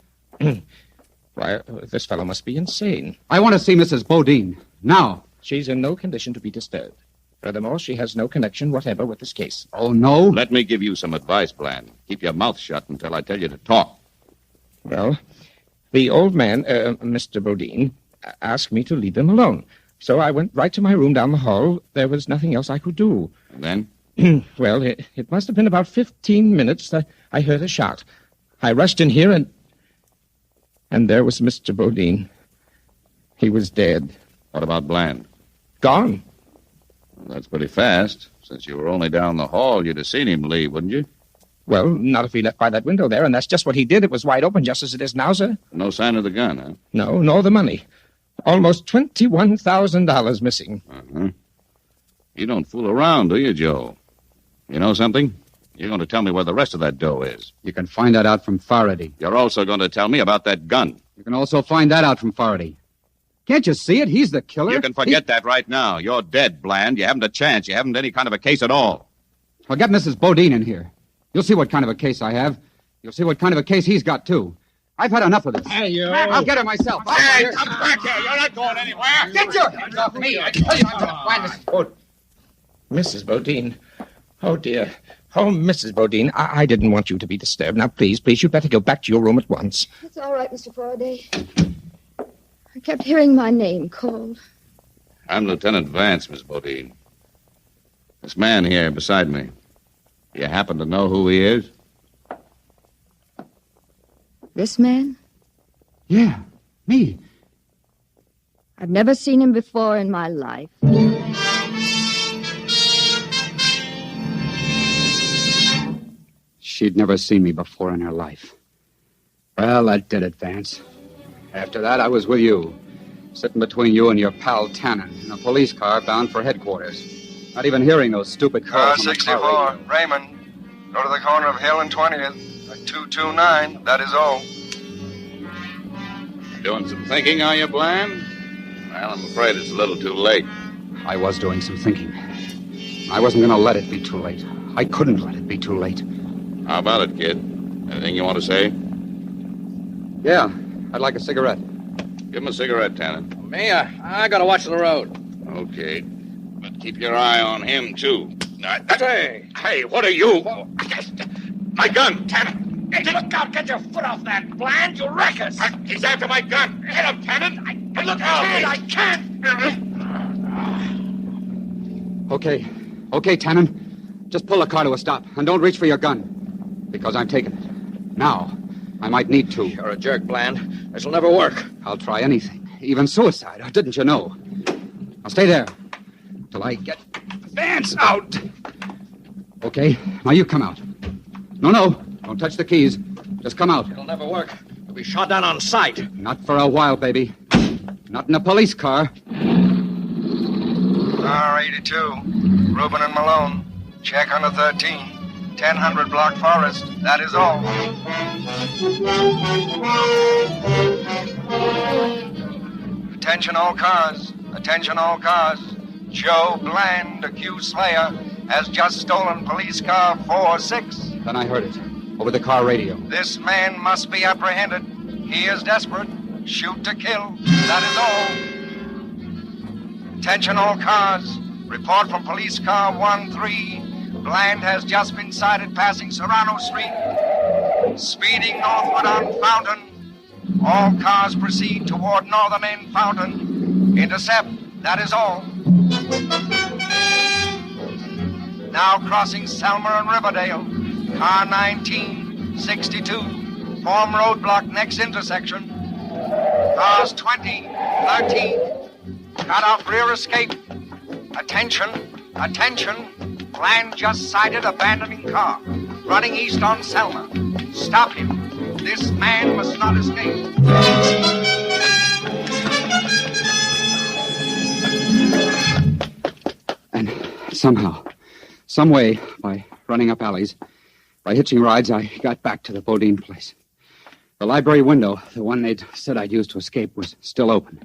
Why, this fellow must be insane. I want to see Mrs. Bodine. Now. She's in no condition to be disturbed. Furthermore, she has no connection whatever with this case. Oh, no? Let me give you some advice, Bland. Keep your mouth shut until I tell you to talk. Well, the old man, Mr. Bodine, asked me to leave him alone. So I went right to my room down the hall. There was nothing else I could do. And then? Well, it must have been about 15 minutes that I heard a shot. I rushed in here and there was Mr. Bodine. He was dead. What about Bland? Gone. Well, that's pretty fast. Since you were only down the hall, you'd have seen him leave, wouldn't you? Well, not if he left by that window there, and that's just what he did. It was wide open, just as it is now, sir. No sign of the gun, huh? No, nor the money. Almost $21,000 missing. Uh-huh. You don't fool around, do you, Joe? You know something? You're going to tell me where the rest of that dough is. You can find that out from Faraday. You're also going to tell me about that gun. You can also find that out from Faraday. Can't you see it? He's the killer. You can forget that right now. You're dead, Bland. You haven't a chance. You haven't any kind of a case at all. Well, get Mrs. Bodine in here. You'll see what kind of a case I have. You'll see what kind of a case he's got, too. I've had enough of this. Hey, you. I'll get her myself. Hey, come back here. You're not going anywhere. Get your hands off me. I tell you, I'm going to find Mrs. Bodine. Mrs. Bodine. Oh, dear. Oh, Mrs. Bodine, I didn't want you to be disturbed. Now, please, you'd better go back to your room at once. It's all right, Mr. Faraday. I kept hearing my name called. I'm Lieutenant Vance, Miss Bodine. This man here beside me. You happen to know who he is? This man? Yeah, me. I've never seen him before in my life. She'd never seen me before in her life. Well, that did it, Vance. After that, I was with you, sitting between you and your pal Tannen in a police car bound for headquarters. Not even hearing those stupid Car calls on the 64, car radio. Raymond. Go to the corner of Hill and 20th at 229. That is all. Doing some thinking, are you, Bland? Well, I'm afraid it's a little too late. I was doing some thinking. I wasn't going to let it be too late. I couldn't let it be too late. How about it, kid? Anything you want to say? Yeah, I'd like a cigarette. Give him a cigarette, Tannen. Me, I gotta watch the road. Okay. But keep your eye on him, too. Hey, what are you? My gun, Tannen. Hey, look out! Get your foot off that, Bland! You'll wreck us! He's after my gun. Hit him, Tannen. Look out! I can't! Okay, Tannen. Just pull the car to a stop, and don't reach for your gun. Because I'm taking it. Now. I might need to. You're a jerk, Bland. This'll never work. I'll try anything, even suicide. Didn't you know? I'll stay there till I get Vance out. Okay, now you come out. No, don't touch the keys. Just come out. It'll never work. You'll be shot down on sight. Not for a while, baby. Not in a police car. R82, Reuben and Malone. Check under 13. 1000 Block Forest. That is all. Attention all cars. Attention all cars. Joe Bland, accused slayer, has just stolen police car 46. Then I heard it. Over the car radio. This man must be apprehended. He is desperate. Shoot to kill. That is all. Attention all cars. Report from police car 13. Bland has just been sighted passing Serrano Street. Speeding northward on Fountain. All cars proceed toward northern end Fountain. Intercept. That is all. Now crossing Selmer and Riverdale. Car 1962. Form roadblock next intersection. Cars 20, 13. Cut off rear escape. Attention. Bland just sighted abandoning car. Running east on Selma. Stop him. This man must not escape. And somehow, some way, by running up alleys, by hitching rides, I got back to the Bodine place. The library window, the one they'd said I'd used to escape, was still open.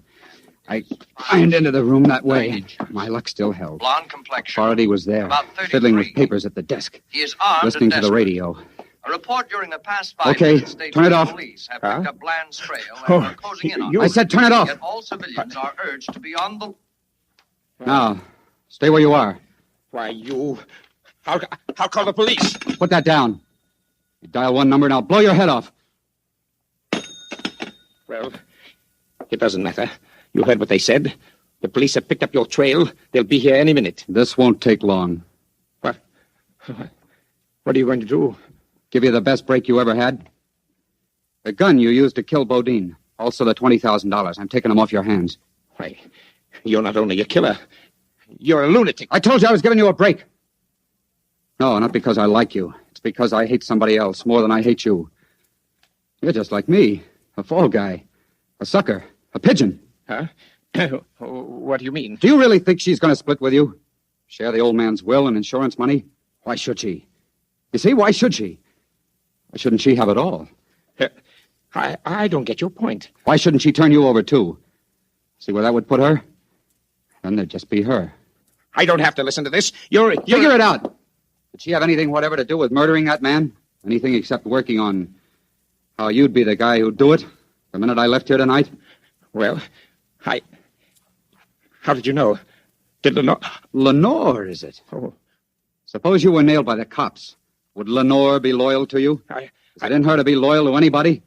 I climbed into the room that way. My luck still held. Blonde complexion. Faraday was there, About 33. fiddling with papers at the desk, He is armed listening and to the desperate. radio. A report during the past 5 Okay, minutes states turn it that off. police have Huh? picked up Bland's trail and are closing in on I him. said turn it off. Yet all civilians are urged to be on the... Now, stay where you are. Why, you... I'll call the police. Put that down. You dial one number and I'll blow your head off. Well, it doesn't matter. You heard what they said. The police have picked up your trail. They'll be here any minute. This won't take long. What? What are you going to do? Give you the best break you ever had. The gun you used to kill Bodine. Also the $20,000. I'm taking them off your hands. Why, you're not only a killer, You're a lunatic. I told you I was giving you a break. No, not because I like you. It's because I hate somebody else more than I hate you. You're just like me. A fall guy. A sucker. A pigeon. Huh? What do you mean? Do you really think she's going to split with you? Share the old man's will and insurance money? Why should she? You see, why should she? Why shouldn't she have it all? I don't get your point. Why shouldn't she turn you over, too? See where that would put her? Then there'd just be her. I don't have to listen to this. Figure it out. Did she have anything whatever to do with murdering that man? Anything except working on how you'd be the guy who'd do it the minute I left here tonight? Well, How did you know? Did Lenore... Lenore, is it? Oh. Suppose you were nailed by the cops. Would Lenore be loyal to you? Is it in her to be loyal to anybody?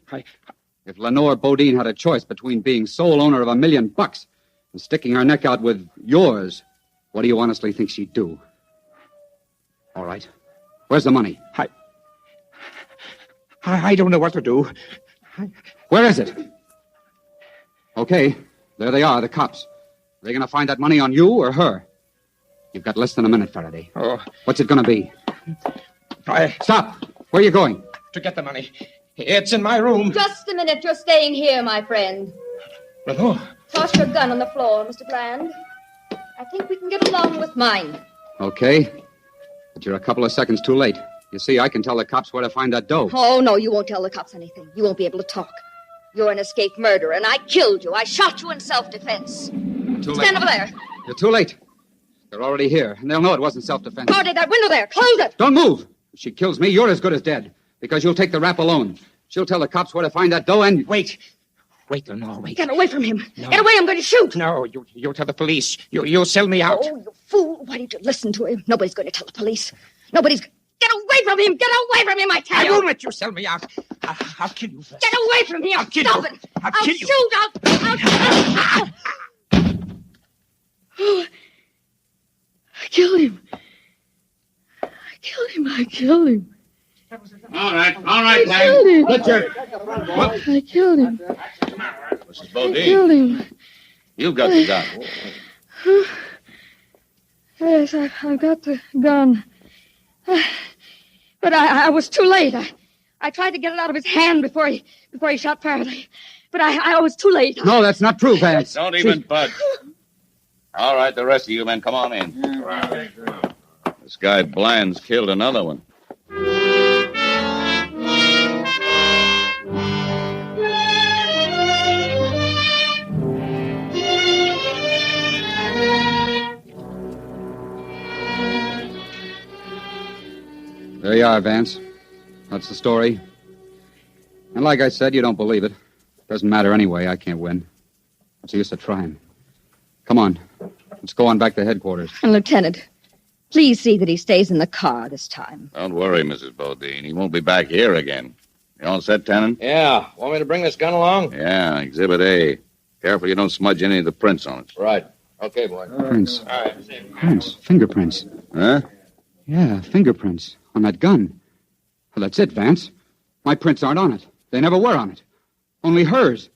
If Lenore Bodine had a choice between being sole owner of $1 million and sticking her neck out with yours, what do you honestly think she'd do? All right. Where's the money? I don't know what to do. Where is it? Okay, there they are, the cops. Are they going to find that money on you or her? You've got less than a minute, Faraday. Oh. What's it going to be? Stop! Where are you going? To get the money. It's in my room. Just a minute. You're staying here, my friend. Lenore. Toss your gun on the floor, Mr. Bland. I think we can get along with mine. Okay. But you're a couple of seconds too late. You see, I can tell the cops where to find that dough. Oh, no, you won't tell the cops anything. You won't be able to talk. You're an escaped murderer, and I killed you. I shot you in self-defense. Too late. Stand over there. You're too late. They're already here, and they'll know it wasn't self-defense. Party, that window there. Close it. Don't move. If she kills me, you're as good as dead, because you'll take the rap alone. She'll tell the cops where to find that dough and... Wait, Lenore, wait. Get away from him. No. Get away, I'm going to shoot. No, you'll tell the police. You'll sell me out. Oh, you fool. Why didn't you listen to him? Nobody's going to tell the police. Nobody's... Get away from him! Get away from him, I tell you! I won't let you sell me out. I'll kill you first. Get away from here! I'll kill Stop you. it! I'll I'll kill you. shoot! I killed him. I killed him. All right, I killed him. Richard. I killed him. Mrs. I Bodine, killed him. you've got the gun. Yes, I've got the gun. But I was too late. I tried to get it out of his hand before he shot Faraday. But I was too late. No, that's not true, Vance. Don't even budge. All right, the rest of you men, come on in. This guy Bland's killed another one. There you are, Vance. That's the story. And like I said, you don't believe it. Doesn't matter anyway. I can't win. What's the use of trying? Come on. Let's go on back to headquarters. And Lieutenant, please see that he stays in the car this time. Don't worry, Mrs. Bodine. He won't be back here again. You all set, Tannen? Yeah. Want me to bring this gun along? Yeah, Exhibit A. Careful you don't smudge any of the prints on it. Right. Okay, boy. Prints. All right. Prints. Fingerprints. Huh? Yeah, fingerprints. On that gun. Well, that's it, Vance. My prints aren't on it. They never were on it. Only hers.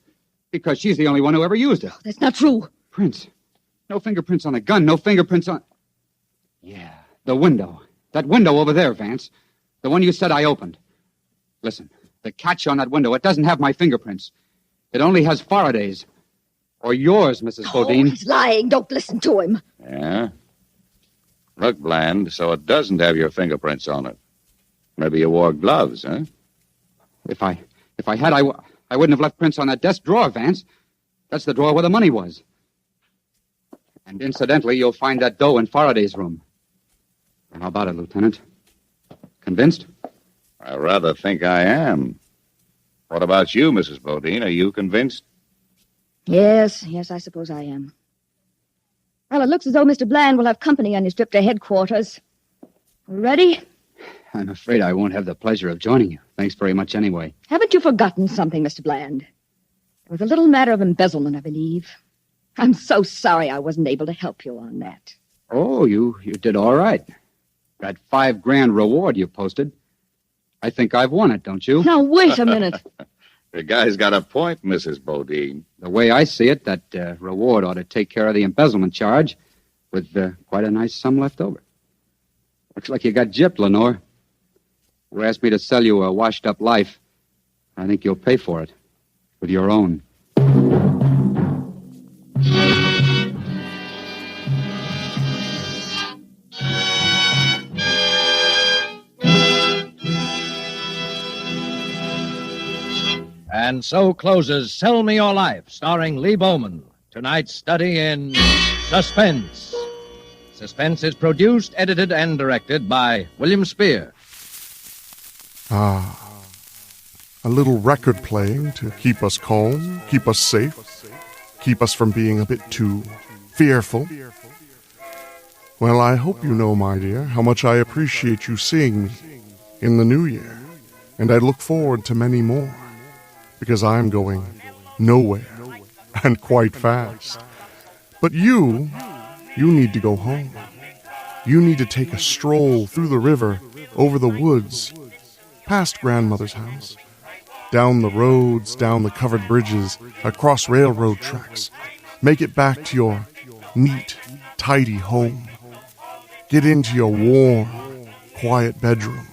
Because she's the only one who ever used it. That's not true. Prints. No fingerprints on the gun. No fingerprints on... Yeah, the window. That window over there, Vance. The one you said I opened. Listen, the catch on that window, it doesn't have my fingerprints. It only has Faraday's. Or yours, Mrs. Bodine. He's lying. Don't listen to him. Yeah? Look, Bland, so it doesn't have your fingerprints on it. Maybe you wore gloves, huh? If I had, I wouldn't have left prints on that desk drawer, Vance. That's the drawer where the money was. And incidentally, you'll find that dough in Faraday's room. How about it, Lieutenant? Convinced? I rather think I am. What about you, Mrs. Bodine? Are you convinced? Yes, I suppose I am. Well, it looks as though Mr. Bland will have company on his trip to headquarters. Ready? I'm afraid I won't have the pleasure of joining you. Thanks very much anyway. Haven't you forgotten something, Mr. Bland? It was a little matter of embezzlement, I believe. I'm so sorry I wasn't able to help you on that. Oh, you did all right. That $5,000 reward you posted. I think I've won it, don't you? Now, wait a minute. The guy's got a point, Mrs. Bodine. The way I see it, that reward ought to take care of the embezzlement charge. with quite a nice sum left over. Looks like you got gypped, Lenore. You asked me to sell you a washed-up life. I think you'll pay for it with your own. And so closes Sell Me Your Life, starring Lee Bowman. Tonight's study in suspense. Suspense is produced, edited, and directed by William Spear. A little record playing to keep us calm, keep us safe, keep us from being a bit too fearful. Well, I hope you know, my dear, how much I appreciate you seeing me in the new year, and I look forward to many more, because I'm going nowhere, and quite fast. But you need to go home. You need to take a stroll through the river, over the woods, past grandmother's house, down the roads, down the covered bridges, across railroad tracks. Make it back to your neat, tidy home. Get into your warm, quiet bedroom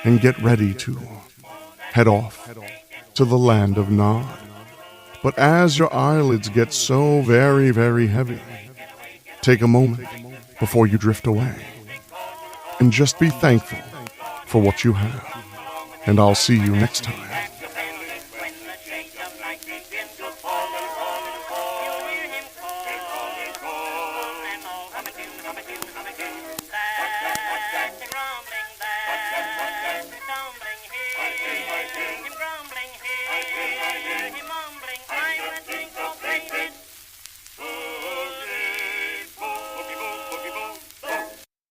and get ready to head off to the land of Nod. But as your eyelids get so very, very heavy, take a moment before you drift away and just be thankful for what you have. And I'll see you next time